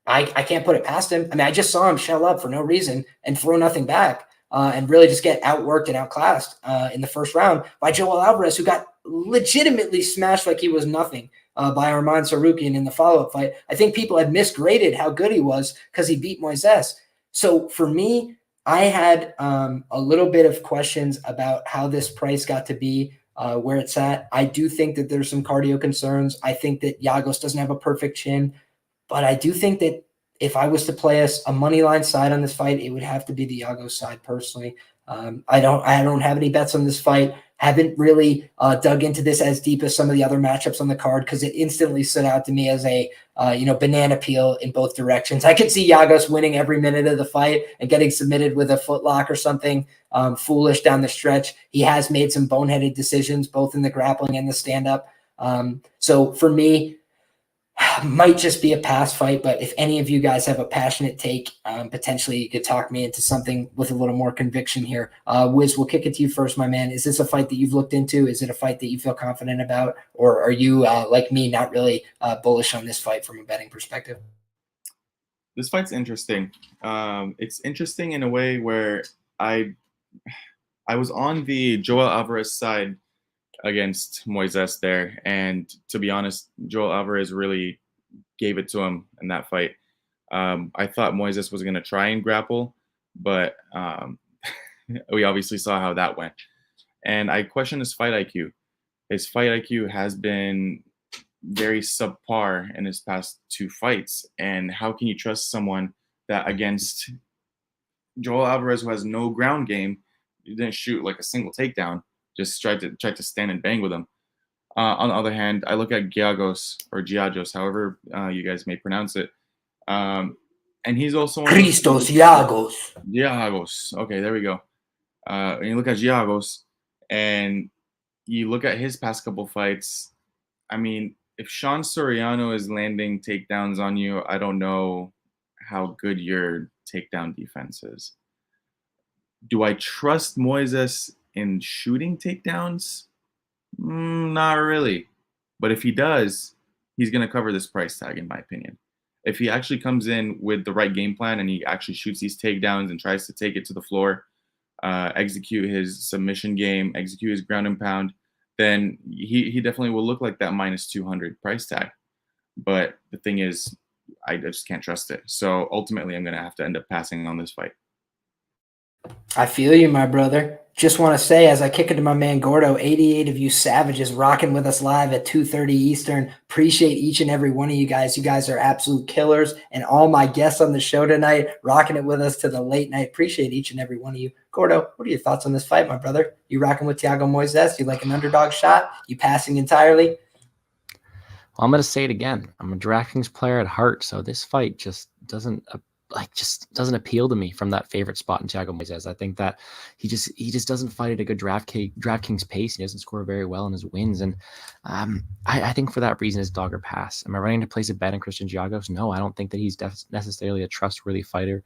I can't put it past him. I just saw him shell up for no reason and throw nothing back and really just get outworked and outclassed in the first round by Joel Alvarez, who got legitimately smashed like he was nothing by Arman Tsarukyan in the follow-up fight. I think people had misgraded how good he was because he beat Moises. So for me, I had a little bit of questions about how this price got to be where it's at. I do think that there's some cardio concerns. I think that Giagos doesn't have a perfect chin, but I do think that if I was to play a money line side on this fight, it would have to be the Giagos side personally. I don't have any bets on this fight. Haven't really dug into this as deep as some of the other matchups on the card because it instantly stood out to me as a banana peel in both directions. I could see Giagos winning every minute of the fight and getting submitted with a footlock or something foolish down the stretch. He has made some boneheaded decisions both in the grappling and the stand-up. So for me, might just be a pass fight, but if any of you guys have a passionate take, potentially you could talk me into something with a little more conviction here. Wizz, we'll kick it to you first, my man. Is this a fight that you've looked into? Is it a fight that you feel confident about? Or are you, like me, not really bullish on this fight from a betting perspective? This fight's interesting. It's interesting in a way where I was on the Joel Alvarez side against Moises there, and to be honest, Joel Alvarez really gave it to him in that fight. I thought Moises was going to try and grapple, but we obviously saw how that went. And I question his fight IQ. His fight IQ has been very subpar in his past 2 fights. And how can you trust someone that against Joel Alvarez, who has no ground game, he didn't shoot like a single takedown, just tried to stand and bang with him. On the other hand, I look at Giagos or Giagos, however you guys may pronounce it, and he's also one of those- Christos Giagos. Giagos. Okay, there we go. And you look at Giagos, and you look at his past couple fights. I mean, if Sean Soriano is landing takedowns on you, I don't know how good your takedown defense is. Do I trust Moises in shooting takedowns? Not really. But if he does, he's going to cover this price tag, in my opinion. If he actually comes in with the right game plan and he actually shoots these takedowns and tries to take it to the floor, execute his submission game, execute his ground and pound, then he definitely will look like that minus 200 price tag. But the thing is, I just can't trust it. So ultimately, I'm going to have to end up passing on this fight. I feel you, my brother. Just want to say, as I kick it to my man Gordo, 88 of you savages rocking with us live at 2:30 Eastern. Appreciate each and every one of you guys. You guys are absolute killers. And all my guests on the show tonight, rocking it with us to the late night. Appreciate each and every one of you. Gordo, what are your thoughts on this fight, my brother? You rocking with Thiago Moises? You like an underdog shot? You passing entirely? Well, I'm going to say it again. I'm a DraftKings player at heart, so this fight just doesn't appeal to me from that favorite spot in Thiago Moises. I think that he just doesn't fight at a good DraftKings pace. He doesn't score very well in his wins, and I think for that reason it's dog or pass. Am I running to place a bet on Christian Giagos? No, I don't think that he's necessarily a trustworthy fighter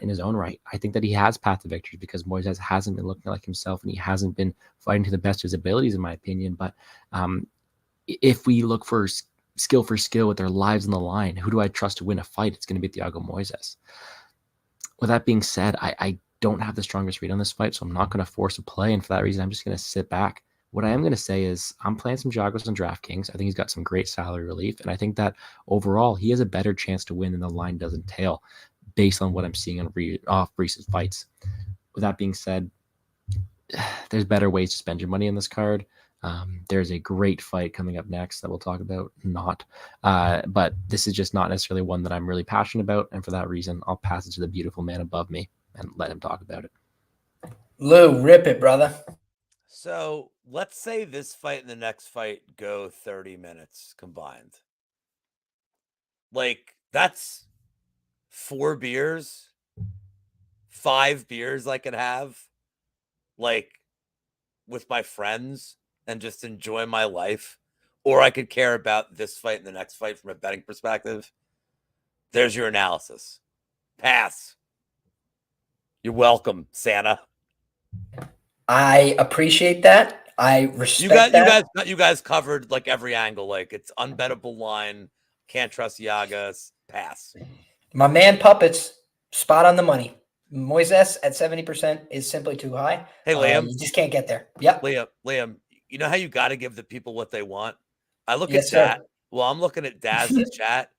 in his own right. I think that he has path to victory because Moises hasn't been looking like himself, and he hasn't been fighting to the best of his abilities, in my opinion. But if we look for skill with their lives on the line, who do I trust to win a fight? It's going to be Thiago Moises. With that being said, I don't have the strongest read on this fight, so I'm not going to force a play, and for that reason, I'm just going to sit back. What I am going to say is I'm playing some Giagos on DraftKings. I think he's got some great salary relief, and I think that overall he has a better chance to win than the line does entail based on what I'm seeing off recent fights. With that being said, there's better ways to spend your money on this card. There's a great fight coming up next that we'll talk about. But this is just not necessarily one that I'm really passionate about. And for that reason, I'll pass it to the beautiful man above me and let him talk about it. Lou, rip it, brother. So let's say this fight and the next fight go 30 minutes combined. Like, that's 4 beers, 5 beers I could have, like, with my friends and just enjoy my life, or I could care about this fight and the next fight from a betting perspective. There's your analysis. Pass. You're welcome, Santa. I appreciate that. I respect that. You guys covered like every angle. Like, it's unbettable line. Can't trust Giagos. Pass. My man Puppets, spot on the money. Moises at 70% is simply too high. Hey, Liam. You just can't get there. Yep. Liam, you know how you got to give the people what they want? I look Yes, at sir. that. Well, I'm looking at Daz's chat,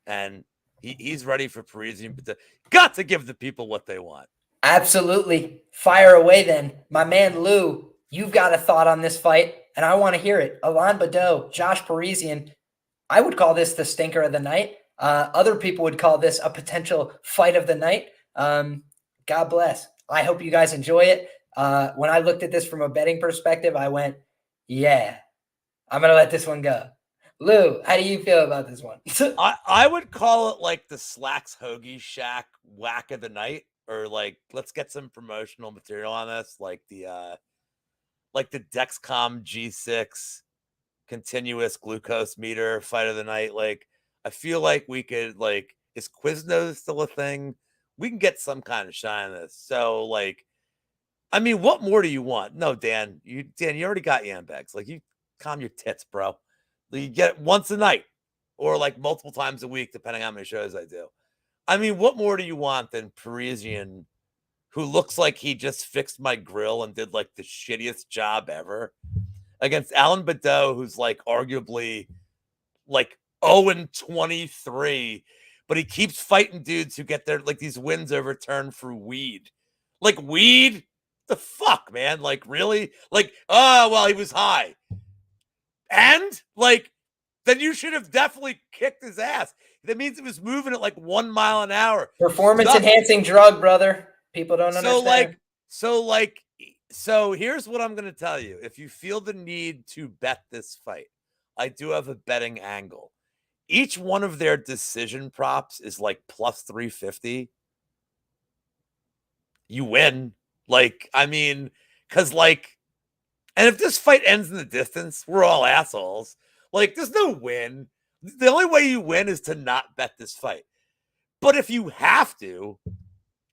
and he's ready for Parisian. But got to give the people what they want. Absolutely. Fire away then. My man Lou, you've got a thought on this fight, and I want to hear it. Alain Badeau, Josh Parisian. I would call this the stinker of the night. Other people would call this a potential fight of the night. God bless. I hope you guys enjoy it. When I looked at this from a betting perspective, I went, yeah, I'm going to let this one go. Lou, how do you feel about this one? I would call it like the Slacks Hoagie Shack whack of the night, or like, let's get some promotional material on this. Like the Dexcom G6 continuous glucose meter fight of the night. Like, I feel like we could, like, is Quiznos still a thing? We can get some kind of shine on this. So, like, I mean, what more do you want? No, Dan, you already got Yambags. Like, you calm your tits, bro. You get it once a night or like multiple times a week, depending on how many shows I do. I mean, what more do you want than Parisian, who looks like he just fixed my grill and did like the shittiest job ever, against Alain Badeau, who's like arguably like 0-23, but he keeps fighting dudes who get their, like, these wins overturned for weed. Like, weed? The fuck, man? Like, really? Like, oh, well, he was high. And, like, then you should have definitely kicked his ass. That means it was moving at like 1 mile an hour. Performance enhancing drug, brother. People don't understand. So like, So here's what I'm going to tell you. If you feel the need to bet this fight, I do have a betting angle. Each one of their decision props is like plus 350. You win. Like, I mean, because like, and if this fight ends in the distance, we're all assholes. Like, there's no win. The only way you win is to not bet this fight. But if you have to,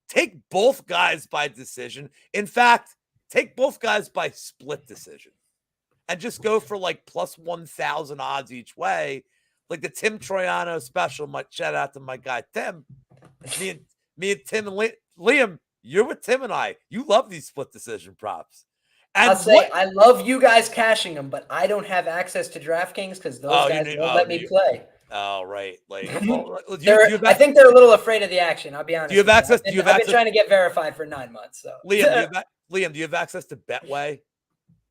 take both guys by decision. In fact, take both guys by split decision. And just go for like plus 1,000 odds each way. Like the Tim Troiano special. Shout out to my guy, Tim. Me and Tim and Liam, you're with Tim and I. You love these split decision props. And I'll say I love you guys cashing them, but I don't have access to DraftKings because those guys won't let me play. Oh, right. Like, I think they're a little afraid of the action. I'll be honest. Do you have access? I've been trying to get verified for 9 months. So Liam, do you have access to Betway?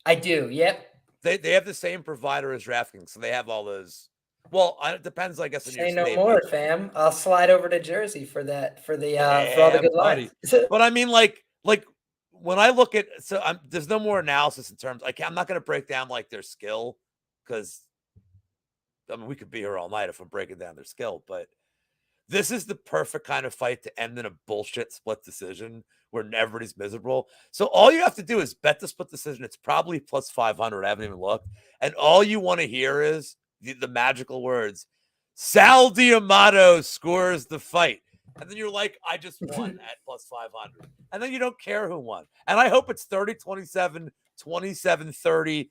I do. Yep. They have the same provider as DraftKings, so they have all those. Well, it depends, I guess. Say no more, fam. I'll slide over to Jersey for that for all the good lines. But I mean, like when I look at there's no more analysis in terms. I'm not going to break down like their skill because I mean we could be here all night if I'm breaking down their skill. But this is the perfect kind of fight to end in a bullshit split decision where everybody's miserable. So all you have to do is bet the split decision. It's probably plus 500. I haven't even looked. And all you want to hear is the magical words, Sal D'Amato scores the fight. And then you're like, I just won at plus 500. And then you don't care who won. And I hope it's 30-27, 27-30.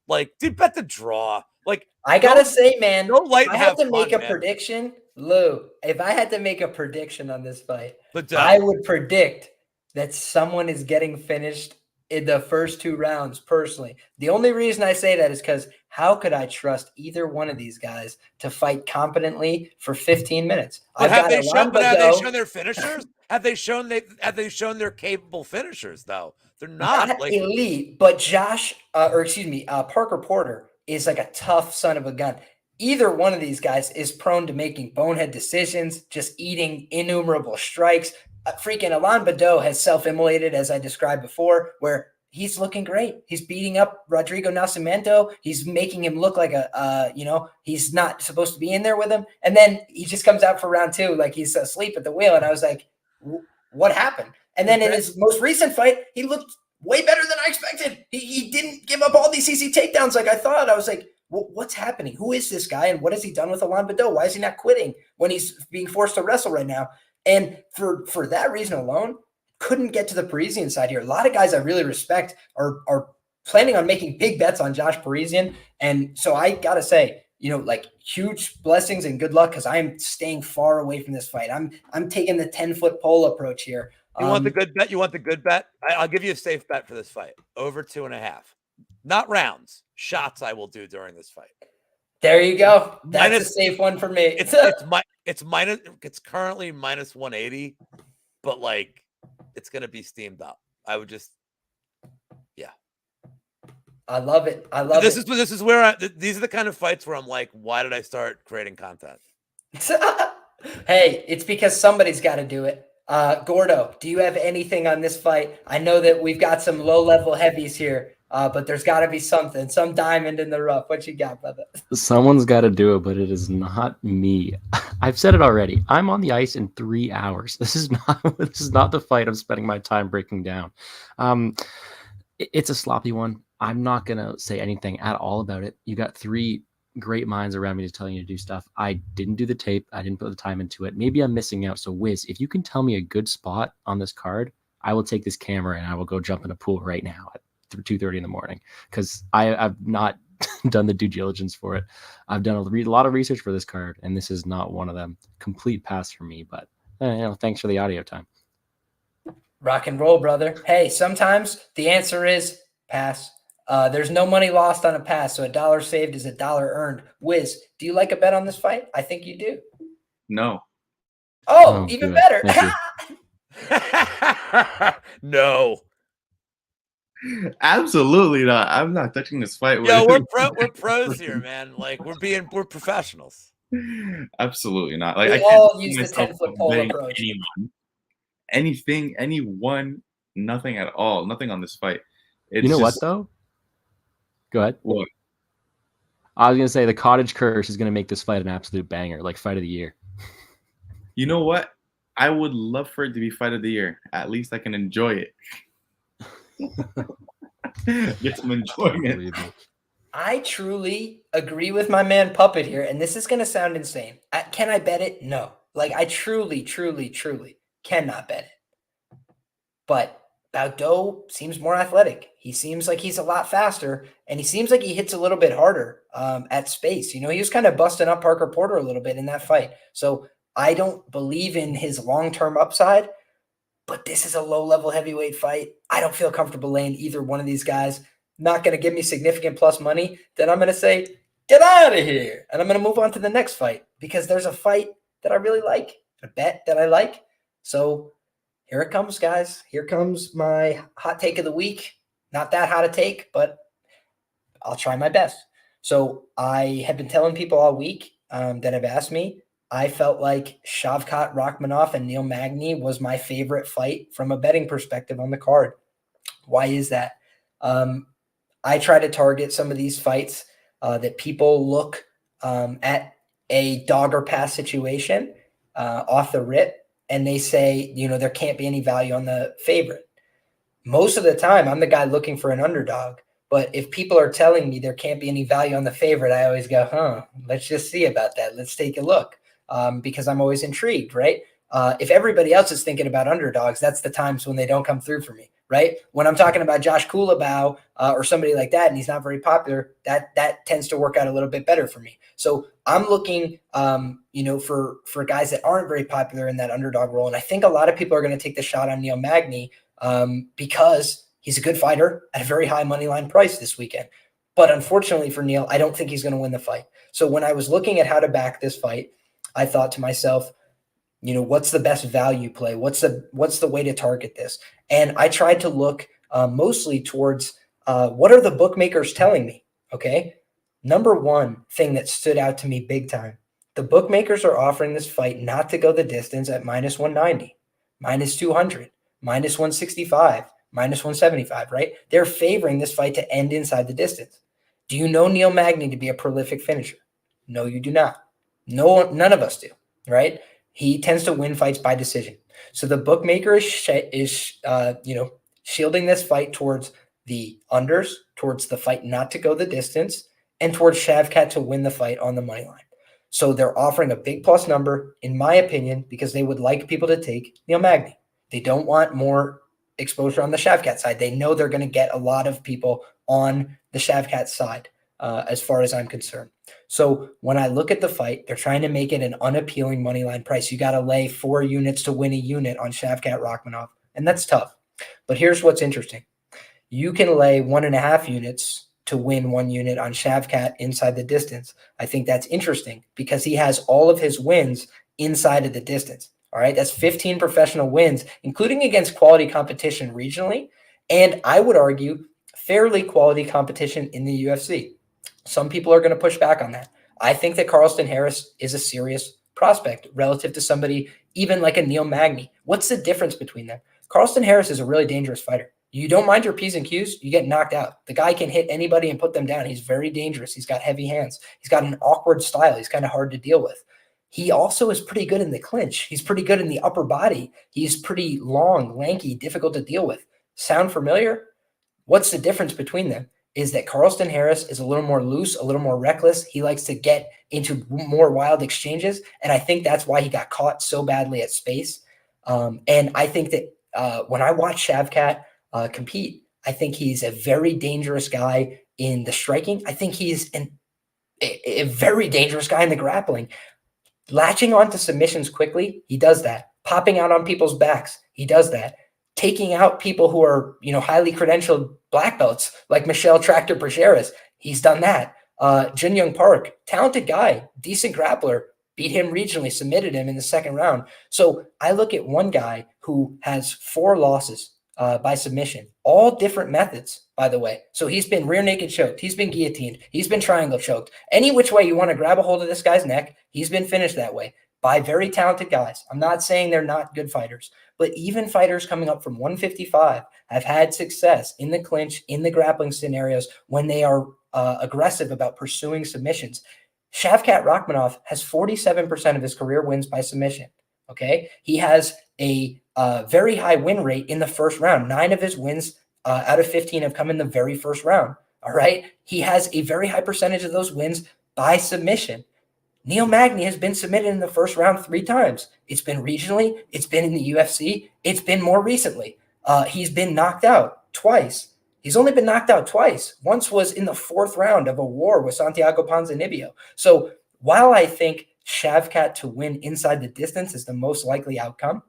Like, dude, bet the draw. Like, I got to say, man, if I have to make a prediction. Lou, if I had to make a prediction on this fight, I would predict that someone is getting finished in the first 2 rounds, personally. The only reason I say that is because how could I trust either one of these guys to fight competently for 15 minutes? Have they shown their finishers? Have they shown their capable finishers, though? They're not like elite, but Parker Porter is like a tough son of a gun. Either one of these guys is prone to making bonehead decisions, just eating innumerable strikes. Freaking Alain Baudot has self-immolated, as I described before, where he's looking great. He's beating up Rodrigo Nascimento. He's making him look like he's not supposed to be in there with him. And then he just comes out for round 2 like he's asleep at the wheel. And I was like, what happened? And then in his most recent fight, he looked way better than I expected. He didn't give up all these easy takedowns like I thought. I was like, what's happening? Who is this guy? And what has he done with Alain Baudot? Why is he not quitting when he's being forced to wrestle right now? And for that reason alone, couldn't get to the Parisian side here. A lot of guys I really respect are planning on making big bets on Josh Parisian. And so I got to say, like huge blessings and good luck because I'm staying far away from this fight. I'm taking the 10-foot pole approach here. You want the good bet? You want the good bet? I'll give you a safe bet for this fight. Over 2.5. Not rounds. Shots I will do during this fight. There you go. That's a safe one for me. It's currently minus 180, but like it's gonna be steamed up. I would just, yeah. I love it. This is where these are the kind of fights where I'm like, why did I start creating content? Hey, it's because somebody's got to do it. Gordo, do you have anything on this fight? I know that we've got some low-level heavies here. But there's got to be something, some diamond in the rough. What you got, brother? Someone's got to do it, but it is not me. I've said it already. I'm on the ice in 3 hours. This is not the fight I'm spending my time breaking down. It's a sloppy one. I'm not gonna say anything at all about it. You got 3 great minds around me to tell you to do stuff. I didn't do the tape. I didn't put the time into it. Maybe I'm missing out. So Wizz, if you can tell me a good spot on this card, I will take this camera and I will go jump in a pool right now at 2:30 in the morning because I've not done the due diligence for it. I've done a lot of research for this card, and this is not one of them. Complete pass for me, but thanks for the audio time. Rock and roll, brother. Hey, sometimes the answer is pass. There's no money lost on a pass, so $1 saved is $1 earned. Wizz, do you like a bet on this fight? I think you do. No. Oh, even better. No. Absolutely not. I'm not touching this fight. Yo, we're pros here, man. Like we're professionals. Absolutely not. Like we all use the 10-foot pole approach. Anyone, anything, anyone Nothing at all. Nothing on this fight. It's You know what just, though? Go ahead. What? I was gonna say the cottage curse is gonna make this fight an absolute banger, like fight of the year. You know what? I would love for it to be fight of the year. At least I can enjoy it. Get some enjoyment. Unbelievable. I truly agree with my man Puppet here, and this is going to sound insane. Can I bet it? No. Like, I truly cannot bet it. But Bautista seems more athletic. He seems like he's a lot faster, and he seems like he hits a little bit harder at space. You know, he was kind of busting up Parker Porter a little bit in that fight. So I don't believe in his long-term upside, but this is a low-level heavyweight fight. I don't feel comfortable laying either one of these guys. Not going to give me significant plus money. Then I'm going to say, get out of here. And I'm going to move on to the next fight because there's a fight that I really like, a bet that I like. So here it comes, guys. Here comes my hot take of the week. Not that hot a take, but I'll try my best. So I have been telling people all week that have asked me, I felt like Shavkat Rakmonov and Neil Magny was my favorite fight from a betting perspective on the card. Why is that? I try to target some of these fights that people look at a dog or pass situation off the rip, and they say, you know, there can't be any value on the favorite. Most of the time, I'm the guy looking for an underdog. But if people are telling me there can't be any value on the favorite, I always go, let's just see about that. Let's take a look. Because I'm always intrigued, right? If everybody else is thinking about underdogs, that's the times when they don't come through for me, right? When I'm talking about Josh Kulabau or somebody like that, and he's not very popular, that tends to work out a little bit better for me. So I'm looking, for guys that aren't very popular in that underdog role. And I think a lot of people are going to take the shot on Neil Magny because he's a good fighter at a very high money line price this weekend. But unfortunately for Neil, I don't think he's going to win the fight. So when I was looking at how to back this fight, I thought to myself, you know, what's the best value play? What's the way to target this? And I tried to look mostly towards what are the bookmakers telling me? Okay. Number one thing that stood out to me big time, the bookmakers are offering this fight not to go the distance at minus 190, minus 200, minus 165, minus 175, right? They're favoring this fight to end inside the distance. Do you know Neil Magny to be a prolific finisher? No, you do not. No, none of us do, right? He tends to win fights by decision. So the bookmaker is shielding this fight towards the unders, towards the fight not to go the distance, and towards Shavkat to win the fight on the money line. So they're offering a big plus number, in my opinion, because they would like people to take Neil Magny. They don't want more exposure on the Shavkat side. They know they're going to get a lot of people on the Shavkat side, as far as I'm concerned. So when I look at the fight, they're trying to make it an unappealing money line price. You got to lay 4 units to win a unit on Shavkat Rakmonov, and that's tough. But here's what's interesting. You can lay 1.5 units to win 1 unit on Shavkat inside the distance. I think that's interesting because he has all of his wins inside of the distance. All right, that's 15 professional wins, including against quality competition regionally, and I would argue fairly quality competition in the UFC. Some people are going to push back on that. I think that Carlston Harris is a serious prospect relative to somebody even like a Neil Magny. What's the difference between them? Carlston Harris is a really dangerous fighter. You don't mind your P's and Q's, you get knocked out. The guy can hit anybody and put them down. He's very dangerous. He's got heavy hands. He's got an awkward style. He's kind of hard to deal with. He also is pretty good in the clinch. He's pretty good in the upper body. He's pretty long, lanky, difficult to deal with. Sound familiar? What's the difference between them? Is that Carlston Harris is a little more loose, a little more reckless. He likes to get into more wild exchanges, and I think that's why he got caught so badly at space. And I think that when I watch Shavkat compete, I think he's a very dangerous guy in the striking. I think he's a very dangerous guy in the grappling. Latching onto submissions quickly, he does that. Popping out on people's backs, he does that. Taking out people who are, highly credentialed black belts like Michelle Tractor Bracheras. He's done that. Jin Young Park, talented guy, decent grappler, beat him regionally, submitted him in the second round. So I look at one guy who has 4 losses by submission, all different methods, by the way. So he's been rear naked choked. He's been guillotined. He's been triangle choked. Any which way you want to grab a hold of this guy's neck, he's been finished that way. by very talented guys. I'm not saying they're not good fighters, but even fighters coming up from 155 have had success in the clinch, in the grappling scenarios when they are aggressive about pursuing submissions. Shavkat Rakmonov has 47% of his career wins by submission. Okay. He has a very high win rate in the first round. 9 of his wins out of 15 have come in the very first round. All right. He has a very high percentage of those wins by submission. Neil Magny has been submitted in the first round 3 times. It's been regionally. It's been in the UFC. It's been more recently. He's been knocked out twice. He's only been knocked out twice. Once was in the 4th round of a war with Santiago Ponzinibbio. So while I think Shavkat to win inside the distance is the most likely outcome,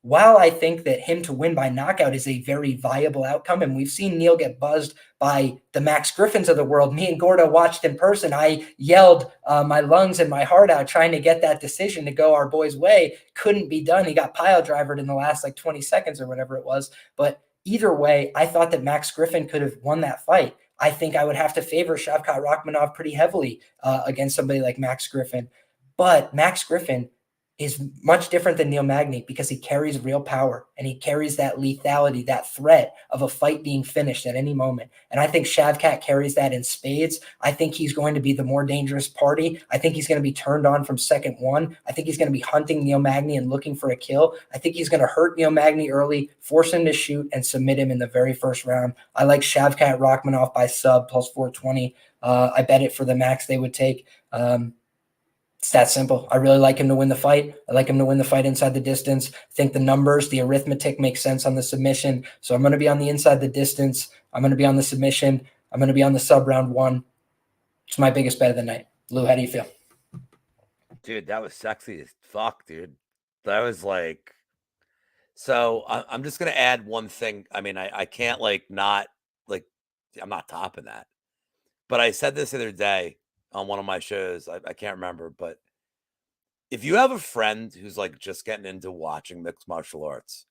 while I think that him to win by knockout is a very viable outcome, and we've seen Neil get buzzed by the Max Griffins of the world. Me and Gordo watched in person. I yelled my lungs and my heart out trying to get that decision to go our boy's way. Couldn't be done. He got pile drivered in the last 20 seconds or whatever it was. But either way, I thought that Max Griffin could have won that fight. I think I would have to favor Shavkat Rakmonov pretty heavily against somebody like Max Griffin. But Max Griffin is much different than Neil Magny because he carries real power and he carries that lethality, that threat of a fight being finished at any moment. And I think Shavkat carries that in spades. I think he's going to be the more dangerous party. I think he's going to be turned on from second one. I think he's going to be hunting Neil Magny and looking for a kill. I think he's going to hurt Neil Magny early, force him to shoot, and submit him in the very first round. I like Shavkat Rakmonov by sub plus 420. I bet it for the max they would take. It's that simple. I really like him to win the fight. I like him to win the fight inside the distance. I think the numbers, the arithmetic makes sense on the submission. So I'm going to be on the inside the distance. I'm going to be on the submission. I'm going to be on the sub round 1. It's my biggest bet of the night. Lou, how do you feel? Dude, that was sexy as fuck, dude. That was so I'm just going to add one thing. I mean, I can't not I'm not topping that. But I said this the other day on one of my shows. I can't remember, but if you have a friend who's just getting into watching mixed martial arts,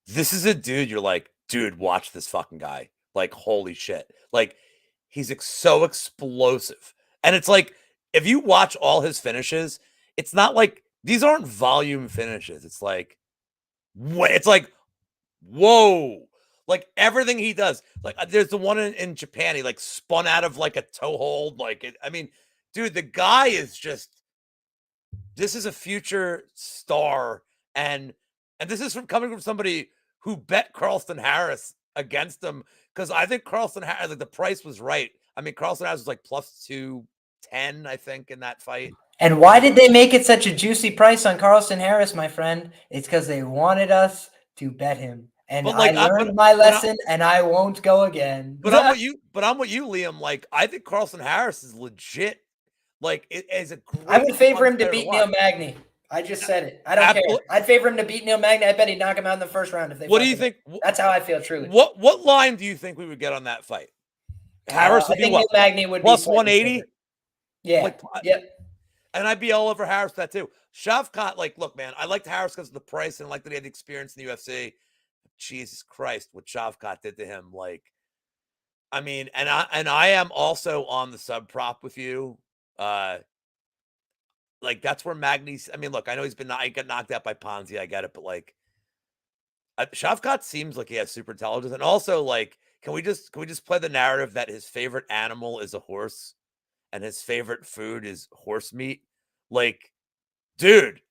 this is a dude you're like, dude, watch this fucking guy. Holy shit. He's so explosive. And it's if you watch all his finishes, it's not these aren't volume finishes. It's whoa. Everything he does, there's the one in Japan, he spun out of a toe hold. I mean, dude, the guy is this is a future star. And this is coming from somebody who bet Carlston Harris against him. Cause I think Carlston Harris, the price was right. I mean, Carlston Harris was plus 210, I think, in that fight. And why did they make it such a juicy price on Carlston Harris, my friend? It's because they wanted us to bet him. And I learned my lesson, and I won't go again. But I'm with you, Liam. I think Carlston Harris is legit. It is a great. I would favor him to beat Neil Magny. I just said it. I don't care. I'd favor him to beat Neil Magny. I bet he'd knock him out in the first round if they. What do you think? That's how I feel. Truly. What line do you think we would get on that fight? Harris would be what? Neil Magny would plus be 180. Yeah. Yep. And I'd be all over Harris for that too. Shavkat, look, man, I liked Harris because of the price and I liked that he had the experience in the UFC. Jesus Christ, what Shavkat did to him. I mean, and I am also on the sub prop with you. That's where Magny's, I mean, look, I know I got knocked out by Ponzi. I get it. But Shavkat seems like he has super intelligence. And also can we just play the narrative that his favorite animal is a horse and his favorite food is horse meat? Dude,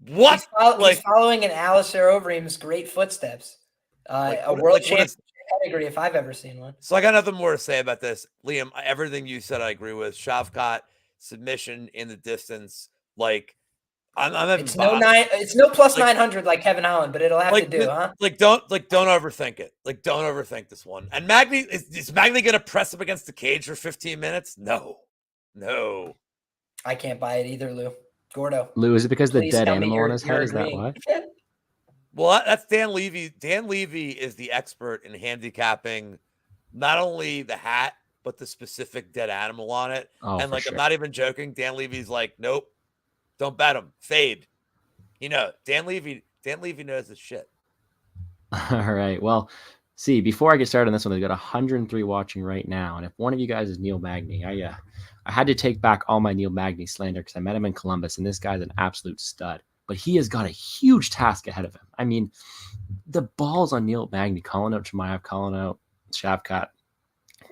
what? He's following in Alistair Overeem's great footsteps. A world championship pedigree, if I've ever seen one. So I got nothing more to say about this. Liam, everything you said I agree with. Shavkat, submission in the distance. It's no plus 900 like Kevin Holland, but it'll have to do, huh? Don't overthink it. Don't overthink this one. And Magny, is Magny gonna press up against the cage for 15 minutes? No. I can't buy it either, Lou. Gordo. Lou, is it because the dead animal on his head? Is that why? Well, that's Dan Levy. Dan Levy is the expert in handicapping not only the hat, but the specific dead animal on it. Oh, and sure. I'm not even joking. Dan Levy's nope, don't bet him. Fade. Dan Levy knows his shit. All right. Well, See, before I get started on this one, they've got 103 watching right now. And if one of you guys is Neil Magny, I had to take back all my Neil Magny slander because I met him in Columbus, and this guy's an absolute stud. But he has got a huge task ahead of him. I mean, the balls on Neil Magny, calling out Chimaev, calling out Shavkat.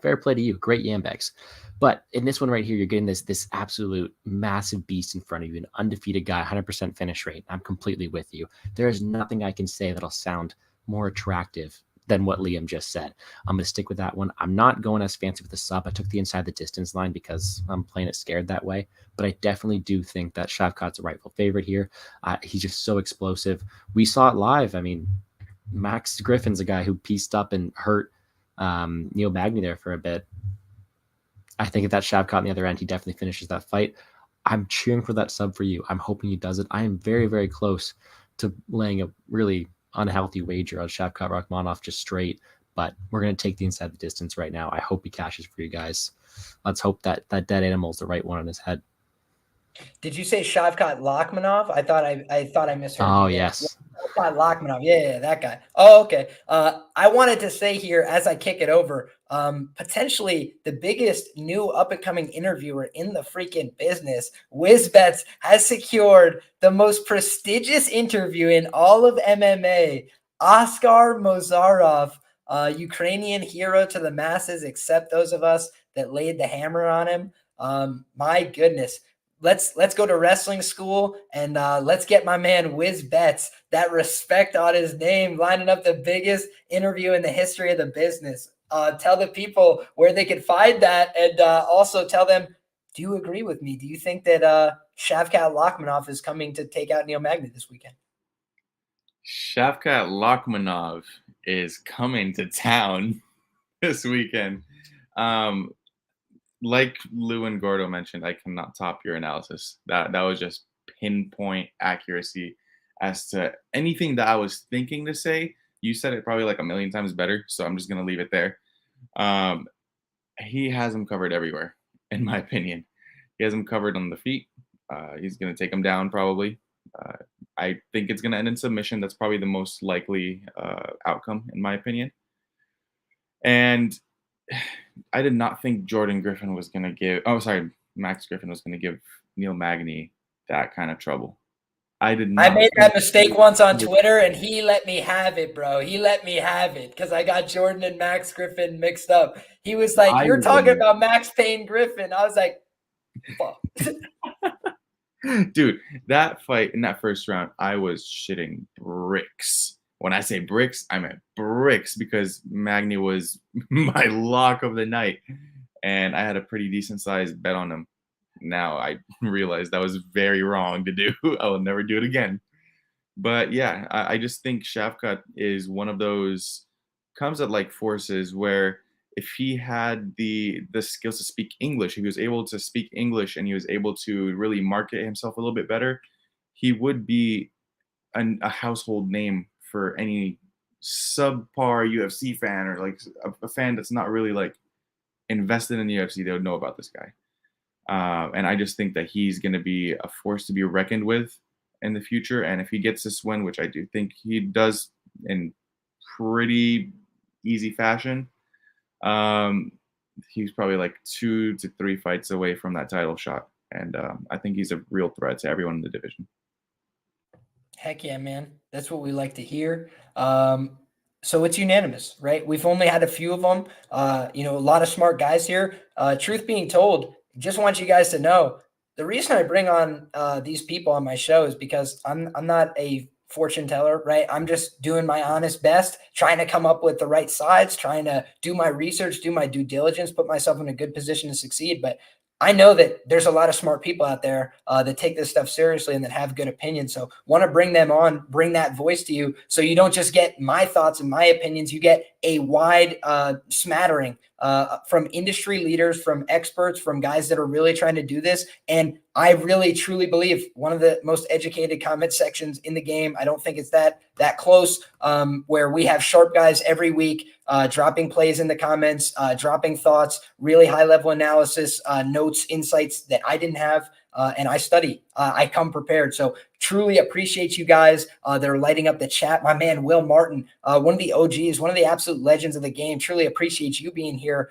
Fair play to you. Great Yambex. But in this one right here, you're getting this absolute massive beast in front of you, an undefeated guy, 100% finish rate. I'm completely with you. There is nothing I can say that'll sound more attractive than what Liam just said. I'm going to stick with that one. I'm not going as fancy with the sub. I took the inside the distance line because I'm playing it scared that way. But I definitely do think that Shavkat's a rightful favorite here. He's just so explosive. We saw it live. I mean, Max Griffin's a guy who pieced up and hurt Neil Magny there for a bit. I think if that Shavkat on the other end, he definitely finishes that fight. I'm cheering for that sub for you. I'm hoping he does it. I am very, very close to laying a really unhealthy wager on Shavkat Rakmonov just straight, but we're going to take the inside the distance right now. I hope he cashes for you guys. Let's hope that dead animal is the right one on his head. Did you say Shavkat Rakmonov? I thought I misheard. Oh, you. yes. Shavkat Rakmonov. Yeah, that guy. Oh, okay. I wanted to say here as I kick it over, potentially the biggest new up-and-coming interviewer in the freaking business, Wizz has secured the most prestigious interview in all of MMA. Oscar Mozarov, Ukrainian hero to the masses, except those of us that laid the hammer on him. My goodness. Let's go to wrestling school and let's get my man Wizz that respect on his name, lining up the biggest interview in the history of the business. Tell the people where they can find that, and also tell them, do you agree with me? Do you think that Shavkat Rakmonov is coming to take out Neil Magny this weekend? Shavkat Rakmonov is coming to town this weekend. Like Lou and Gordo mentioned, I cannot top your analysis. That was just pinpoint accuracy as to anything that I was thinking to say. You said it probably like a million times better, so I'm just going to leave it there. He has him covered everywhere, in my opinion. He has him covered on the feet. He's going to take him down probably. I think it's going to end in submission. That's probably the most likely outcome, in my opinion. And I did not think Max Griffin was going to give Neil Magny that kind of trouble. I did not. I made that mistake once on Twitter, and he let me have it, bro. He let me have it because I got Jordan and Max Griffin mixed up. He was like, "You're talking about Max Payne Griffin." I was like, "Fuck." Dude, that fight in that first round, I was shitting bricks. When I say bricks, I meant bricks because Magny was my lock of the night. And I had a pretty decent sized bet on him. Now I realize that was very wrong to do. I will never do it again. But yeah, I just think Shavkat is one of those, comes at like forces where if he had the skills to speak English, he was able to speak English and he was able to really market himself a little bit better, he would be a household name for any subpar UFC fan or like a fan that's not really like invested in the UFC. They would know about this guy. And I just think that he's going to be a force to be reckoned with in the future. And if he gets this win, which I do think he does in pretty easy fashion, he's probably like 2 to 3 fights away from that title shot. And I think he's a real threat to everyone in the division. Heck yeah, man. That's what we like to hear. So it's unanimous, right? We've only had a few of them. A lot of smart guys here. Truth being told, just want you guys to know, the reason I bring on these people on my show is because I'm not a fortune teller, right? I'm just doing my honest best, trying to come up with the right sides, trying to do my research, do my due diligence, put myself in a good position to succeed. But I know that there's a lot of smart people out there that take this stuff seriously and that have good opinions. So want to bring them on, bring that voice to you so you don't just get my thoughts and my opinions. You get a wide smattering from industry leaders, from experts, from guys that are really trying to do this. And I really, truly believe one of the most educated comment sections in the game. I don't think it's that close, where we have sharp guys every week dropping plays in the comments, dropping thoughts, really high-level analysis, notes, insights that I didn't have. and I study. I come prepared. So truly appreciate you guys that are lighting up the chat. My man, Will Martin, one of the OGs, one of the absolute legends of the game. Truly appreciate you being here.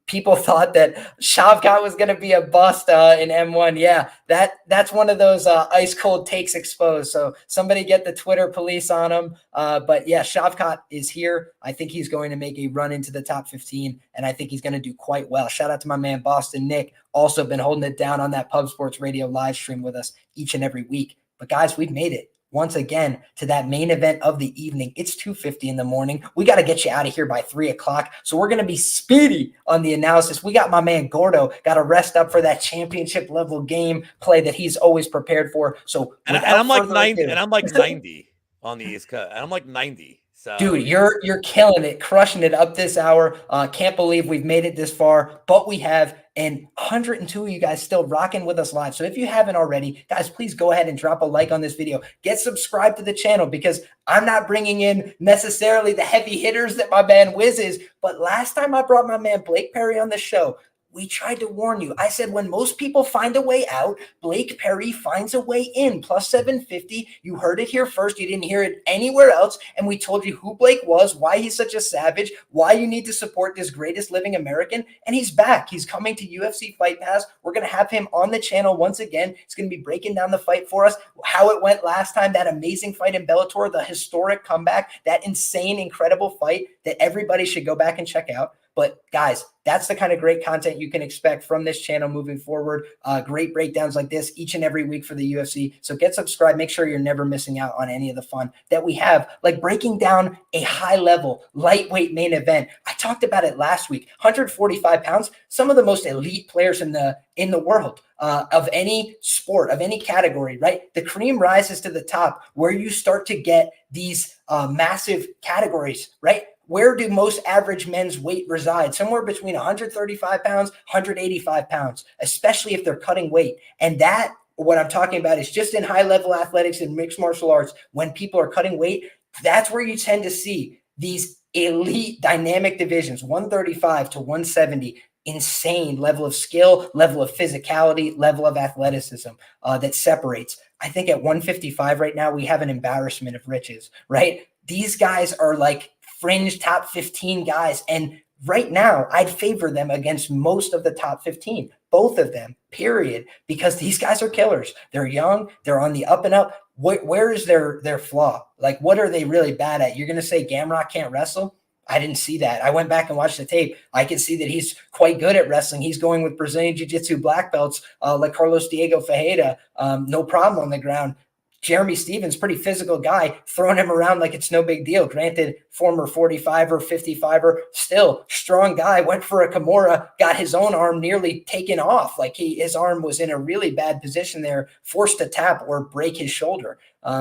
People thought that Shavkat was going to be a bust in M1. Yeah, that's one of those ice cold takes exposed. So somebody get the Twitter police on him. But yeah, Shavkat is here. I think he's going to make a run into the top 15, and I think he's going to do quite well. Shout out to my man, Boston Nick, also been holding it down on that Pub Sports Radio live stream with us each and every week. But guys, we've made it once again to that main event of the evening. It's 2:50 in the morning. We got to get you out of here by 3 o'clock. So we're going to be speedy on the analysis. We got my man Gordo, got to rest up for that championship level game play that he's always prepared for. So and I'm like 90, and I'm like 90 on the East Coast. And I'm like 90. So dude, you're killing it, crushing it up this hour. Can't believe we've made it this far, but we have. And 102 of you guys still rocking with us live. So if you haven't already, guys, please go ahead and drop a like on this video. Get subscribed to the channel, because I'm not bringing in necessarily the heavy hitters that my man Wizz is. But last time I brought my man Blake Perry on the show, we tried to warn you. I said, when most people find a way out, Blake Perry finds a way in. Plus 750. You heard it here first. You didn't hear it anywhere else. And we told you who Blake was, why he's such a savage, why you need to support this greatest living American. And he's back. He's coming to UFC Fight Pass. We're going to have him on the channel once again. He's going to be breaking down the fight for us, how it went last time, that amazing fight in Bellator, the historic comeback, that insane, incredible fight that everybody should go back and check out. But guys, that's the kind of great content you can expect from this channel moving forward. Great breakdowns like this each and every week for the UFC. So get subscribed. Make sure you're never missing out on any of the fun that we have, like breaking down a high-level lightweight main event. I talked about it last week. 145 pounds, some of the most elite players in the world of any sport, of any category, right? The cream rises to the top where you start to get these massive categories, right? Where do most average men's weight reside? Somewhere between 135 pounds, 185 pounds, especially if they're cutting weight. And that, what I'm talking about, is just in high-level athletics and mixed martial arts. When people are cutting weight, that's where you tend to see these elite dynamic divisions, 135 to 170, insane level of skill, level of physicality, level of athleticism that separates. I think at 155 right now, we have an embarrassment of riches, right? These guys are like fringe top 15 guys. And right now, I'd favor them against most of the top 15, both of them, period, because these guys are killers. They're young. They're on the up and up. Where is their flaw? Like, what are they really bad at? You're going to say Gamrot can't wrestle? I didn't see that. I went back and watched the tape. I can see that he's quite good at wrestling. He's going with Brazilian Jiu-Jitsu black belts like Carlos Diego Ferreira. No problem on the ground. Jeremy Stevens, pretty physical guy, throwing him around like it's no big deal. Granted, former 45er, 55er, still strong guy, went for a Kimura, got his own arm nearly taken off. Like his arm was in a really bad position there, forced to tap or break his shoulder.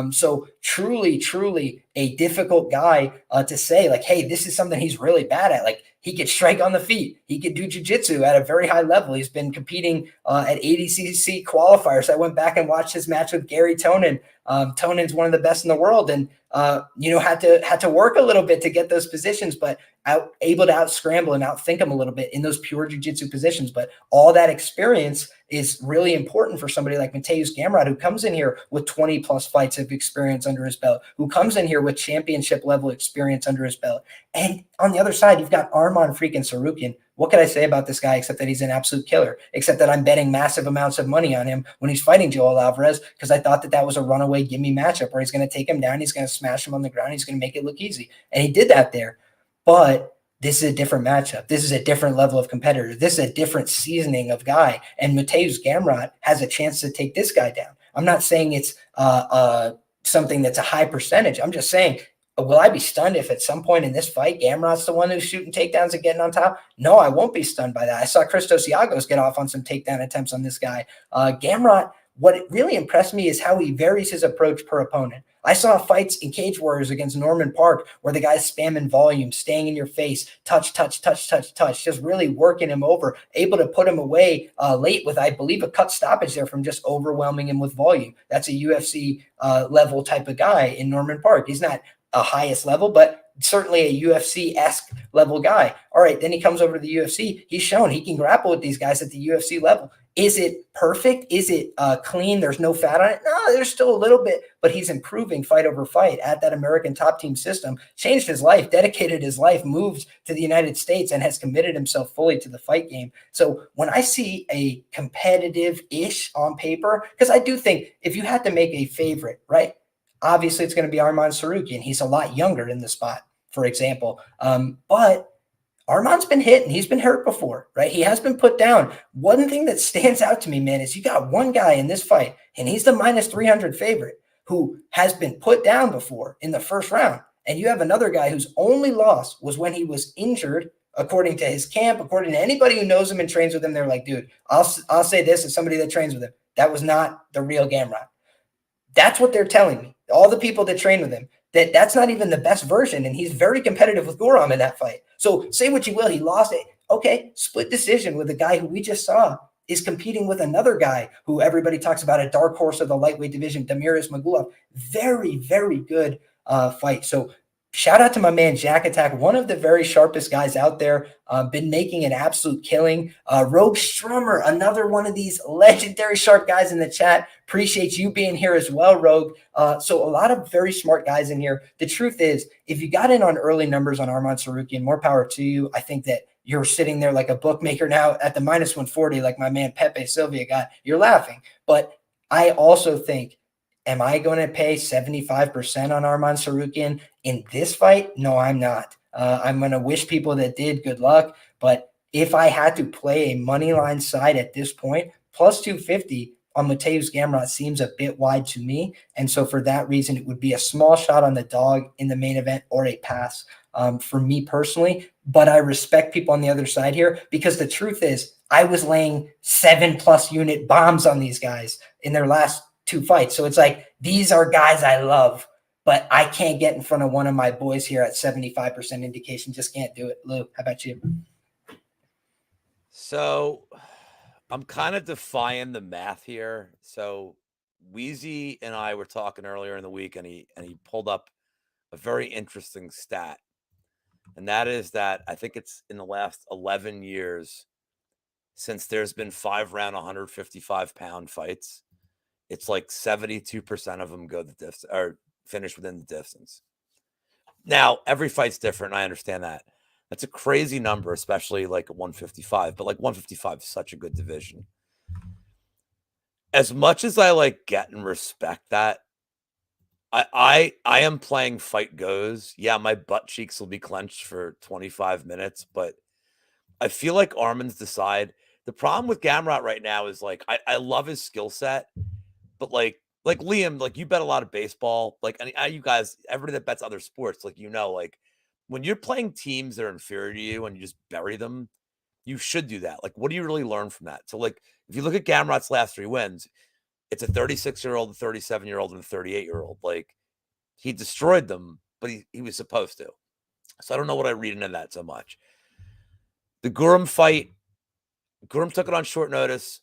So truly a difficult guy to say, like, hey, this is something he's really bad at. Like, he could strike on the feet. He could do jiu-jitsu at a very high level. He's been competing at ADCC qualifiers. I went back and watched his match with Gary Tonin. Tonin's one of the best in the world, and had to work a little bit to get those positions, but able to out-scramble and out-think him a little bit in those pure jiu-jitsu positions. But all that experience is really important for somebody like Mateusz Gamrot, who comes in here with 20-plus fights of experience under his belt, who comes in here with championship-level experience under his belt. And on the other side, you've got Arman freaking Tsarukyan. What can I say about this guy except that he's an absolute killer, except that I'm betting massive amounts of money on him when he's fighting Joel Alvarez, because I thought that was a runaway gimme matchup where he's going to take him down, he's going to smash him on the ground, he's going to make it look easy. And he did that there. But this is a different matchup. This is a different level of competitor. This is a different seasoning of guy. And Mateusz Gamrot has a chance to take this guy down. I'm not saying it's something that's a high percentage. I'm just saying, will I be stunned if at some point in this fight, Gamrot's the one who's shooting takedowns and getting on top? No, I won't be stunned by that. I saw Christos Iagos get off on some takedown attempts on this guy. Gamrot, what really impressed me is how he varies his approach per opponent. I saw fights in Cage Warriors against Norman Park where the guy's spamming volume, staying in your face, touch, just really working him over, able to put him away late with, I believe, a cut stoppage there from just overwhelming him with volume. That's a UFC level type of guy in Norman Park. He's not a highest level, but certainly a UFC-esque level guy. All right, then he comes over to the UFC. He's shown he can grapple with these guys at the UFC level. Is it perfect? Is it clean? There's no fat on it? No, there's still a little bit, but he's improving fight over fight at that American top team system, changed his life, dedicated his life, moved to the United States, and has committed himself fully to the fight game. So when I see a competitive-ish on paper, because I do think if you had to make a favorite, right, obviously it's going to be Arman Tsarukyan. He's a lot younger in the spot, for example. But Arman's been hit and he's been hurt before, right? He has been put down. One thing that stands out to me, man, is you got one guy in this fight, and he's the minus 300 favorite who has been put down before in the first round. And you have another guy whose only loss was when he was injured, according to his camp, according to anybody who knows him and trains with him. They're like, dude, I'll say this as somebody that trains with him. That was not the real Gamrot. That's what they're telling me. All the people that train with him, that's not even the best version, and he's very competitive with Goram in that fight. So say what you will, he lost it. Okay, split decision with a guy who we just saw is competing with another guy who everybody talks about, a dark horse of the lightweight division, Damiris Magulov. Very, very good fight. So shout out to my man, Jack Attack, one of the very sharpest guys out there, been making an absolute killing. Rogue Strummer, another one of these legendary sharp guys in the chat. Appreciate you being here as well, Rogue. So a lot of very smart guys in here. The truth is, if you got in on early numbers on Arman Tsarukyan, more power to you. I think that you're sitting there like a bookmaker now at the minus 140, like my man Pepe Sylvia got. You're laughing. But I also think, am I going to pay 75% on Arman Tsarukyan in this fight? No, I'm not. I'm going to wish people that did good luck. But if I had to play a money line side at this point, plus 250 on Mateusz Gamrot seems a bit wide to me. And so for that reason, it would be a small shot on the dog in the main event or a pass for me personally. But I respect people on the other side here, because the truth is I was laying 7+ unit bombs on these guys in their last 2 fights. So it's like, these are guys I love, but I can't get in front of one of my boys here at 75% indication. Just can't do it. Lou, how about you? So I'm kind of defying the math here. So Wheezy and I were talking earlier in the week, and he pulled up a very interesting stat. And that is that I think it's in the last 11 years since there's been 5-round 155-pound fights, it's like 72% of them go the distance or finish within the distance. Now, every fight's different. I understand that. That's a crazy number, especially like a 155. But like 155 is such a good division. As much as I like get and respect that, I am playing fight goes. Yeah, my butt cheeks will be clenched for 25 minutes, but I feel like Arman's the side. The problem with Gamrot right now is like I love his skill set. But like Liam, like you bet a lot of baseball, like and you guys, everybody that bets other sports, like, like when you're playing teams that are inferior to you and you just bury them, you should do that. Like, what do you really learn from that? So like, if you look at Gamrot's last 3 wins, it's a 36-year-old, a 37-year-old, and a 38-year-old. Like, he destroyed them, but he was supposed to. So I don't know what I read into that so much. The Guram fight, Guram took it on short notice.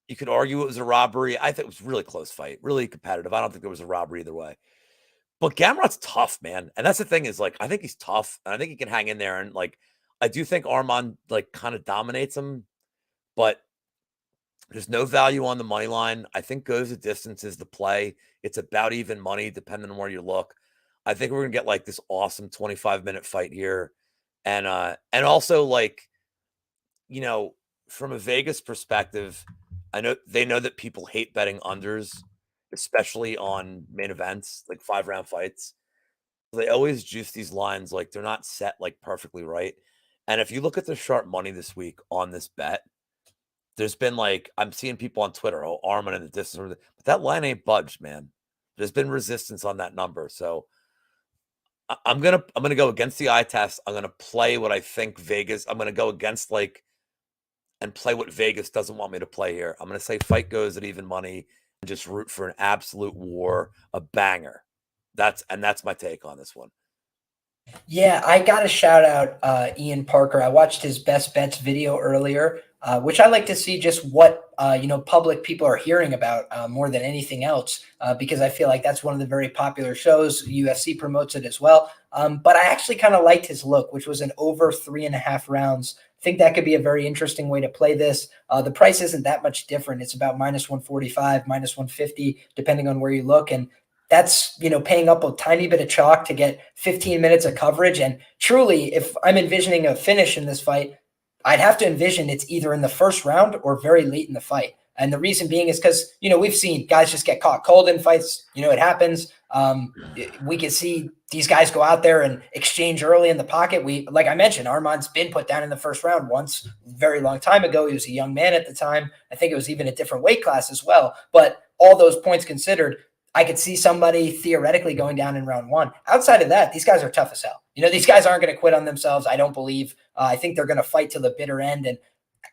You could argue it was a robbery. I think it was a really close fight, really competitive. I don't think there was a robbery either way. But Gamrot's tough, man. And that's the thing is, like, I think he's tough, and I think he can hang in there. And, like, I do think Arman, like, kind of dominates him. But there's no value on the money line. I think goes the distance is the play. It's about even money, depending on where you look. I think we're going to get, like, this awesome 25-minute fight here. And also, like, from a Vegas perspective, I know they know that people hate betting unders, especially on main events, like 5-round fights. They always juice these lines like they're not set like perfectly right. And if you look at the sharp money this week on this bet, there's been like, I'm seeing people on Twitter, oh, Arman in the distance, but that line ain't budged, man. There's been resistance on that number. So I'm gonna go against the eye test. I'm gonna play what I think Vegas. I'm gonna go against and play what Vegas doesn't want me to play here. I'm going to say fight goes at even money and just root for an absolute war, a banger. That's my take on this one. Yeah, I got to shout out Ian Parker. I watched his best bets video earlier, which I like to see just what, public people are hearing about more than anything else, because I feel like that's one of the very popular shows. UFC promotes it as well. But I actually kind of liked his look, which was an over 3.5 rounds I think that could be a very interesting way to play this. The price isn't that much different. It's about -145, -150, depending on where you look. And that's, paying up a tiny bit of chalk to get 15 minutes of coverage. And truly, if I'm envisioning a finish in this fight, I'd have to envision it's either in the first round or very late in the fight. And the reason being is because, we've seen guys just get caught cold in fights. It happens. We can see these guys go out there and exchange early in the pocket. Like I mentioned, Arman's been put down in the first round once, a very long time ago. He was a young man at the time. I think it was even a different weight class as well. But all those points considered, I could see somebody theoretically going down in round one. Outside of that, these guys are tough as hell. These guys aren't going to quit on themselves, I don't believe. I think they're going to fight to the bitter end. And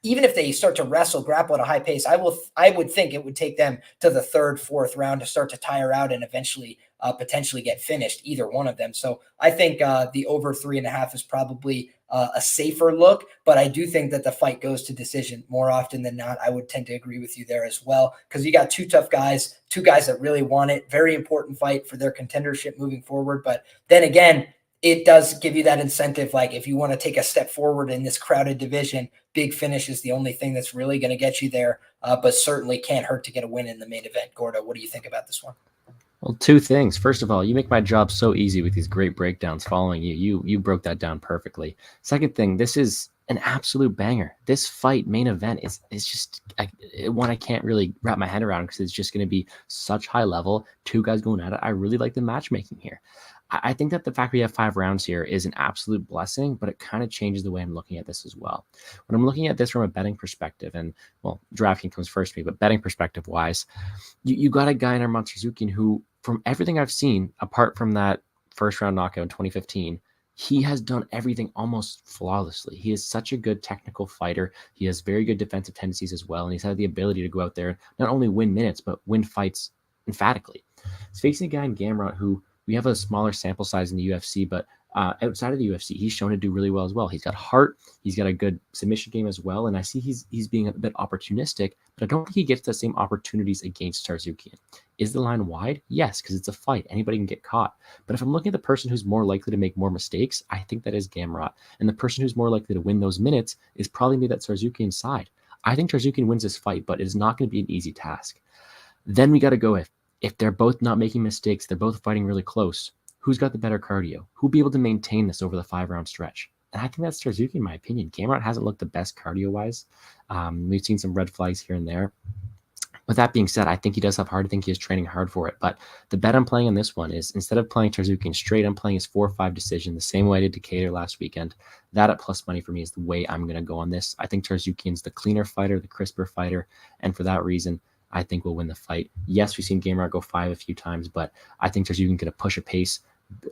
even if they start to wrestle, grapple at a high pace, I would think it would take them to the third, fourth round to start to tire out and eventually potentially get finished, either one of them. So I think the over 3.5 is probably a safer look, but I do think that the fight goes to decision more often than not. I would tend to agree with you there as well, because you got two tough guys, two guys that really want it. Very important fight for their contendership moving forward. But then again, it does give you that incentive. Like if you want to take a step forward in this crowded division, big finish is the only thing that's really going to get you there, but certainly can't hurt to get a win in the main event. Gordo, what do you think about this one? Well, two things. First of all, you make my job so easy with these great breakdowns following you. You broke that down perfectly. Second thing, this is an absolute banger. This fight main event is just one I can't really wrap my head around because it's just going to be such high level. Two guys going at it. I really like the matchmaking here. I think that the fact we have 5 rounds here is an absolute blessing, but it kind of changes the way I'm looking at this as well. When I'm looking at this from a betting perspective, and well, DraftKings comes first for me, but betting perspective wise, you got a guy in Arman Tsarukyan who, from everything I've seen, apart from that first round knockout in 2015, he has done everything almost flawlessly. He is such a good technical fighter. He has very good defensive tendencies as well, and he's had the ability to go out there and not only win minutes, but win fights emphatically. He's facing a guy in Gamrot who, we have a smaller sample size in the UFC, but outside of the UFC, he's shown to do really well as well. He's got heart. He's got a good submission game as well. And I see he's being a bit opportunistic, but I don't think he gets the same opportunities against Tsarukyan. Is the line wide? Yes, because it's a fight. Anybody can get caught. But if I'm looking at the person who's more likely to make more mistakes, I think that is Gamrot. And the person who's more likely to win those minutes is probably me, that Tsarukyan side. I think Tsarukyan wins this fight, but it is not going to be an easy task. Then we got to go if they're both not making mistakes, they're both fighting really close, who's got the better cardio? Who'll be able to maintain this over the 5-round stretch? And I think that's Tsarukyan, in my opinion. Gamrot hasn't looked the best cardio-wise. We've seen some red flags here and there. With that being said, I think he does have hard. I think he is training hard for it. But the bet I'm playing on this one is, instead of playing Tsarukyan straight, I'm playing his 4-5 decision, the same way I did Decatur last weekend. That at plus money for me is the way I'm going to go on this. I think Tsarukyan's the cleaner fighter, the crisper fighter. And for that reason, I think we'll win the fight. Yes, we've seen Gamrot go 5 a few times, but I think Tsarukyan going to push a pace,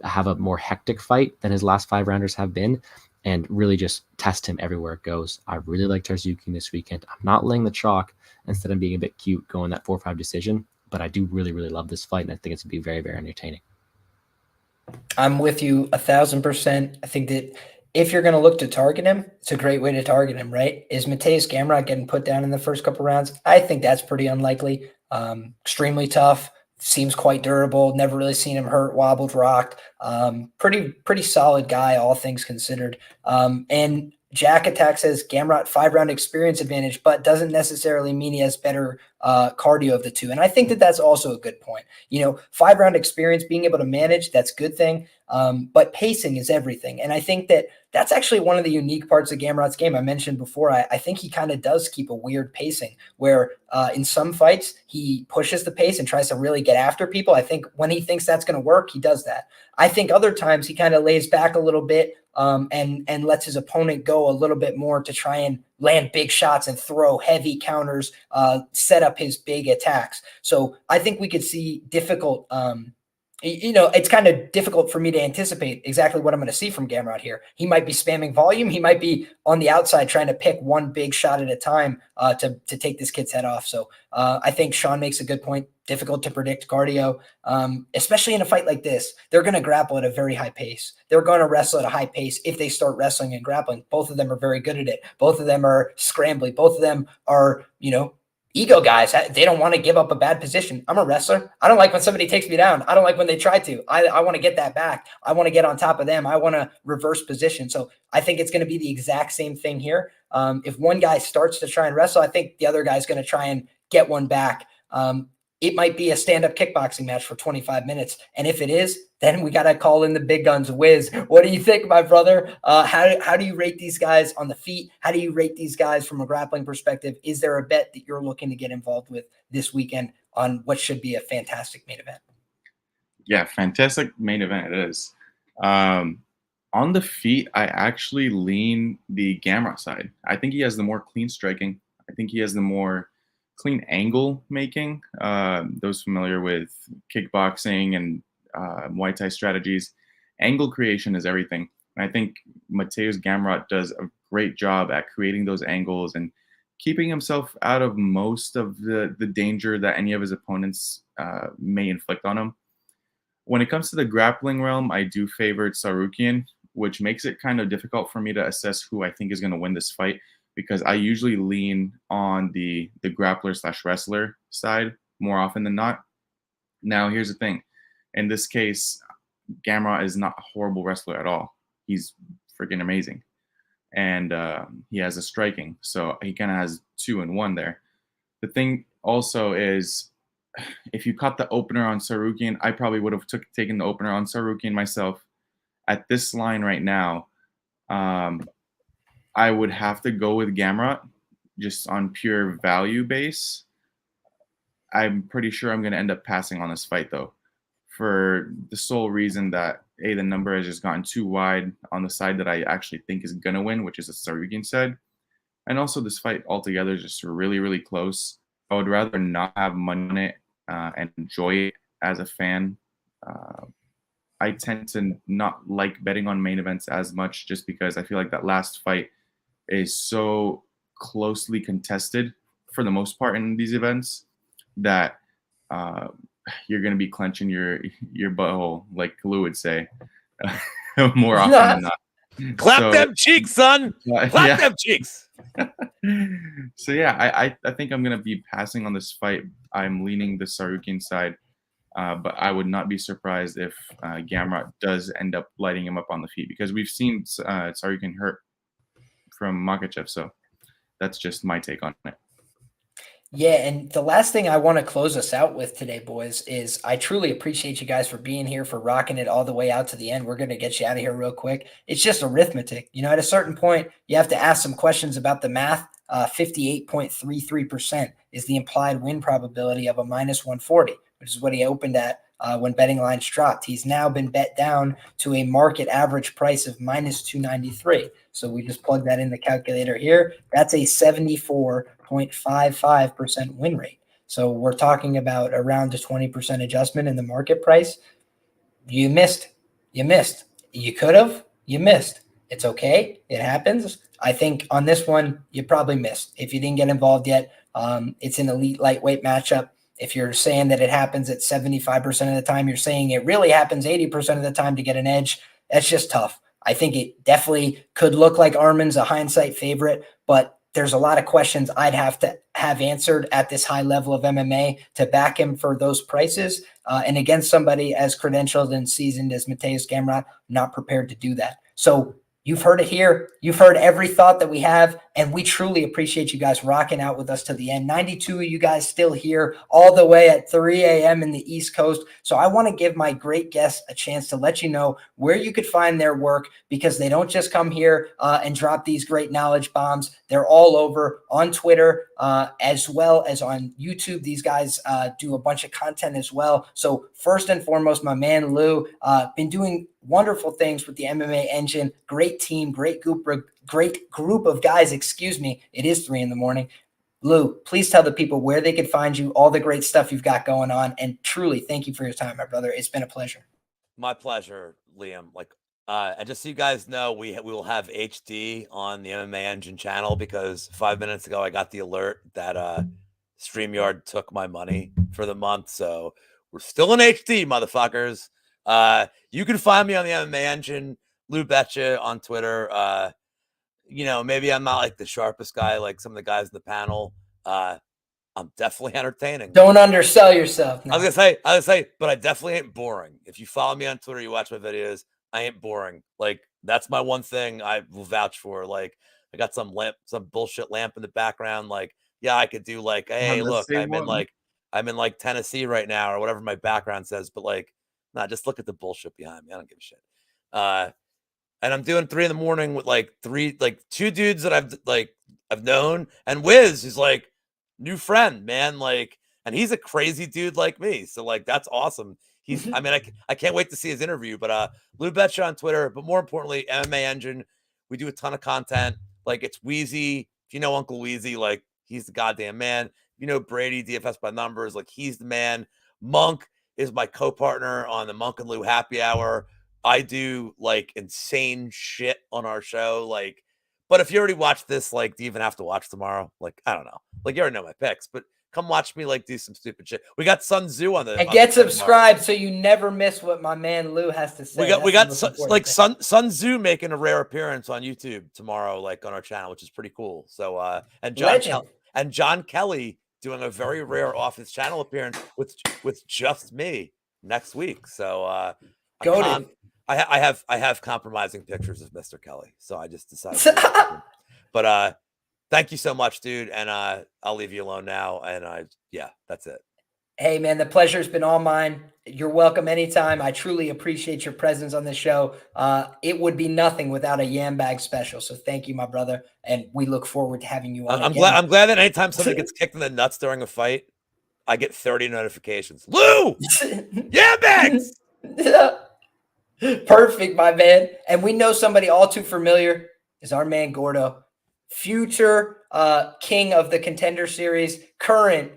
have a more hectic fight than his last 5-rounders have been, and really just test him everywhere it goes. I really like Tsarukyan this weekend. I'm not laying the chalk instead of being a bit cute going that 4-5 decision, but I do really, really love this fight, and I think it's going to be very, very entertaining. I'm with you 1,000%. I think that if you're going to look to target him, it's a great way to target him, right? Is Mateusz Gamrot getting put down in the first couple rounds? I think that's pretty unlikely. Extremely tough. Seems quite durable. Never really seen him hurt, wobbled, rocked. Pretty solid guy, all things considered. And Jack Attack says Gamrot 5-round experience advantage, but doesn't necessarily mean he has better cardio of the two. And I think that that's also a good point. 5-round experience, being able to manage, that's a good thing. But pacing is everything. And I think that that's actually one of the unique parts of Gamrot's game. I mentioned before, I think he kind of does keep a weird pacing where in some fights he pushes the pace and tries to really get after people. I think when he thinks that's going to work, he does that. I think other times he kind of lays back a little bit and lets his opponent go a little bit more to try and land big shots and throw heavy counters, set up his big attacks. So I think we could see difficult it's kind of difficult for me to anticipate exactly what I'm going to see from Gamrot here. He might be spamming volume. He might be on the outside trying to pick one big shot at a time to take this kid's head off. So I think Sean makes a good point. Difficult to predict cardio, especially in a fight like this. They're going to grapple at a very high pace. They're going to wrestle at a high pace if they start wrestling and grappling. Both of them are very good at it. Both of them are scrambling. Both of them are, ego guys, they don't want to give up a bad position. I'm a wrestler. I don't like when somebody takes me down. I don't like when they try to. I want to get that back. I want to get on top of them. I want to reverse position. So I think it's going to be the exact same thing here. If one guy starts to try and wrestle, I think the other guy's going to try and get one back. It might be a stand-up kickboxing match for 25 minutes. And if it is, then we got to call in the big guns. Wizz, what do you think, my brother? How do you rate these guys on the feet? How do you rate these guys from a grappling perspective? Is there a bet that you're looking to get involved with this weekend on what should be a fantastic main event? Yeah, fantastic main event it is. On the feet, I actually lean the Gamrot side. I think he has the more clean striking. I think he has the more clean angle making. Those familiar with kickboxing and Muay Thai strategies, angle creation is everything. And I think Mateusz Gamrot does a great job at creating those angles and keeping himself out of most of the danger that any of his opponents may inflict on him. When it comes to the grappling realm, I do favor Tsarukyan, which makes it kind of difficult for me to assess who I think is going to win this fight, because I usually lean on the grappler/wrestler side more often than not. Now, here's the thing. In this case, Gamrot is not a horrible wrestler at all. He's freaking amazing. And he has a striking. So he kind of has 2 in 1 there. The thing also is, if you caught the opener on Tsarukyan, I probably would have taken the opener on Tsarukyan myself. At this line right now, I would have to go with Gamrot just on pure value base. I'm pretty sure I'm going to end up passing on this fight, though, for the sole reason that, A, the number has just gotten too wide on the side that I actually think is going to win, which is the Tsarukyan side. And also, this fight altogether is just really, really close. I would rather not have money on it and enjoy it as a fan. I tend to not like betting on main events as much, just because I feel like that last fight is so closely contested for the most part in these events that you're going to be clenching your butthole, like Lou would say, more often than not. Clap them cheeks, son. Clap them cheeks. So yeah, I think I'm going to be passing on this fight. I'm leaning the Tsarukyan side, but I would not be surprised if Gamrot does end up lighting him up on the feet, because we've seen Tsarukyan hurt from Makhachev. So that's just my take on it. Yeah, and the last thing I want to close us out with today, boys, is I truly appreciate you guys for being here, for rocking it all the way out to the end. We're going to get you out of here real quick. It's just arithmetic. You know, at a certain point, you have to ask some questions about the math. 58.33% is the implied win probability of a minus 140, which is what he opened at when betting lines dropped. He's now been bet down to a market average price of minus 293. So we just plug that in the calculator here. That's a 74.55% win rate. So we're talking about around a 20% adjustment in the market price. You missed. You missed. You could have. You missed. It's okay. It happens. I think on this one, you probably missed. If you didn't get involved yet, it's an elite lightweight matchup. If you're saying that it happens at 75% of the time, you're saying it really happens 80% of the time to get an edge. That's just tough. I think it definitely could look like Arman's a hindsight favorite, but there's a lot of questions I'd have to have answered at this high level of MMA to back him for those prices. And against somebody as credentialed and seasoned as Mateusz Gamrot, not prepared to do that. So you've heard it here. You've heard every thought that we have, and we truly appreciate you guys rocking out with us to the end. 92 of you guys still here all the way at 3 a.m. in the East Coast. So I want to give my great guests a chance to let you know where you could find their work, because they don't just come here and drop these great knowledge bombs. They're all over on Twitter as well as on YouTube. These guys do a bunch of content as well. So first and foremost, my man Lou, been doing wonderful things with the MMA Engine. Great team, great group of guys. Excuse me. It is 3 a.m. Lou, please tell the people where they could find you, all the great stuff you've got going on, and truly thank you for your time, my brother. It's been a pleasure. My pleasure, Liam. And just so you guys know, we will have HD on the MMA Engine channel, because 5 minutes ago I got the alert that StreamYard took my money for the month. So we're still in HD, motherfuckers. You can find me on the MMA Engine, Lou Betya on Twitter. You know, maybe I'm not like the sharpest guy like some of the guys in the panel. I'm definitely entertaining. Don't undersell yourself. Now. I was gonna say, but I definitely ain't boring. If you follow me on Twitter, you watch my videos, I ain't boring. Like, that's my one thing I will vouch for. Like, I got some bullshit lamp in the background. Like, yeah, I could do like, hey, look, I'm in like Tennessee right now, or whatever my background says. But like, nah, just look at the bullshit behind me. I don't give a shit. And I'm doing 3 a.m. with like 2 dudes that I've known, and Wizz is like new friend, man. Like, and he's a crazy dude like me. So like, that's awesome. I mean, I can't wait to see his interview, but Lou Betya on Twitter, but more importantly, MMA Engine. We do a ton of content. Like, it's Wheezy. If you know Uncle Wheezy, like, he's the goddamn man. You know Brady, DFS by numbers, like, he's the man. Monk is my co-partner on the Monk and Lou Happy Hour. I do like insane shit on our show. Like, but if you already watched this, like, do you even have to watch tomorrow? Like, I don't know. Like, you already know my picks, but come watch me like do some stupid shit. We got Sun Tzu on the and get subscribed so you never miss what my man Lou has to say. We got Sun Tzu making a rare appearance on YouTube tomorrow, like on our channel, which is pretty cool. So and John Kelly doing a very rare off his channel appearance with just me next week. So I have compromising pictures of Mr. Kelly, so I just decided. But thank you so much, dude, and I'll leave you alone now. And yeah, that's it. Hey, man, the pleasure's been all mine. You're welcome anytime. I truly appreciate your presence on the show. It would be nothing without a Yam Bag special. So thank you, my brother, and we look forward to having you on. I'm glad that anytime somebody gets kicked in the nuts during a fight, I get 30 notifications. Lou, Yam Bags. Perfect, my man. And we know somebody all too familiar is our man Gordo, future king of the Contender Series, current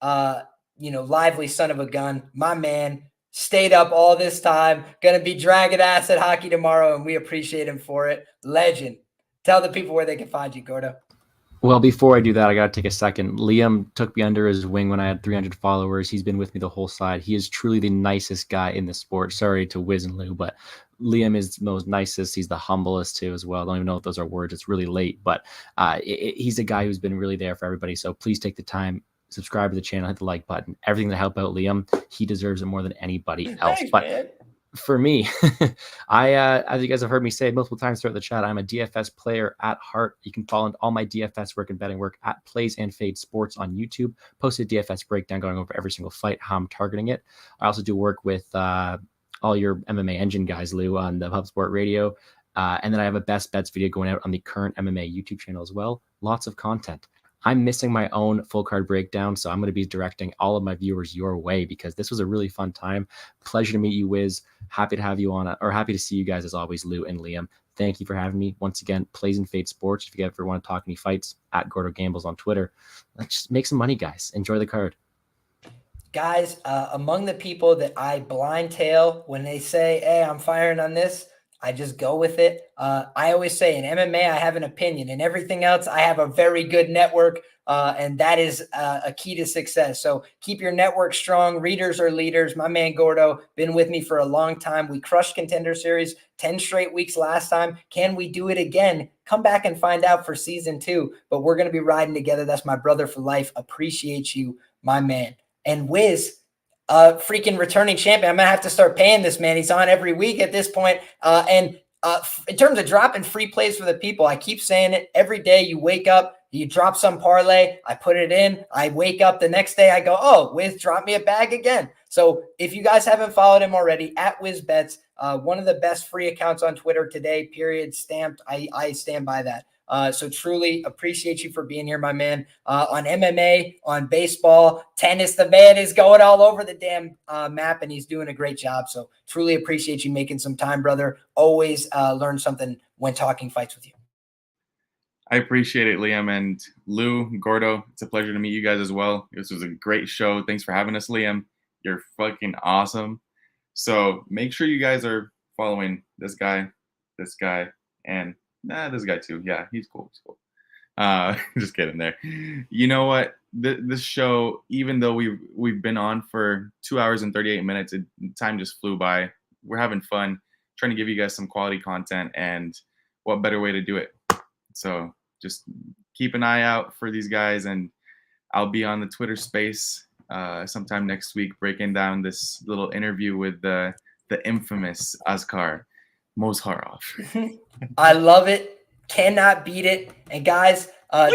lively son of a gun. My man stayed up all this time, gonna be dragging ass at hockey tomorrow, and we appreciate him for it. Legend. Tell the people where they can find you, Gordo. Well, before I do that, I got to take a second. Liam took me under his wing when I had 300 followers. He's been with me the whole side. He is truly the nicest guy in the sport. Sorry to Wizz and Lou, but Liam is the most nicest. He's the humblest too as well. I don't even know if those are words. It's really late, but he's a guy who's been really there for everybody. So please take the time, subscribe to the channel, hit the like button. Everything to help out Liam. He deserves it more than anybody else. Thanks, but man. For me, as you guys have heard me say multiple times throughout the chat, I'm a DFS player at heart. You can follow all my DFS work and betting work at Plays and Fade Sports on YouTube. Posted DFS breakdown going over every single fight, how I'm targeting it. I also do work with all your MMA Engine guys, Lou, on the HubSport Radio. And then I have a best bets video going out on the current MMA YouTube channel as well. Lots of content. I'm missing my own full card breakdown, so I'm going to be directing all of my viewers your way because this was a really fun time. Pleasure to meet you, Wizz. Happy to have you on, or happy to see you guys as always, Lou and Liam. Thank you for having me. Once again, Plays and Fade Sports. If you ever want to talk any fights, at Gordo Gambles on Twitter. Let's just make some money, guys. Enjoy the card. Guys, among the people that I blind tail when they say, hey, I'm firing on this, I just go with it. I always say in MMA, I have an opinion. In everything else, I have a very good network, and that is a key to success. So keep your network strong. Readers are leaders. My man Gordo, been with me for a long time. We crushed Contender Series 10 straight weeks last time. Can we do it again? Come back and find out for season 2. But we're going to be riding together. That's my brother for life. Appreciate you, my man. And Wizz, freaking returning champion. I'm gonna have to start paying this man. He's on every week at this point. And in terms of dropping free plays for the people, I keep saying it every day. You wake up, you drop some parlay, I put it in. I wake up the next day, I go, oh, Wizz dropped me a bag again. So if you guys haven't followed him already, at WizzBets, one of the best free accounts on Twitter today. Period. Stamped. I stand by that. So truly appreciate you for being here, my man. On MMA, on baseball, tennis, the man is going all over the damn map, and he's doing a great job. So truly appreciate you making some time, brother. Always learn something when talking fights with you. I appreciate it, Liam and Lou, Gordo. It's a pleasure to meet you guys as well. This was a great show. Thanks for having us, Liam. You're fucking awesome. So make sure you guys are following this guy, and this guy too. Yeah, he's cool. Just kidding there. You know what? This show, even though we've been on for 2 hours and 38 minutes, time just flew by. We're having fun, trying to give you guys some quality content, and what better way to do it? So just keep an eye out for these guys, and I'll be on the Twitter space sometime next week, breaking down this little interview with the infamous Askar Mozharov. I love it. Cannot beat it. And guys,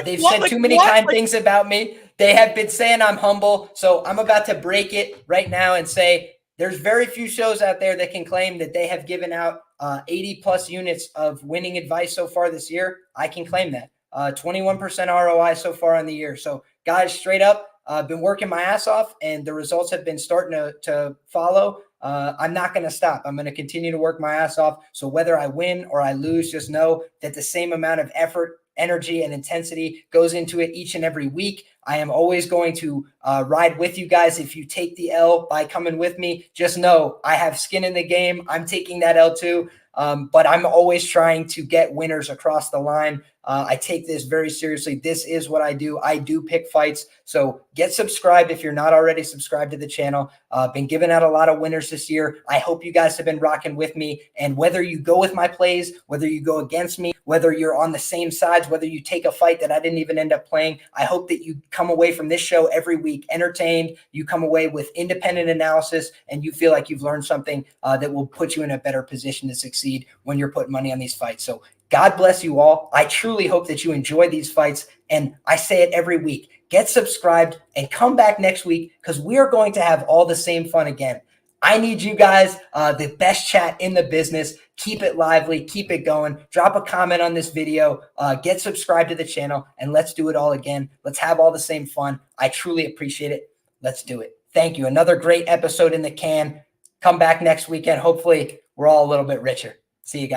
they've said too many kind things about me. They have been saying I'm humble. So I'm about to break it right now and say there's very few shows out there that can claim that they have given out 80 plus units of winning advice so far this year. I can claim that. 21% ROI so far on the year. So guys, straight up, I've been working my ass off and the results have been starting to follow. I'm not going to stop. I'm going to continue to work my ass off. So whether I win or I lose, just know that the same amount of effort, energy, and intensity goes into it each and every week. I am always going to ride with you guys. If you take the L by coming with me, just know I have skin in the game. I'm taking that L too. But I'm always trying to get winners across the line. I take this very seriously. This is what I do. I do pick fights. So get subscribed if you're not already subscribed to the channel. Been giving out a lot of winners this year. I hope you guys have been rocking with me. And whether you go with my plays, whether you go against me, whether you're on the same sides, whether you take a fight that I didn't even end up playing, I hope that you come away from this show every week entertained. You come away with independent analysis and you feel like you've learned something that will put you in a better position to succeed when you're putting money on these fights. So God bless you all. I truly hope that you enjoy these fights. And I say it every week. Get subscribed and come back next week because we are going to have all the same fun again. I need you guys, the best chat in the business. Keep it lively. Keep it going. Drop a comment on this video. Get subscribed to the channel. And let's do it all again. Let's have all the same fun. I truly appreciate it. Let's do it. Thank you. Another great episode in the can. Come back next weekend. Hopefully, we're all a little bit richer. See you guys.